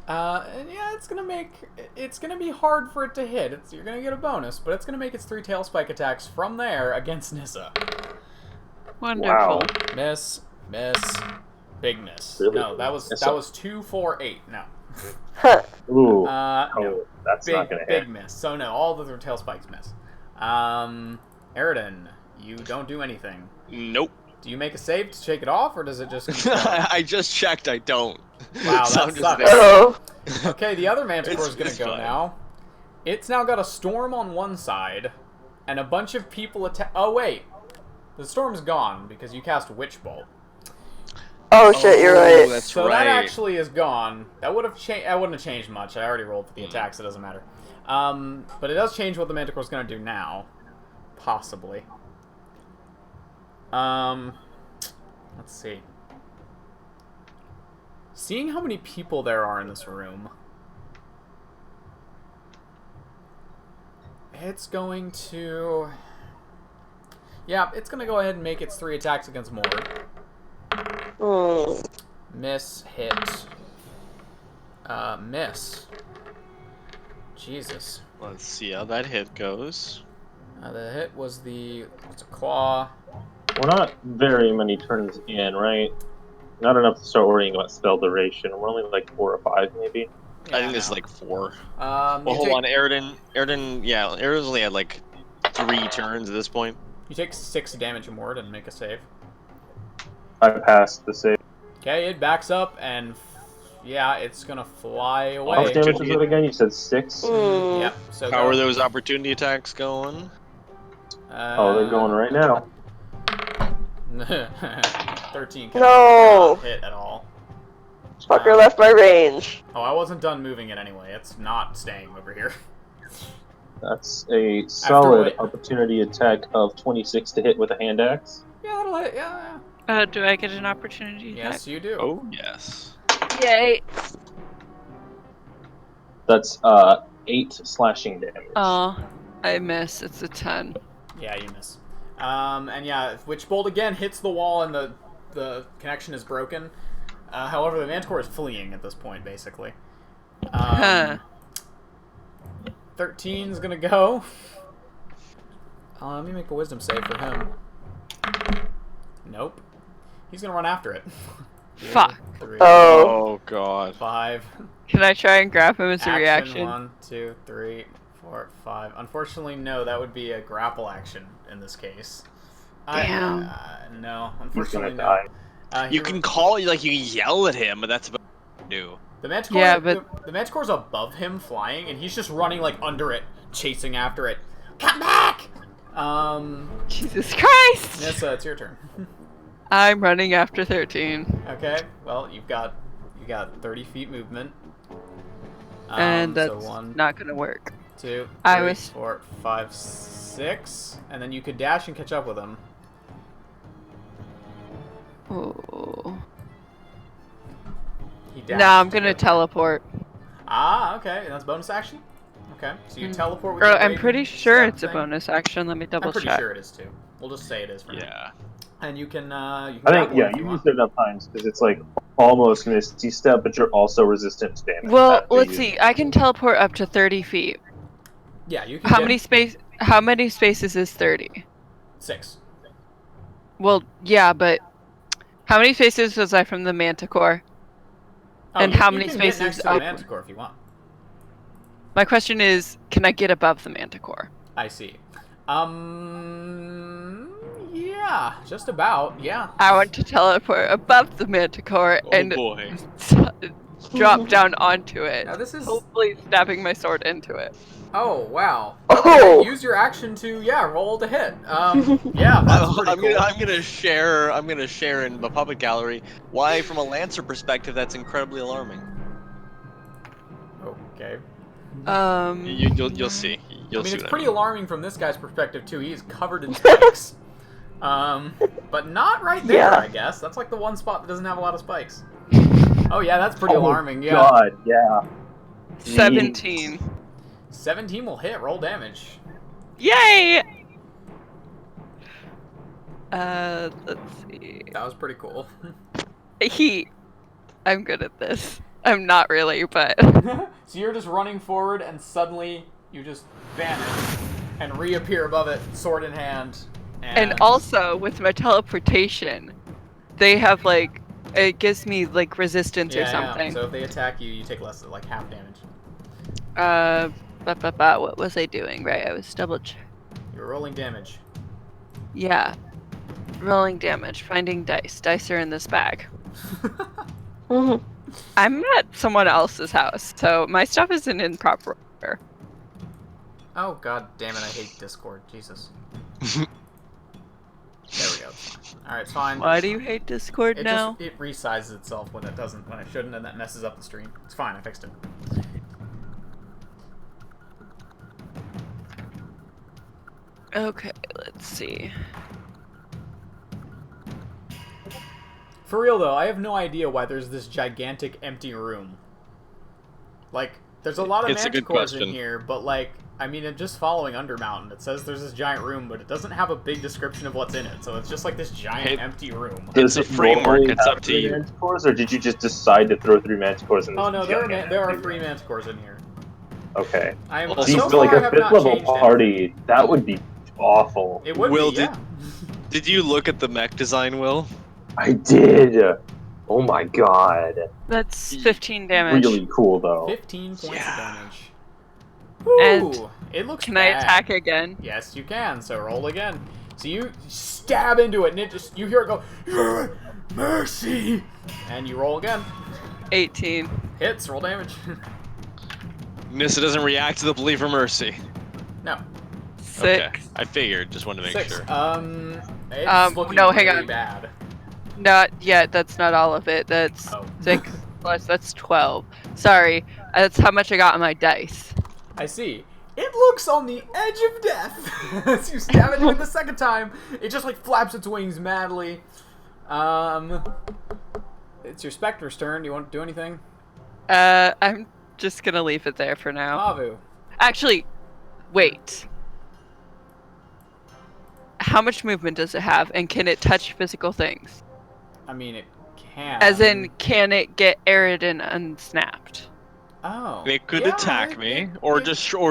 Yeah, it's gonna be hard for it to hit. You're gonna get a bonus, but it's gonna make its 3 tail spike attacks from there against Nissa. Wonderful. Wow. Miss, big miss. Really? No, that was Nissa. 2, 4, 8. No. Ooh. No. Oh, that's not gonna hit. Big miss. So no, all the 3 tail spikes miss. Aridin, you don't do anything. Nope. Do you make a save to shake it off, or does it just? I just checked. I don't. Wow, So that I'm just sucks. there. Oh. Okay, the other Manticore is gonna It's go fine. now. It's now got a storm on one side, and a bunch of people attack. Oh wait, the storm's gone because you cast Witch Bolt. Oh shit, you're right. That's So right. that actually is gone. That would have changed. That wouldn't have changed much. I already rolled for the attacks. It doesn't matter. But it does change what the Manticore's gonna do now, possibly. Let's see. Seeing how many people there are in this room, it's going to... Yeah, it's going to go ahead and make its 3 attacks against Mord. Miss, hit. Miss. Jesus. Let's see how that hit goes. The hit was it's a claw. We're not very many turns in, right? Not enough to start worrying about spell duration. We're only like 4 or 5, maybe. Yeah, I think this is like 4. Well, hold on, Aridin, yeah, Aridin's only had like 3 turns at this point. You take 6 damage and Mord and make a save. I passed the save. Okay, it backs up and yeah, it's gonna fly away. How much damage was it again? You said 6? Yep. So how are those opportunity attacks going? Oh, they're going right now. 13. No! Hit at all. Fucker left my range. Oh, I wasn't done moving it anyway. It's not staying over here. That's a solid opportunity attack of 26 to hit with a hand axe. Yeah, that'll hit. Yeah. Do I get an opportunity? Yes, you do. Oh, yes. Yay! That's 8 slashing damage. Oh, I miss. It's a 10. Yeah, you miss. And yeah, Witchbolt again hits the wall and the connection is broken. However, the Manticore is fleeing at this point, basically. 13's gonna go. Let me make a wisdom save for him. Nope. He's gonna run after it. 2, Fuck. 3, Oh, God. 5. Can I try and grab him as a Action, reaction? 1, 2, 3, 4, 5. Unfortunately, no. That would be a grapple action in this case. Damn. No. He's Unfortunately, gonna no. die. You can call, like, you can yell at him, but that's about what you do. The Manticore, Yeah, but the Manticore's above him, flying, and he's just running like under it, chasing after it. Come back! Jesus Christ! Nissa, it's your turn. I'm running after 13. Okay, well you got 30 feet movement. And that's so 1, not gonna work. 2, 3, I was- 4, 5, 6, and then you could dash and catch up with him. Oh. He dashed No, I'm to gonna go. teleport. Ah, okay, and that's bonus action. Okay, so you teleport with Bro, your I'm raven pretty sure step it's a thing? bonus action. Let me double I'm pretty check. sure it is too. We'll just say it is for now. Yeah. And you can. I think, grapple yeah, if you you used want. it enough times because it's like almost Misty Step, but you're also resistant to damage. Well, after let's you- see. I can teleport up to 30 feet. Yeah, you can. How get many spaces is 30? 6. Well, yeah, but how many spaces was I from the Manticore? Oh, And you- how you many can get spaces next to the up- Manticore if you want. My question is, can I get above the Manticore? I see. Yeah, just about. Yeah. I want to teleport above the Manticore and boy. drop down onto it. Now this is. Hopefully stabbing my sword into it. Oh wow. Oh! Use your action to roll to hit. Yeah, that's pretty cool. I'm gonna share in the puppet gallery why, from a Lancer perspective, that's incredibly alarming. Okay. You'll see. You'll I mean, see it's what pretty I mean. alarming from this guy's perspective too. He's covered in spikes. But not right there, Yeah. I guess. That's like the one spot that doesn't have a lot of spikes. Oh yeah, that's pretty alarming. Yeah. God, yeah. 17. 17 will hit. Roll damage. Yay! Let's see. That was pretty cool. I'm good at this. I'm not really, but So you're just running forward, and suddenly you just vanish and reappear above it, sword in hand. and also with my teleportation, they have like it gives me like resistance or something. So if they attack you, you take less, like half damage. What was I doing? Right, I was double check. You're rolling damage. Yeah, rolling damage, finding dice. Dice are in this bag. I'm at someone else's house, so my stuff isn't in proper order. Oh god damn it! I hate Discord. Jesus. There we go. Alright, it's fine. Why do you hate Discord It now? just resizes itself when it doesn't, when it shouldn't, and that messes up the stream. It's fine. I fixed it. Okay, let's see. For real though, I have no idea why there's this gigantic empty room. Like, there's a lot of It's a good manticores in question. here, but like, I mean, I'm just following Undermountain. It says there's this giant room, but it doesn't have a big description of what's in it, so it's just like this giant empty room. It's a framework, normally it's have up to 3 you. Manticores, or did you just decide to throw 3 manticores in this? Oh no, there are empty 3 room? manticores in here. Okay. I am Well, See, so for like far I a have 5th not level changed anything. party, that would be awful. It would Will, be, yeah. Did you look at the mech design, Will? I did. Oh my god. That's 15 damage. Really cool though. 15 points of Yeah. damage. And Ooh, it looks Can bad. I attack again? Yes, you can. So roll again. So you stab into it, and it just you hear it go, mercy, and you roll again. 18. Hits. Roll damage. Nissa doesn't react to the plea for mercy. No. 6. Okay, I figured. Just wanted to make 6. sure. It's looking no, hang really on. bad. Not yet. That's not all of it. That's Oh. 6 plus. That's 12. Sorry. That's how much I got on my dice. I see. It looks on the edge of death. As you stab into it the second time, it just like flaps its wings madly. It's your Spectre's turn. Do you want to do anything? I'm just gonna leave it there for now. Pavu. Actually, wait. How much movement does it have, and can it touch physical things? I mean, it can. As in, can it get Aridin unsnapped? Oh. It could Yeah, attack me, or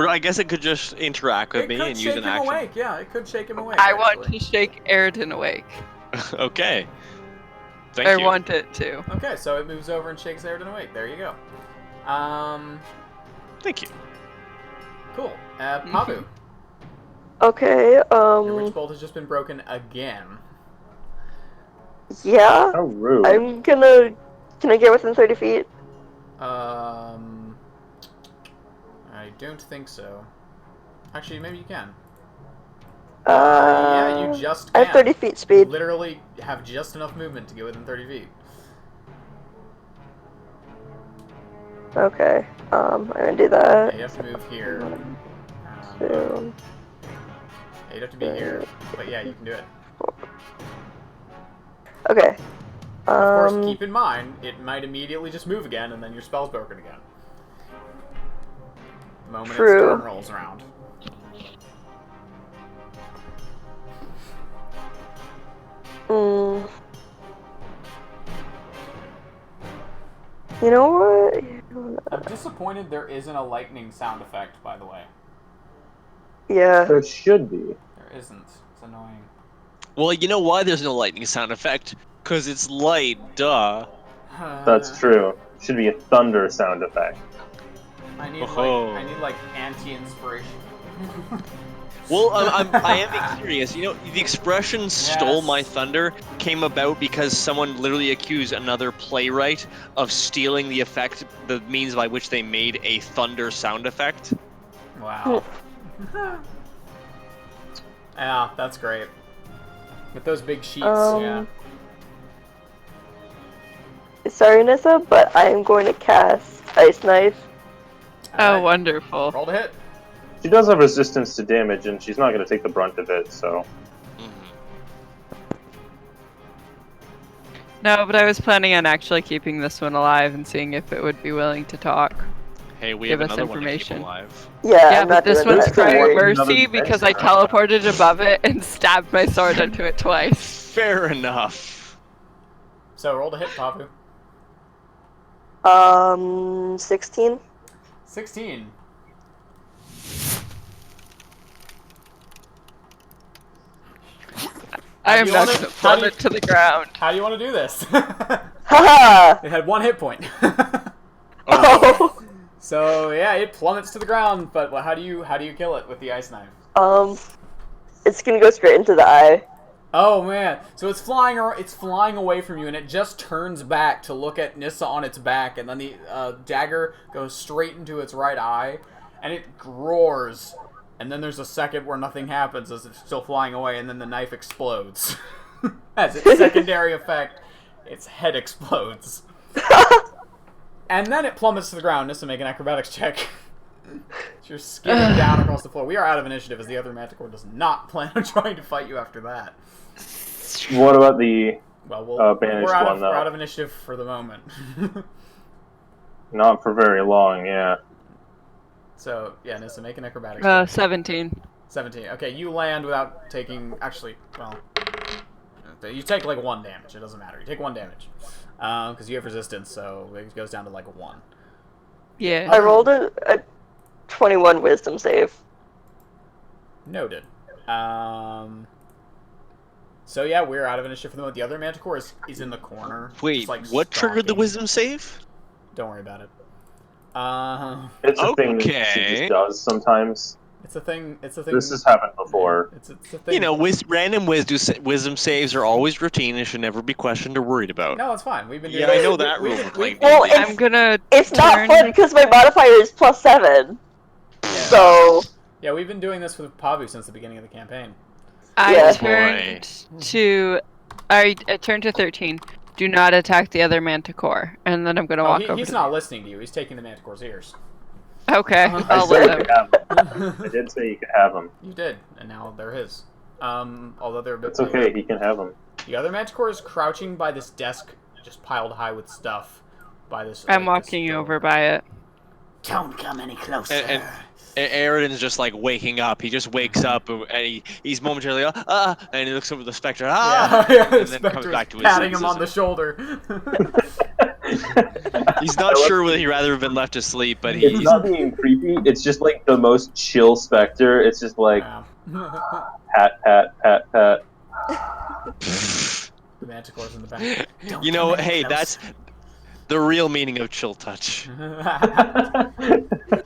I guess it could just interact with it me could and shake use an him action. awake. Yeah, it could shake him awake. I want actually. to shake Aridin awake. Okay. Thank I you. want it to. Okay, so it moves over and shakes Aridin awake. There you go. Thank you. Cool. Pavu. Okay, Your witch bolt has just been broken again. yeah. How rude. I'm gonna. Can I get within 30 feet? I don't think so. Actually, maybe you can. Yeah, you just I can. have 30 feet You speed. literally have just enough movement to get within 30 feet. Okay, I'm gonna do Yeah, that. you have to move here. 2, Yeah, you'd have to be here. But yeah, you can do it. okay. Of course, keep in mind, it might immediately just move again, and then your spell's broken again. The moment its True. turn rolls around. Mm. You know what? I'm disappointed there isn't a lightning sound effect, by the way. Yeah. There should be. There isn't. It's annoying. Well, you know why there's no lightning sound effect? Because it's light, duh. That's true. Should be a thunder sound effect. I need Oh. like anti-inspiration. Well, I am being serious. You know, the expression "stole Yes. my thunder" came about because someone literally accused another playwright of stealing the effect, the means by which they made a thunder sound effect. Wow. Yeah, that's great. With those big sheets, yeah. Sorry, Nissa, but I am going to cast Ice Knife. Oh, Alright. wonderful. Roll to hit. She does have resistance to damage, and she's not going to take the brunt of it, so... No, but I was planning on actually keeping this one alive and seeing if it would be willing to talk. Hey, we Give have us another one to keep information. alive. Yeah, Yeah, I'm but not this doing one's that. crying Another mercy adventure. because I teleported above it and stabbed my sword into it twice. Fair enough. So roll to hit, Papu. 16. 16. I am you not wanna- going to how do plummet you- to the ground. How do you want to do this? Haha! It had 1 hit point. Oh. So yeah, it plummets to the ground. But how do you kill it with the ice knife? It's gonna go straight into the eye. Oh man! So it's flying away from you, and it just turns back to look at Nissa on its back, and then the dagger goes straight into its right eye, and it roars. And then there's a second where nothing happens as it's still flying away, and then the knife explodes. As its secondary effect, its head explodes. And then it plummets to the ground. Nissa, make an acrobatics check. You're skidding down across the floor. We are out of initiative, as the other Manticore does not plan on trying to fight you after that. What about the Well, we're banished one, though. we're out of initiative for the moment. Not for very long, yeah. So, yeah, Nissa, make an acrobatics check. 17. 17. Okay, you land without taking... Actually, well... You take, like, 1 damage. It doesn't matter. You take 1 damage. Because you have resistance, so it goes down to, like, 1. Yeah. I rolled a 21 wisdom save. Noted. So, yeah, we're out of initiative for the moment. The other Manticore is in the corner. Wait, just, like, what triggered the stalking. wisdom save? Don't worry about it. It's a thing that she Okay. just does sometimes. It's a thing. It's a thing. This has happened before. It's a thing. You know, random wisdom saves are always routine and should never be questioned or worried about. No, it's fine. We've been doing Yeah, I this- know that we've rule been- for playing Well, D&D. I'm gonna It's not turn... fun because my modifier is +7. So Yeah, we've been doing this with Pavu since the beginning of the campaign. I Yeah. turned to... I turned to 13. Do not attack the other Manticore. And then I'm gonna walk over He's to not listening to you. He's taking the Manticore's ears. Okay, I I'll said let you him. could have him. I did say you could have him. You did, and now they're his. Although they're a bit It's okay, he can have him. The other Manticore is crouching by this desk, just piled high with stuff. By this. I'm like, this walking door. over by it. Don't come any closer. And Aridin's just like waking up. He just wakes up and he's momentarily and he looks over the specter. Yeah, And then Spectre comes is back to his patting him senses. on the shoulder. He's not sure whether he'd rather have been left asleep, but It's he's not being creepy, it's just like the most chill specter. It's just like, Yeah. pat, pat, pat, pat. The Manticore's in the back. Don't you know, come any hey, closer. that's the real meaning of chill touch. You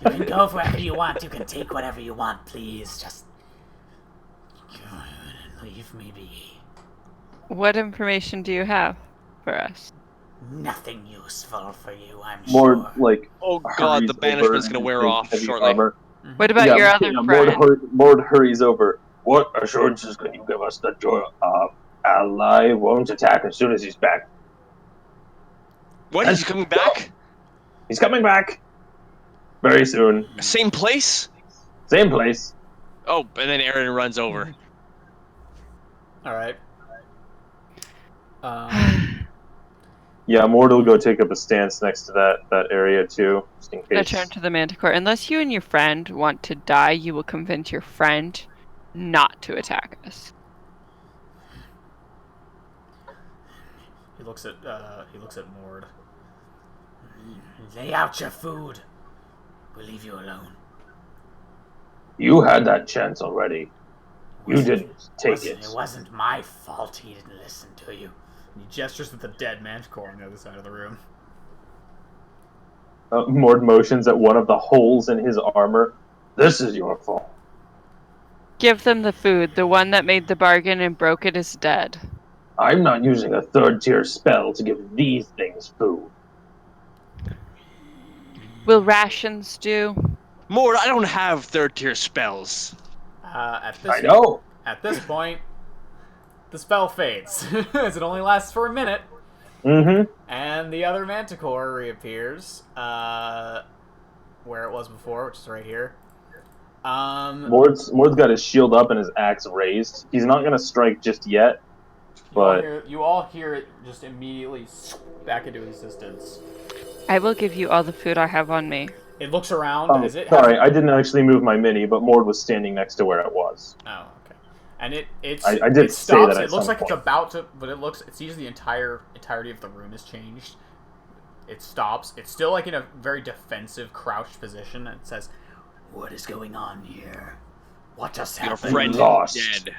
can go wherever you want. You can take whatever you want, please. Just leave me be. What information do you have for us? Nothing useful for you, I'm More sure. like. Oh god, hurries the banishment's over gonna in wear big, off heavy shortly. armor. What about your other friend? Mord hurries over. What assurances can you give us that your ally won't attack as soon as he's back? What, is he coming back? He's coming back. Very soon. Same place? Same place. Oh, and then Aridin runs over. Alright. Yeah, Mord will go take up a stance next to that area too, just in I case. turn to the Manticore. Unless you and your friend want to die, you will convince your friend not to attack us. He looks at Mord. Lay out your food. We'll leave you alone. You had that chance already. You didn't take it. It wasn't my fault he didn't listen to you. He gestures at the dead Manticore on the other side of the room. Mord motions at one of the holes in his armor. This is your fault. Give them the food. The one that made the bargain and broke it is dead. I'm not using a third-tier spell to give these things food. Will rations do? Mord, I don't have third-tier spells. At I know. this point, the spell fades, as it only lasts for a minute, Mm-hmm. and the other Manticore reappears, where it was before, which is right here. Mord's got his shield up and his axe raised. He's not gonna strike just yet, but you all hear it just immediately back into existence. I will give you all the food I have on me. It looks around as it sorry, I didn't actually move my mini, but Mord was standing next to where it was. Oh, okay. And it I did it say stops. that at It looks some like it's point. about to, but it sees the entirety of the room has changed. It stops. It's still like in a very defensive, crouched position. And it says, What is going on here? What just Your happened? friend Lost. is dead.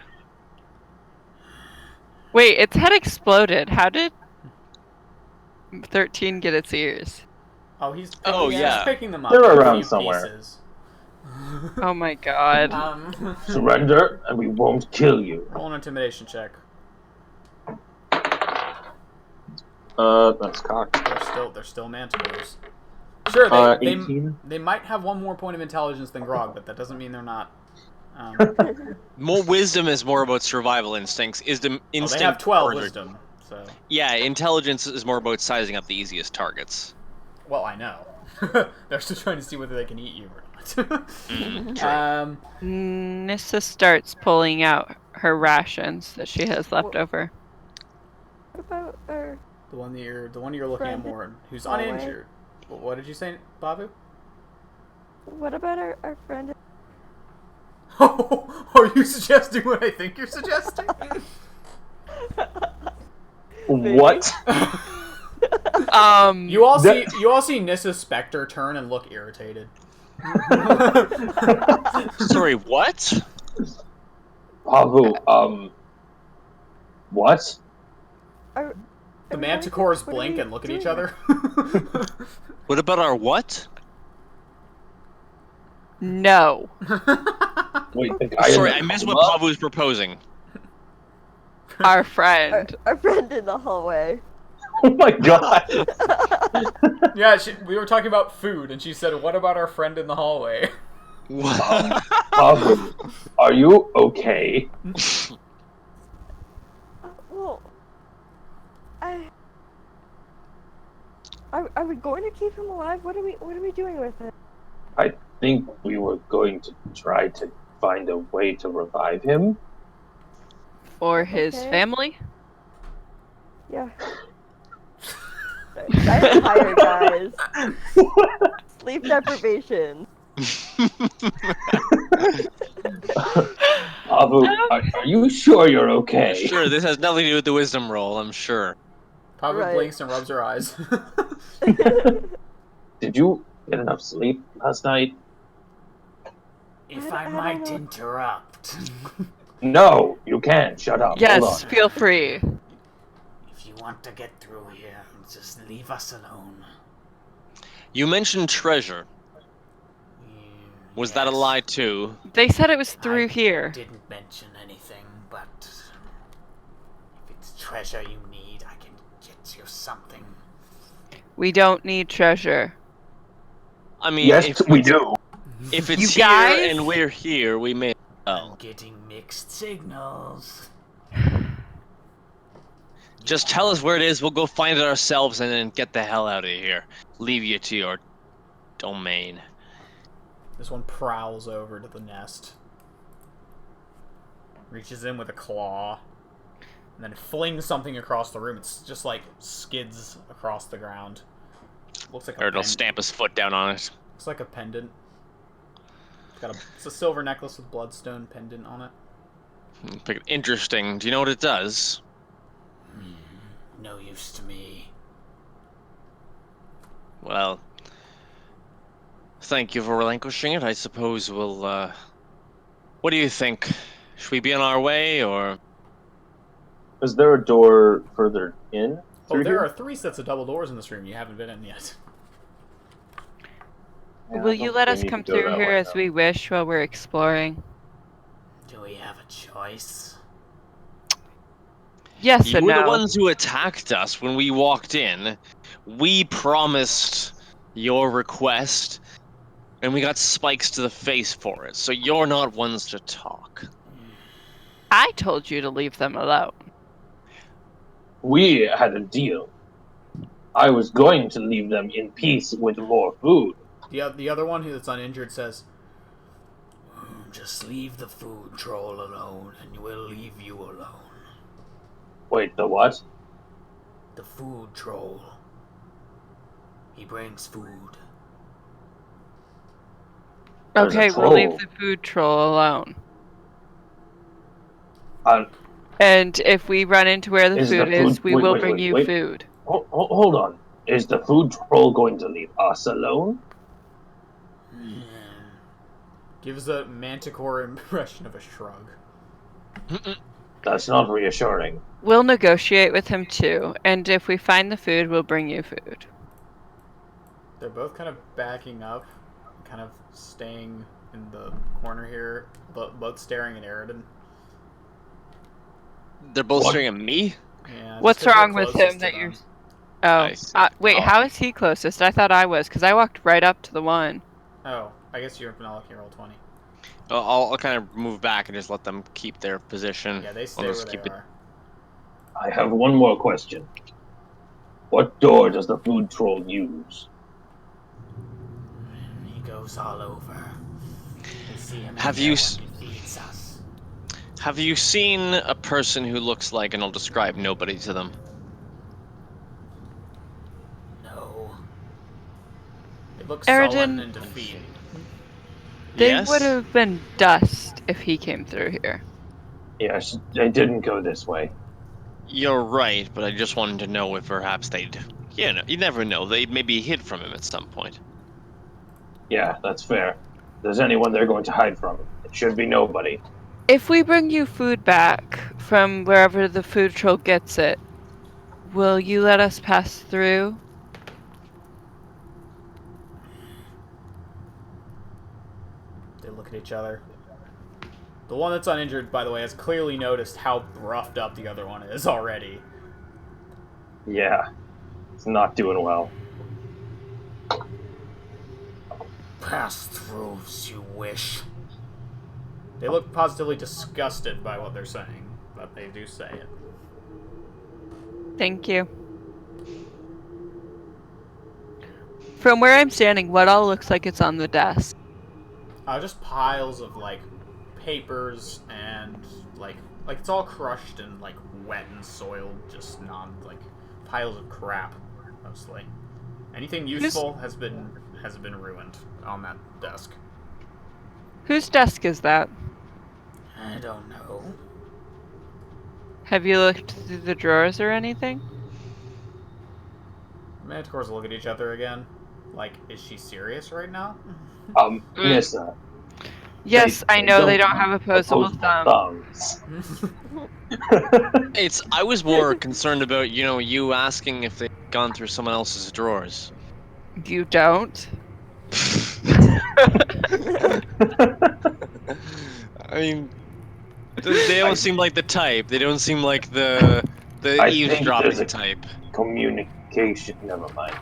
Wait, its head exploded. How did 13 get its ears? "Oh, he's yeah. picking them up. They're in a around few somewhere. pieces." Oh my god. Surrender, and we won't kill you. Roll an intimidation check. That's cocked. They're still Manticores. Sure, they 18. they might have one more point of intelligence than Grog, but that doesn't mean they're not. More wisdom is more about survival instincts. They Instinct have 12 order- wisdom. So, Yeah, intelligence is more about sizing up the easiest targets. well, I know. They're still trying to see whether they can eat you or not. True. Nissa starts pulling out her rations that she has left over. about our The one that you're looking at friend more, who's hallway? uninjured. What did you say, Babu? What about our friend? Are you suggesting what I think you're suggesting? What? You all see Nissa Spectre turn and look irritated. Sorry, what? Babu, what? The manticores blink and look at each other. What about our what? No. Wait, the guy Sorry, in I the missed what coma? Pavu's proposing. Our friend. Our friend in the hallway. Oh my god! Yeah, we were talking about food, and she said, "What about our friend in the hallway?" Babu, are you okay? Well, are we going to keep him alive? What are we doing with him? I think we were going to try to find a way to revive him. Or his Okay. family? Yeah. I'm tired, guys. Sleep deprivation. Babu, are you sure you're okay? Sure, this has nothing to do with the wisdom roll, I'm sure. Pavu Right. blinks and rubs her eyes. Did you get enough sleep last night? If I I don't might know. interrupt, No, you can't. Shut up. Hold Yes, on. feel free. if you want to get through here, just leave us alone. You mentioned treasure. Was that a Yes, lie too? They said it was through I here. Didn't mention anything, but if it's treasure you need, I can get you something. We don't need treasure. I mean, Yes, we do. If You it's here guys? and we're here, we may. I'm Oh, getting mixed signals. just tell us where it is. We'll go find it ourselves and then get the hell out of here. Leave you to your domain. This one prowls over to the nest. Reaches in with a claw. And then flings something across the room. It's just like skids across the ground. Looks like a Or it'll pen- stamp his foot down on it. Looks like a pendant. It's a silver necklace with bloodstone pendant on it. Interesting. Do you know what it does? No use to me. Well, thank you for relinquishing it. I suppose we'll, what do you think? Should we be on our way, or? Is there a door further in? Oh, through there here? are 3 sets of double doors in this room you haven't been in yet. Yeah, Will I you don't let think us we need come to go through that here way, as though. we wish while we're exploring? Do we have a choice? Yes You and were the no. ones who attacked us when we walked in. We promised your request, and we got spikes to the face for it, so you're not ones to talk. I told you to leave them alone. We had a deal. I was going to leave them in peace with more food. The other one that's uninjured says, Just leave the food troll alone, and we'll leave you alone. Wait, the what? The food troll. He brings food. There's a Okay, we'll leave troll. the food troll alone. Uh, And if we run into where the Is the food is, food- we wait, will wait, bring wait, you wait. food. hold on. Is the food troll going to leave us alone? gives a manticore impression of a shrug. That's not reassuring. We'll negotiate with him too, and if we find the food, we'll bring you food. They're both kind of backing up, kind of staying in the corner here, both staring at Aridin. They're both What? staring at me? Yeah, What's just 'cause wrong they're with closest him to that them. you're... Oh, I see. wait, Oh. how is he closest? I thought I was, because I walked right up to the one. Oh, I guess you're not looking at roll 20. I'll kind of move back and just let them keep their position. Yeah, they stay I'll where just they keep it- are. I have one more question. What door does the food troll use? He goes all over. We see him Have in you there s- when he feeds us. Have you seen a person who looks like, and I'll describe nobody to them, It looks Eridan, sullen and defeated. They Yes? would have been dust if he came through here. Yes, they didn't go this way. You're right, but I just wanted to know if perhaps they'd... you never know. They maybe hid from him at some point. Yeah, that's fair. If there's anyone they're going to hide from, it should be nobody. If we bring you food back from wherever the food troll gets it, will you let us pass through? They look at each other. The one that's uninjured, by the way, has clearly noticed how roughed up the other one is already. Yeah, it's not doing well. Pass through as you wish. They look positively disgusted by what they're saying, but they do say it. Thank you. From where I'm standing, what all looks like it's on the desk? Just piles of, like, papers and, like it's all crushed and, like, wet and soiled, just like, piles of crap, mostly. Anything useful has been ruined on that desk. Whose desk is that? I don't know. Have you looked through the drawers or anything? Manticores look at each other again. Like, is she serious right now? Nissa. Yes, I know they don't have opposable thumbs. I was more concerned about, you asking if they'd gone through someone else's drawers. You don't? I mean, they don't seem like the type. They don't seem like the eavesdropping type. Communication, never mind.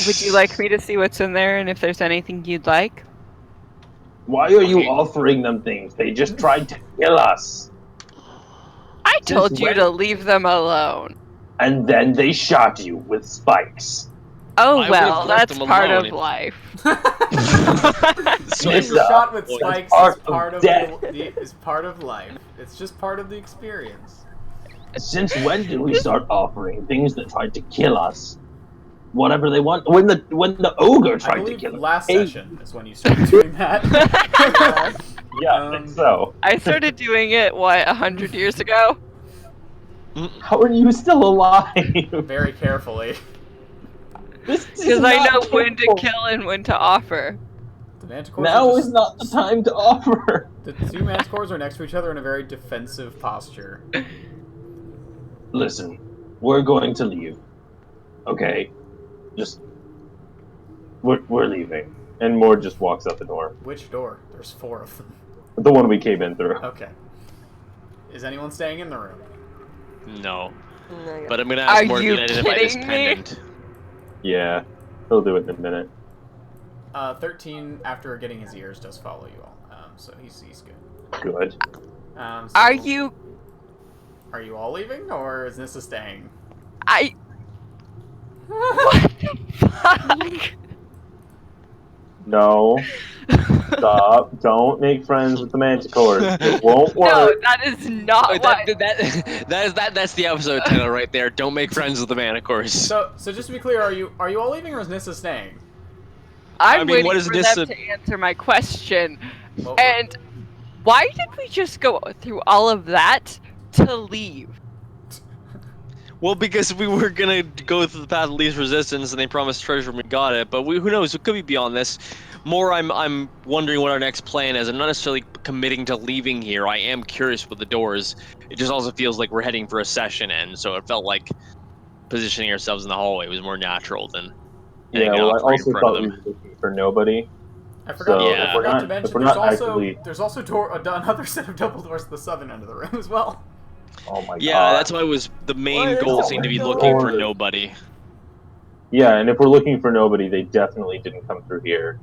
Would you like me to see what's in there and if there's anything you'd like? Why are you offering them things? They just tried to kill us. I told you to leave them alone. And then they shot you with spikes. Oh well, that's part of life. Being shot with spikes is part of life. It's just part of the experience. Since when did we start offering things that tried to kill us? Whatever they want. When the ogre tried to kill us. Last session is when you started doing that. Yeah, I think so. I started doing it 100 years ago? How are you still alive? Very carefully. Because I know when to kill and when to offer. Now is not the time to offer. The two manticores are next to each other in a very defensive posture. Listen, we're going to leave. Okay? We're leaving. And Mord just walks out the door. Which door? There's 4 of them. The one we came in through. Okay. Is anyone staying in the room? No. No, But I'm gonna ask Mord to identify this kidding me? pendant. Yeah. He'll do it in a minute. 13, after getting his ears, does follow you all. So he's good. Good. So Are you all leaving, or is Nissa staying? What the fuck? No. Stop. Don't make friends with the manticores. It won't work. No, that is not what... That's the episode title right there. Don't make friends with the manticores. So just to be clear, are you all leaving, or is Nissa staying? I'm waiting what is for Nissa... them to answer my question. Well, And why did we just go through all of that to leave? Well, because we were gonna go through the path of least resistance, and they promised treasure and we got it. But who knows? It could be beyond this. More, I'm wondering what our next plan is. I'm not necessarily committing to leaving here. I am curious with the doors. It just also feels like we're heading for a session end, so it felt like positioning ourselves in the hallway was more natural than. Yeah, well, I also thought we were looking for nobody. I forgot, So, I forgot to mention, actually... there's also another set of double doors at the southern end of the room as well. Oh my god. Yeah, that's why the main goal seemed to be looking for nobody. Yeah, and if we're looking for nobody, they definitely didn't come through here.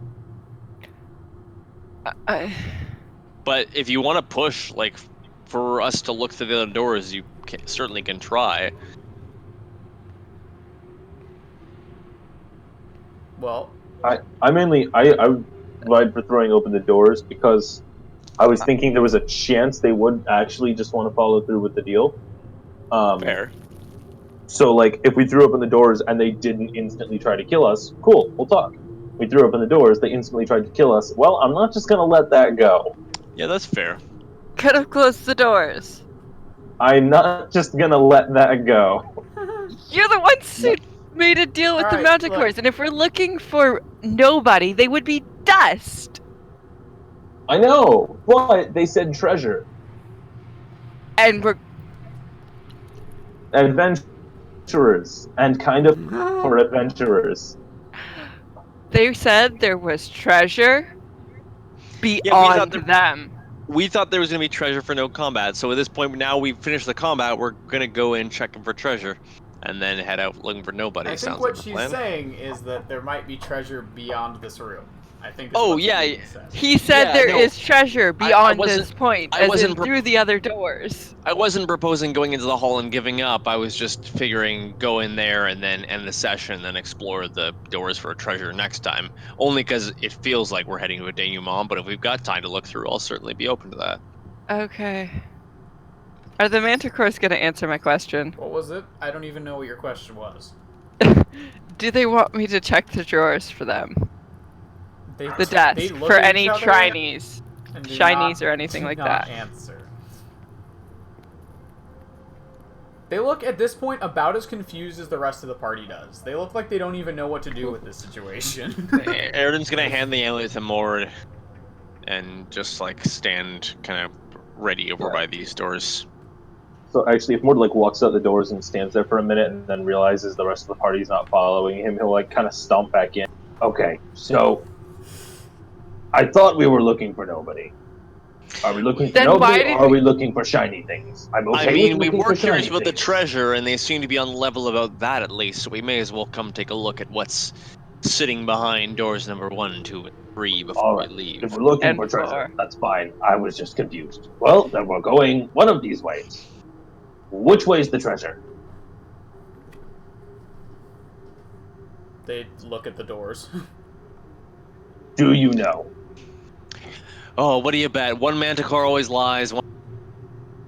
But if you want to push, like, for us to look through the other doors, you certainly can try. Well, I lied for throwing open the doors because I was thinking there was a chance they would actually just want to follow through with the deal. Fair. So, like, if we threw open the doors and they didn't instantly try to kill us, cool, we'll talk. We threw open the doors, they instantly tried to kill us. Well, I'm not just gonna let that go. Yeah, that's fair. Could have closed the doors. I'm not just gonna let that go. You're the ones who made a deal with the Alright, Manticores, look. and if we're looking for nobody, they would be dust. I know, but they said treasure. And we're Adventurers. And kind of for adventurers. they said there was treasure thought beyond there- them. We thought there was going to be treasure for no combat, so at this point, now we've finished the combat, we're going to go in checking for treasure, and then head out looking for nobody. I think Sounds what like a she's plan. saying is that there might be treasure beyond this room. I think. Oh, what yeah, she said. He said Yeah, there no. is treasure beyond this point, I as wasn't in pro- through the other doors. I wasn't proposing going into the hall and giving up. I was just figuring go in there and then end the session, then explore the doors for treasure next time. Only because it feels like we're heading to a denouement, but if we've got time to look through, I'll certainly be open to that. Okay. Are the Manticores going to answer my question? What was it? I don't even know what your question was. Do they want me to check the drawers for them? They, The they desk look for at any each other shinies. and do Shinies not- or anything do like not that. Answer. They look at this point about as confused as the rest of the party does. They look like they don't even know what to do with this situation. Airden's gonna hand the amulet to Mord and just like stand kind of ready over by these doors. So actually, if Mord like walks out the doors and stands there for a minute and then realizes the rest of the party's not following him, he'll like kind of stomp back in. Okay, so I thought we were looking for nobody. Are we looking for Then why nobody, did or are we looking for shiny things? I'm okay I mean, with we looking were for curious shiny about the things. treasure, and they seem to be on level about that at least. So we may as well come take a look at what's sitting behind doors number 1, 2, and 3 before All right. we leave. If we're looking And for treasure, 4. that's fine. I was just confused. Well, then we're going one of these ways. Which way is the treasure? They look at the doors. Do you know? Oh, what do you bet? One Manticore always lies, one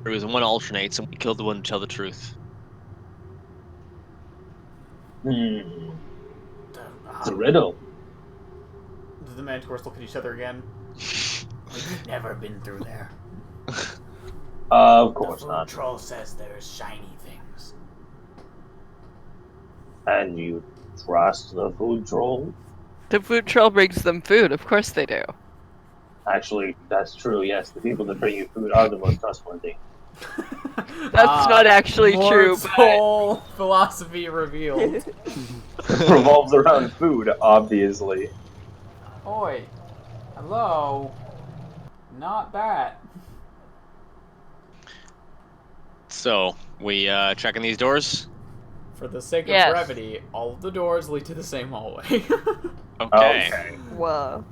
and one alternates, and we killed the one to tell the truth. It's a riddle. Do the Manticores look at each other again? We've never been through there. Of The course food not. troll says there's shiny things. And you trust the food troll? The food troll brings them food. Of course they do. Actually, that's true, yes. The people that bring you food are the most trustworthy. That's not actually true, Mord's but whole philosophy revealed. Revolves around food, obviously. Oi. Hello. Not that. So, we checking these doors? For the sake of Yes. brevity, all of the doors lead to the same hallway. Okay. Whoa.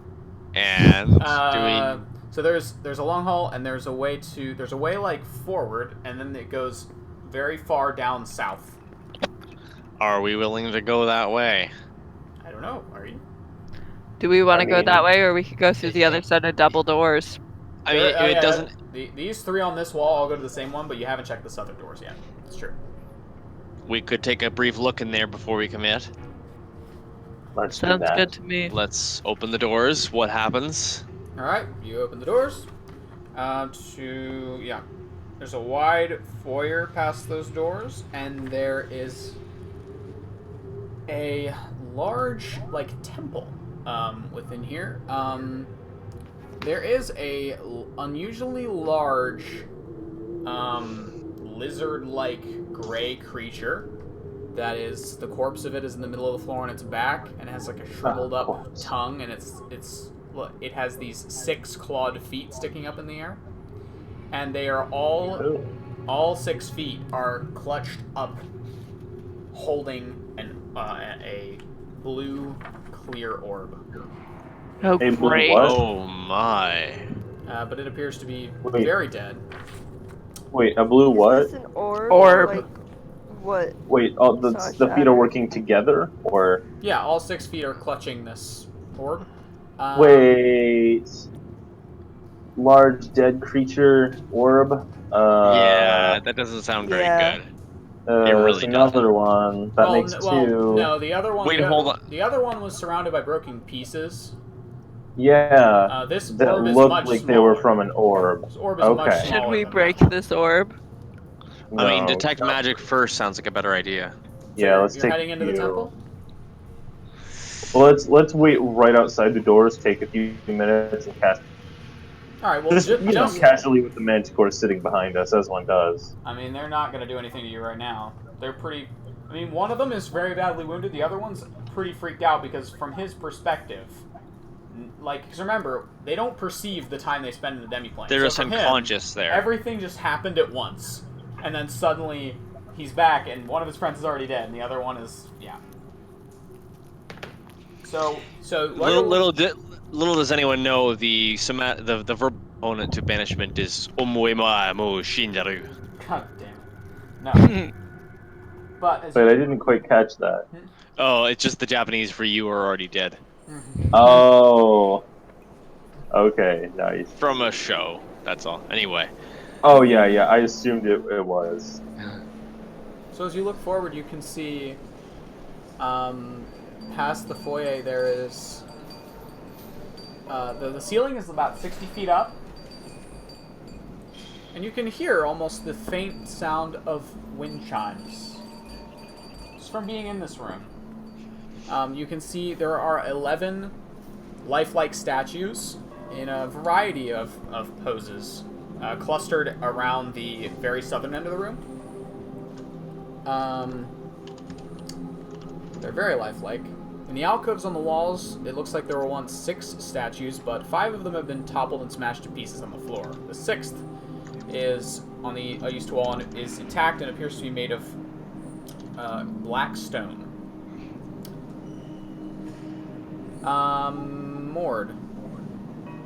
And So there's a long hall and there's a way like forward and then it goes very far down south. are we willing to go that way? I don't know. Are you? do we want to go mean- that way, or we could go through the other set of double doors? I mean, if it Yeah, doesn't. These three on this wall all go to the same one, but you haven't checked the southern doors yet. It's true. We could take a brief look in there before we commit. Let's do Sounds that. good to me. Let's open the doors. What happens? All right, you open the doors. There's a wide foyer past those doors, and there is a large temple within here. There is a unusually large lizard-like gray creature. That is, the corpse of it is in the middle of the floor on its back, and it has a shriveled up corpse. tongue, and it has these 6 clawed feet sticking up in the air, and they are all 6 feet are clutched up, holding a blue clear orb. Oh, Hey, Blue, great. what? Oh my. But it appears to be Wait. very dead. Wait, a blue Is what? this an orb? Orb. Like, what? Wait, the Saw feet are working together? Or... Yeah, all 6 feet are clutching this orb. Wait... Large dead creature orb? Yeah, that doesn't sound very Yeah. good. really another one. That makes two. No, the other one. Wait, hold on. The other one was surrounded by broken pieces. Yeah. This that orb is looked much like smaller. they were from an orb. This orb is much Okay. smaller Should we than break that. this orb? No, I mean, detect magic first sounds like a better idea. Yeah, let's You're take heading into a the few. temple? Well, let's wait right outside the doors, take a few minutes, and cast. Alright, well, Just casually with the Manticore sitting behind us, as one does. I mean, they're not going to do anything to you right now. They're pretty... I mean, one of them is very badly wounded. The other one's pretty freaked out because from his perspective... Like, because remember, they don't perceive the time they spend in the demiplane. They're just unconscious there. Everything just happened at once. And then suddenly, he's back, and one of his friends is already dead, and the other one is... Yeah. So little does anyone know the verb opponent to banishment is Omuema Mo Shindaru. God damn it. No. But I didn't quite catch that. Oh, it's just the Japanese for you are already dead. Oh. Okay, nice. From a show, that's all. Anyway. Oh yeah, I assumed it was. So as you look forward, you can see, past the foyer, there is... the ceiling is about 60 feet up. And you can hear almost the faint sound of wind chimes. Just from being in this room. You can see there are 11 lifelike statues in a variety of poses, clustered around the very southern end of the room. They're very lifelike. In the alcoves on the walls, it looks like there were once 6 statues, but 5 of them have been toppled and smashed to pieces on the floor. The 6th is on the east wall and is intact and appears to be made of black stone. Mord.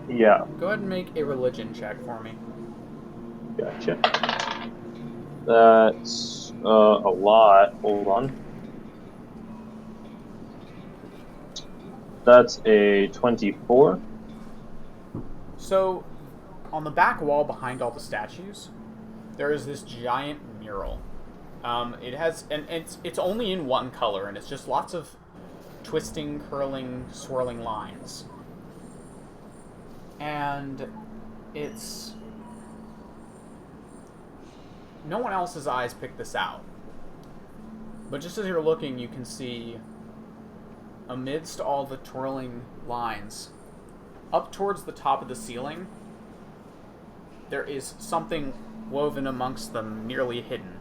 Yeah. Go ahead and make a religion check for me. Gotcha. That's a lot. Hold on. That's a 24. So, on the back wall behind all the statues, there is this giant mural. It has, and it's only in one color, and it's just lots of twisting, curling, swirling lines. And it's... No one else's eyes picked this out. But just as you're looking, you can see, amidst all the twirling lines, up towards the top of the ceiling, there is something woven amongst them, nearly hidden.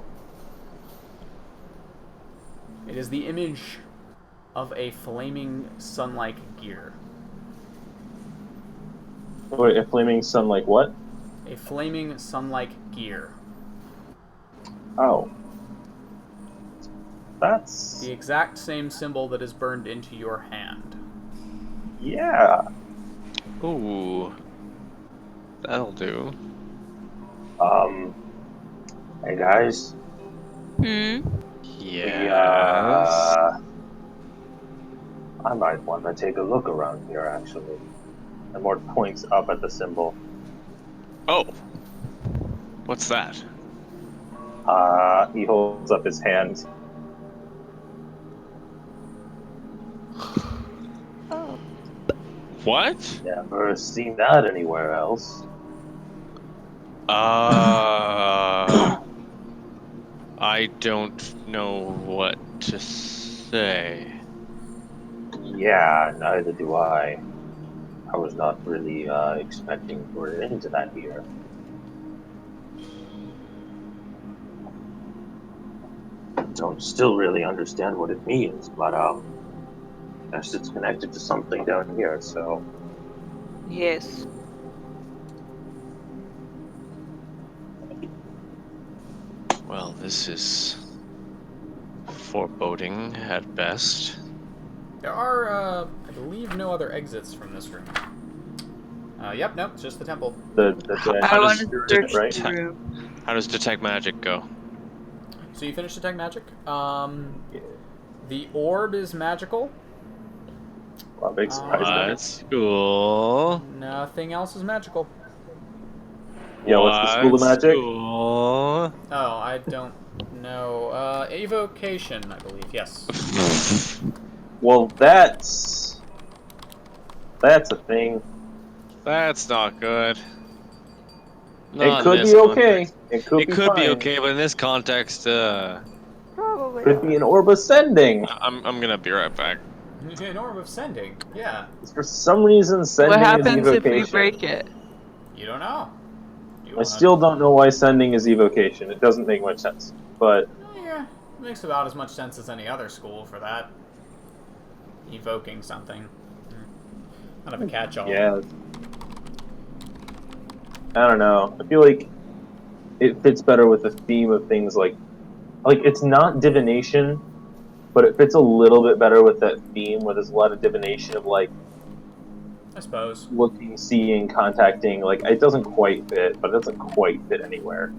It is the image of a flaming sun-like gear. Wait, a flaming sun like what? A flaming sun-like gear. Oh. That's... The exact same symbol that is burned into your hand. Yeah. Ooh. That'll do. Hey guys. Yes. I might want to take a look around here, actually. And Mort points up at the symbol. Oh. What's that? He holds up his hand. Oh. What? Never seen that anywhere else. I don't know what to say. Yeah, neither do I. I was not really expecting for it into that here. Don't still really understand what it means, but I guess it's connected to something down here, so... Yes. Well, this is foreboding at best. There are, I believe, no other exits from this room. Yep, nope, it's just the temple. I want to search right? the room. How does detect magic go? So you finished Detect Magic. The orb is magical. Well, big surprise. That's cool. Nothing else is magical. Yeah, what's the school of magic? Cool. Oh, I don't No, evocation, I believe. Yes. Well, that's a thing. That's not good. It Not in could this be okay. context. It could It be could fine. be okay, but in this context, Probably Could be an orb ascending. I'm gonna be right back. An orb of sending. Yeah. For some reason, sending What is happens if evocation. we break it? You don't know. You I still don't know why sending is evocation. It doesn't make much sense. But Yeah, makes about as much sense as any other school for that. Evoking something. Kind of a catch-all. yeah, I don't know. I feel like it fits better with the theme of things like it's not divination, but it fits a little bit better with that theme where there's a lot of divination of like I suppose. looking, seeing, contacting. Like it doesn't quite fit, but it doesn't quite fit anywhere.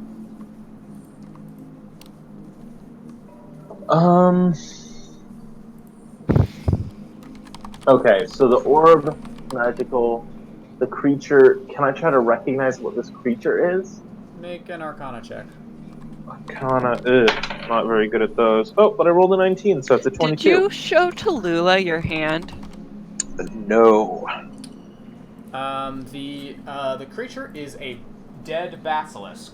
Okay, so the orb, magical, the creature. Can I try to recognize what this creature is? Make an Arcana check. Arcana, not very good at those. Oh, but I rolled a 19, so it's a 22. Did you show Tallulah your hand? No. The creature is a dead basilisk.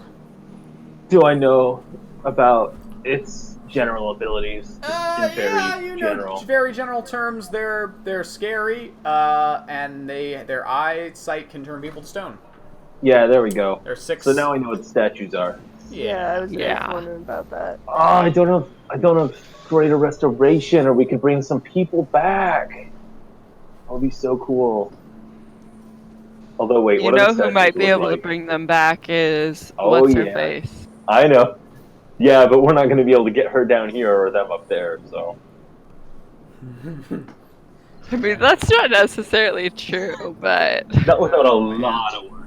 Do I know about its general abilities? Very general terms. They're scary, and their eyesight can turn people to stone. Yeah, there we go. They're 6. So now I know what the statues are. Yeah, I was wondering about that. Oh, I don't have greater restoration, or we could bring some people back. That would be so cool. Although, wait, You what know are the who might statues be look able to like? bring them back is Oh, what's her yeah. face. I know. Yeah, but we're not going to be able to get her down here or them up there, so. I mean, that's not necessarily true, but Not without a lot of work.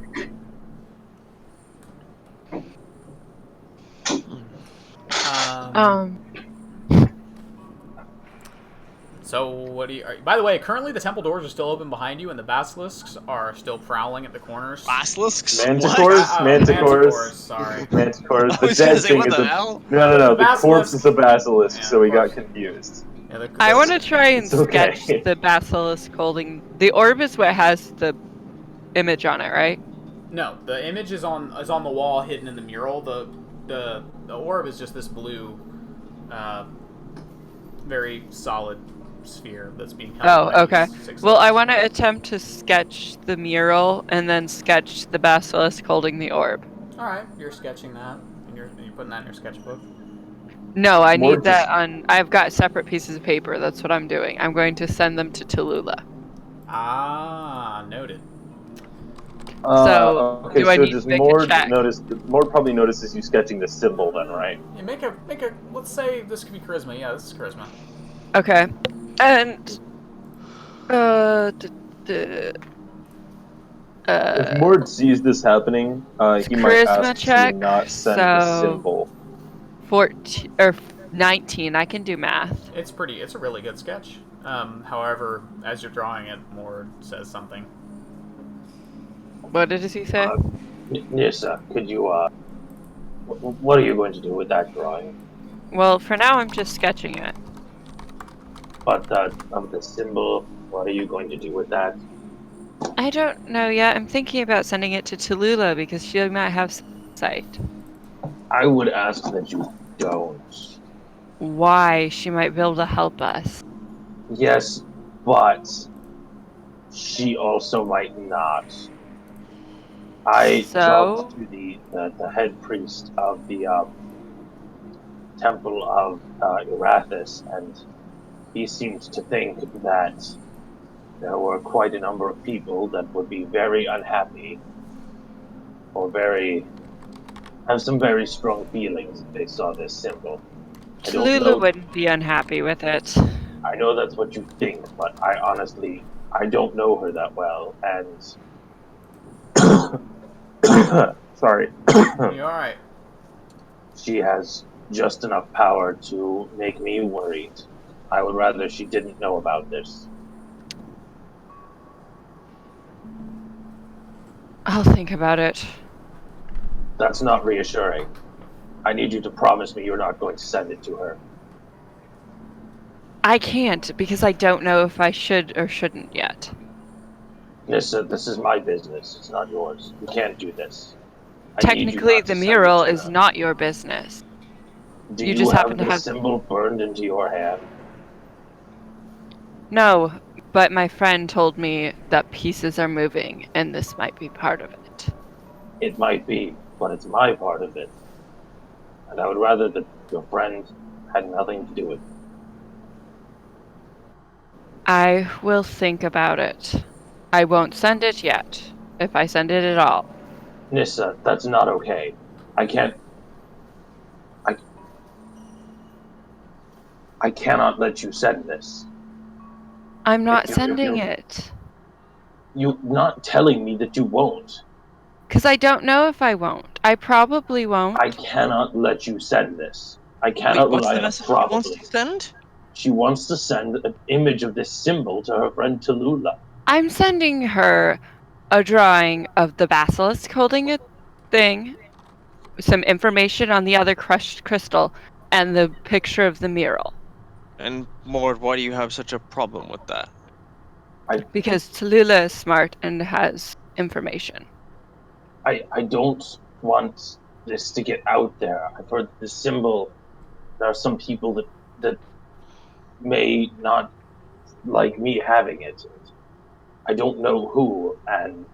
So what do you? By the way, currently the temple doors are still open behind you, and the basilisks are still prowling at the corners. Basilisks? Manticores? Manticores. Sorry. Manticores. I The was gonna dead say, thing what is the a... hell? No. The Basilisk. corpse is a basilisk, Yeah, so we of got course. confused. Yeah, I want to try and It's okay. sketch the basilisk holding the orb. Is what has the image on it, right? No, the image is on the wall, hidden in the mural. The orb is just this blue, very solid sphere that's being held. Oh, by okay. these 6 Well, I legs. want to attempt to sketch the mural and then sketch the basilisk holding the orb. All right, you're sketching that, and you're putting that in your sketchbook. No, I More need that just- on. I've got separate pieces of paper. That's what I'm doing. I'm going to send them to Tallulah. Ah, noted. So, okay, do I so need does to make a Mord check? Mord probably notices you sketching the symbol then, right? Yeah, make a. Let's say this could be charisma. Yeah, this is charisma. Okay, and If Mord sees this happening, he might charisma ask check, to not send the so- symbol. 14 or 19. I can do math. It's a really good sketch. However, as you're drawing it, Mord says something. What did he say? Nissa, could you, what are you going to do with that drawing? Well, for now, I'm just sketching it. But, of the symbol, what are you going to do with that? I don't know yet. I'm thinking about sending it to Tallulah because she might have sight. I would ask that you don't. Why? She might be able to help us. Yes, but she also might not. I So? talked to the head priest of the Temple of Erathis, and he seemed to think that there were quite a number of people that would be very unhappy or have some very strong feelings if they saw this symbol. I don't Tallulah know- wouldn't be unhappy with it. I know that's what you think, but I honestly, I don't know her that well, and... Sorry. You alright? She has just enough power to make me worried. I would rather she didn't know about this. I'll think about it. That's not reassuring. I need you to promise me you're not going to send it to her. I can't, because I don't know if I should or shouldn't yet. Nissa, this is my business. It's not yours. You can't do this. Technically, the mural is not your business. Do you just happen to the have symbol burned into your hand? No, but my friend told me that pieces are moving, and this might be part of it. It might be, but it's my part of it. And I would rather that your friend had nothing to do with it. I will think about it. I won't send it yet, if I send it at all. Nissa, that's not okay. I can't... I cannot let you send this. I'm not sending it. You're not telling me that you won't. Because I don't know if I won't. I probably won't. I cannot let you send this. I cannot rely on it probably. Wants to send? She wants to send an image of this symbol to her friend Tallulah. I'm sending her a drawing of the basilisk holding a thing, some information on the other crushed crystal, and the picture of the mural. And Mord, why do you have such a problem with that? Because Tallulah is smart and has information. I don't want this to get out there. I've heard the symbol. There are some people that may not like me having it. I don't know who, and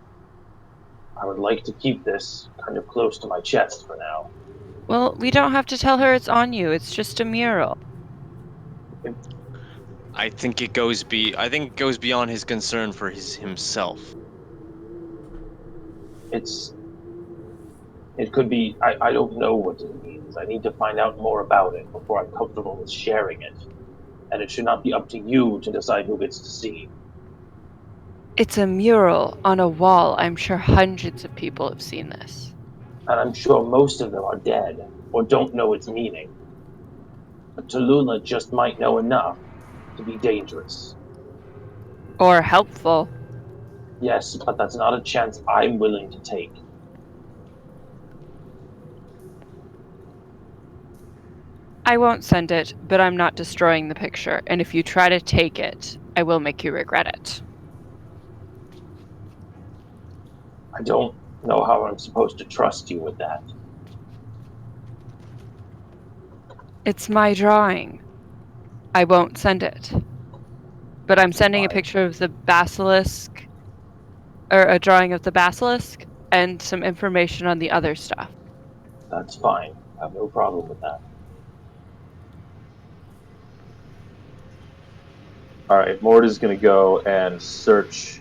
I would like to keep this kind of close to my chest for now. Well, we don't have to tell her it's on you. It's just a mural. I think it goes beyond his concern for himself. It could be. I don't know what it means. I need to find out more about it before I'm comfortable with sharing it. And it should not be up to you to decide who gets to see. It's a mural on a wall. I'm sure hundreds of people have seen this. And I'm sure most of them are dead, or don't know its meaning. But Tallulah just might know enough to be dangerous. Or helpful. Yes, but that's not a chance I'm willing to take. I won't send it, but I'm not destroying the picture, and if you try to take it, I will make you regret it. I don't know how I'm supposed to trust you with that. It's my drawing. I won't send it. But I'm sending a picture of the basilisk, or a drawing of the basilisk, and some information on the other stuff. That's fine. I have no problem with that. Alright, Mord is going to go and search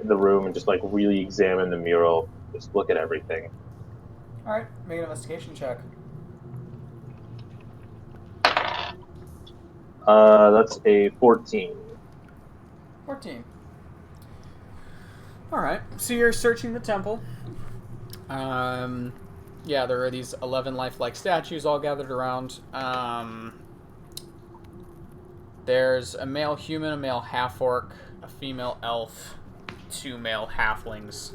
the room and just like really examine the mural. Just look at everything. Alright, make an investigation check. That's a 14. 14. Alright, so you're searching the temple. Yeah, there are these 11 lifelike statues all gathered around. There's a male human, a male half-orc, a female elf, 2 male halflings.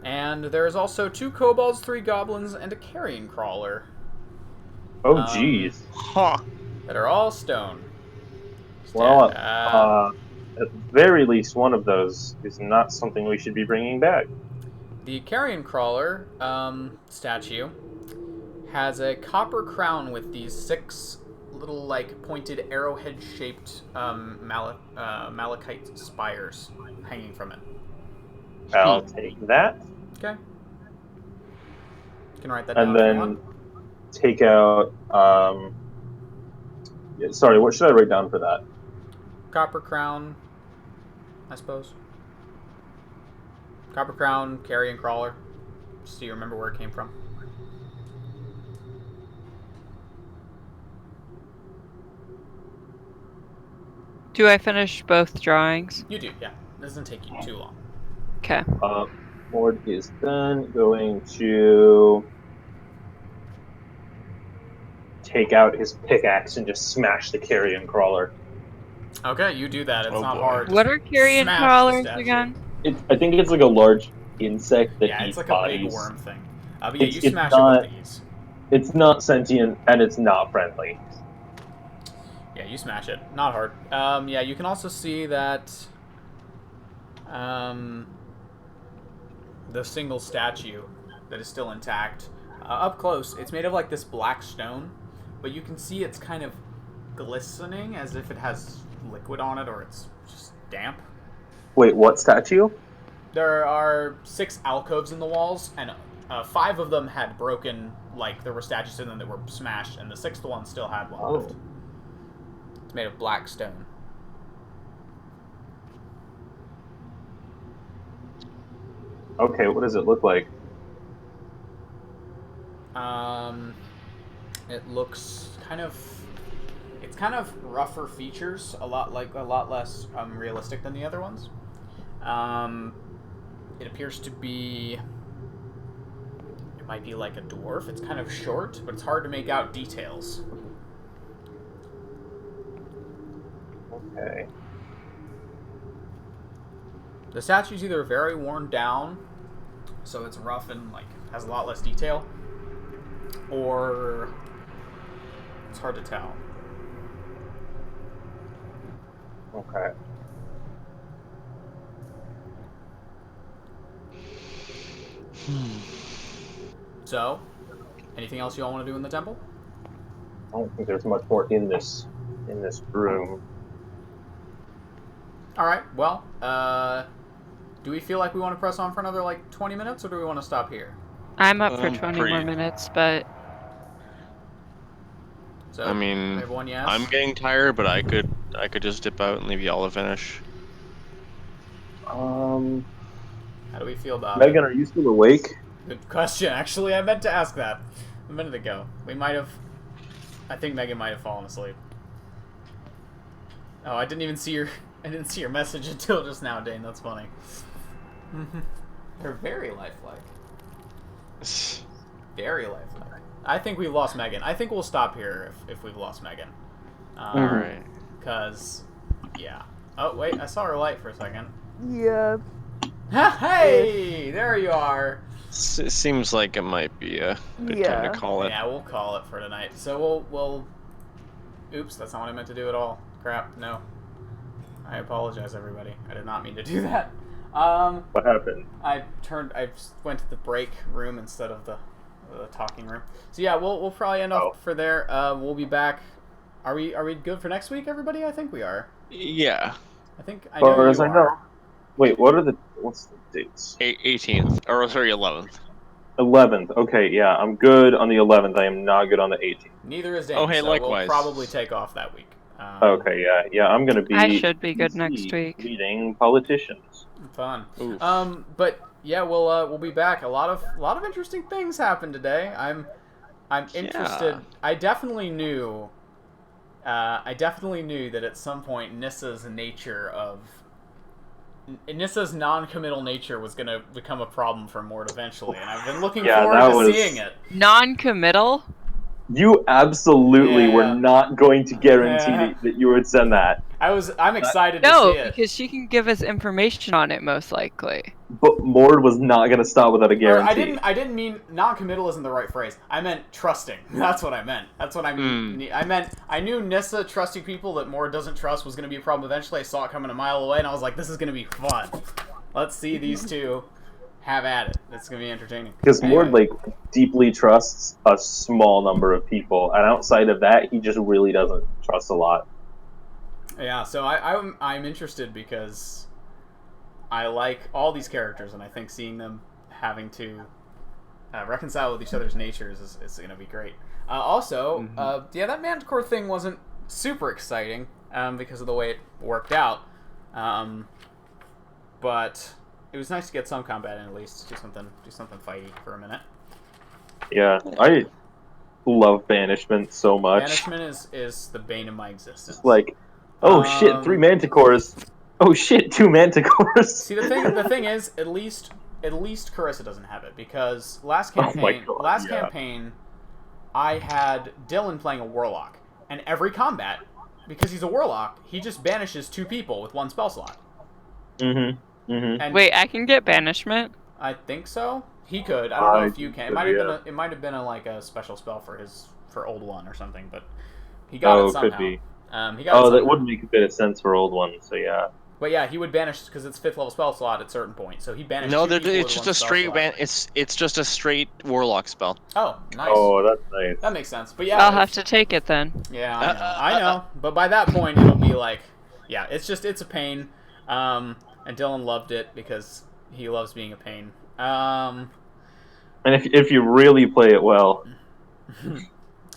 And there's also 2 kobolds, 3 goblins, and a carrion crawler. Oh, jeez. That are all stone. Well, at the very least, one of those is not something we should be bringing back. The carrion crawler statue has a copper crown with these 6 little, like, pointed arrowhead-shaped malachite spires hanging from it. I'll take that. Okay. You can write that down. And then take out. Sorry, what should I write down for that? Copper crown, I suppose. Copper crown, carrion crawler. Just so you remember where it came from. Do I finish both drawings? You do, yeah. It doesn't take you too long. Okay. Mord is then going to take out his pickaxe and just smash the carrion crawler. Okay, you do that. It's not hard. What are carrion crawlers again? I think it's like a large insect that it's eats like bodies. a big worm thing. But yeah, you smash it with these. It's not sentient and it's not friendly. Yeah, you smash it. Not hard. Yeah, you can also see that the single statue that is still intact. Up close, it's made of like this black stone, but you can see it's kind of glistening as if it has liquid on it or it's just damp. Wait, what statue? There are 6 alcoves in the walls, and 5 of them had broken, like there were statues in them that were smashed, and the 6th one still had one left. It's made of black stone. Okay, what does it look like? It looks it's kind of rougher features, a lot less realistic than the other ones. It appears to be, it might be like a dwarf. It's kind of short, but it's hard to make out details. Okay. The statue's either very worn down, so it's rough and like has a lot less detail, or it's hard to tell. Okay. So, anything else you all want to do in the temple? I don't think there's much more in this room. All right. Well, do we feel like we want to press on for another like 20 minutes, or do we want to stop here? I'm up for 20 more minutes, but So, I mean, everyone, yes? I'm getting tired, but I could just dip out and leave y'all to finish. How do we feel about Megan, it? are you still awake? Good question. Actually, I meant to ask that a minute ago. We might have. I think Megan might have fallen asleep. Oh, I didn't even see your. I didn't see your message until just now, Dane. That's funny. They're very lifelike. Very lifelike. I think we've lost Megan. I think we'll stop here if we've lost Megan. Alright. Because, yeah. Oh, wait. I saw her light for a second. Yeah. Hey! There you are. It seems like it might be a good time to call it. Yeah, we'll call it for tonight. So we'll... Oops, that's not what I meant to do at all. Crap, no. I apologize, everybody. I did not mean to do that. What happened? I went to the break room instead of the talking room. So yeah, we'll probably end up for there. We'll be back. Are we good for next week, everybody? I think we are. Yeah. I think I know you are. Wait, what's the dates? 18th, or sorry, 11th. 11th. Okay, yeah, I'm good on the 11th. I am not good on the 18th. Neither is Dan. Oh, hey, so likewise. We'll probably take off that week. Okay, yeah, I'm gonna be. I should be good next week. Meeting politicians. Fun. Oof. But yeah, we'll be back. A lot of interesting things happened today. I'm interested. Yeah. I definitely knew that at some point Nissa's non-committal nature was gonna become a problem for Mort eventually, and I've been looking forward to seeing it. Non-committal? You absolutely were not going to guarantee that you would send that. I'm excited to No, see it. because she can give us information on it most likely. But Mord was not going to stop without a guarantee. I didn't mean non-committal isn't the right phrase. I meant trusting. That's what I meant. That's what I mean. I meant I knew Nissa trusting people that Mord doesn't trust was going to be a problem eventually. I saw it coming a mile away, and I was like, this is going to be fun. Let's see these two have at it. It's going to be entertaining. Because Mord deeply trusts a small number of people, and outside of that, he just really doesn't trust a lot. Yeah, so I'm interested because I like all these characters, and I think seeing them having to reconcile with each other's natures is going to be great. That Manticore thing wasn't super exciting because of the way it worked out, but it was nice to get some combat in at least. Do something fighty for a minute. Yeah, I love Banishment so much. Banishment is the bane of my existence. It's like, oh shit, 3 Manticores. Oh shit, 2 Manticores. See, the thing is, at least Carissa doesn't have it, because last campaign, I had Dylan playing a Warlock, and every combat, because he's a Warlock, he just banishes 2 people with 1 spell slot. Mm-hmm. Mm-hmm. And wait, I can get banishment? I think so. He could. I don't know if you can. It might have yeah. been. It might have been a special spell for Old One or something, but he got it somehow. Could be. He got it That somehow. would make a bit of sense for Old One. So yeah. But yeah, he would banish because it's 5th level spell slot at a certain point. So he banished. No, 2 people it's with just one a spell straight slot. It's just a straight warlock spell. Oh, nice. Oh, that's nice. That makes sense. But yeah, I'll have to take it then. Yeah, I know. But by that point, it'll be like, yeah, it's a pain. And Dylan loved it because he loves being a pain. And if you really play it well,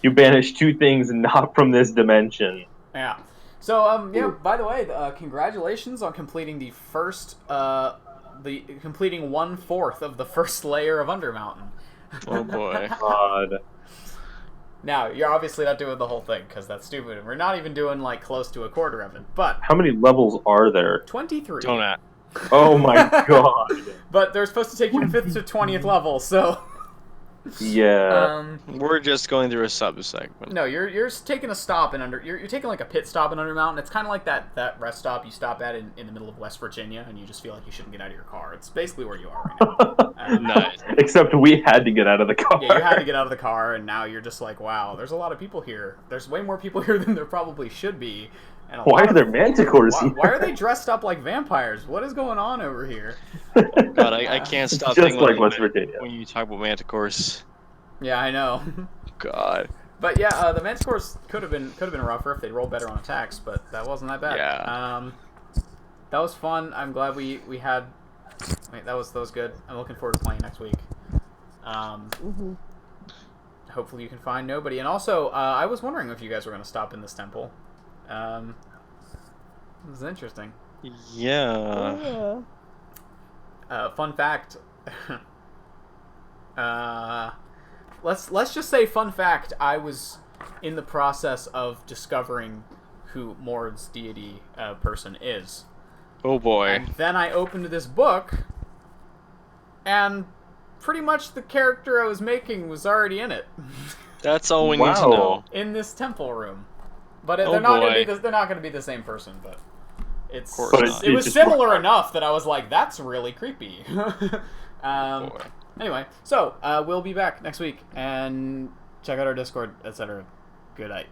you banish 2 things not from this dimension. Yeah. So, yeah, by the way, congratulations on completing the first, completing 1/4 of the first layer of Undermountain. Oh boy. God. Now, you're obviously not doing the whole thing, because that's stupid, and we're not even doing, like, close to a quarter of it, but... How many levels are there? 23. Don't at. Oh my god. But they're supposed to take you from 5th to 20th level, so... Yeah. We're just going through a sub-segment. No, you're taking a stop in you're taking like a pit stop in Undermountain. It's kind of like that rest stop you stop at in the middle of West Virginia, and you just feel like you shouldn't get out of your car. It's basically where you are right now. Nice. Except we had to get out of the car. Yeah, you had to get out of the car, and now you're just like, wow, there's a lot of people here. There's way more people here than there probably should be. And Why are there manticores here? Why are they dressed up like vampires? What is going on over here? God, I can't stop Just thinking like about West Virginia. when you talk about manticores. Yeah, I know. God. But yeah, the Manticores could have been rougher if they rolled better on attacks, but that wasn't that bad. Yeah. That was fun. I'm glad we had. Wait, that was good. I'm looking forward to playing next week. Hopefully you can find nobody. And also, I was wondering if you guys were going to stop in this temple. This is interesting. Yeah. Fun fact. Let's just say, fun fact, I was in the process of discovering who Mord's deity person is. Oh boy. And then I opened this book, and pretty much the character I was making was already in it. That's all we need to know. In this temple room. But Oh, they're not going boy. to be they're not going to be the same person, but it's Of course not. it was similar enough that I was like, that's really creepy. Boy. Anyway, so we'll be back next week, and check out our Discord, etc. Good night.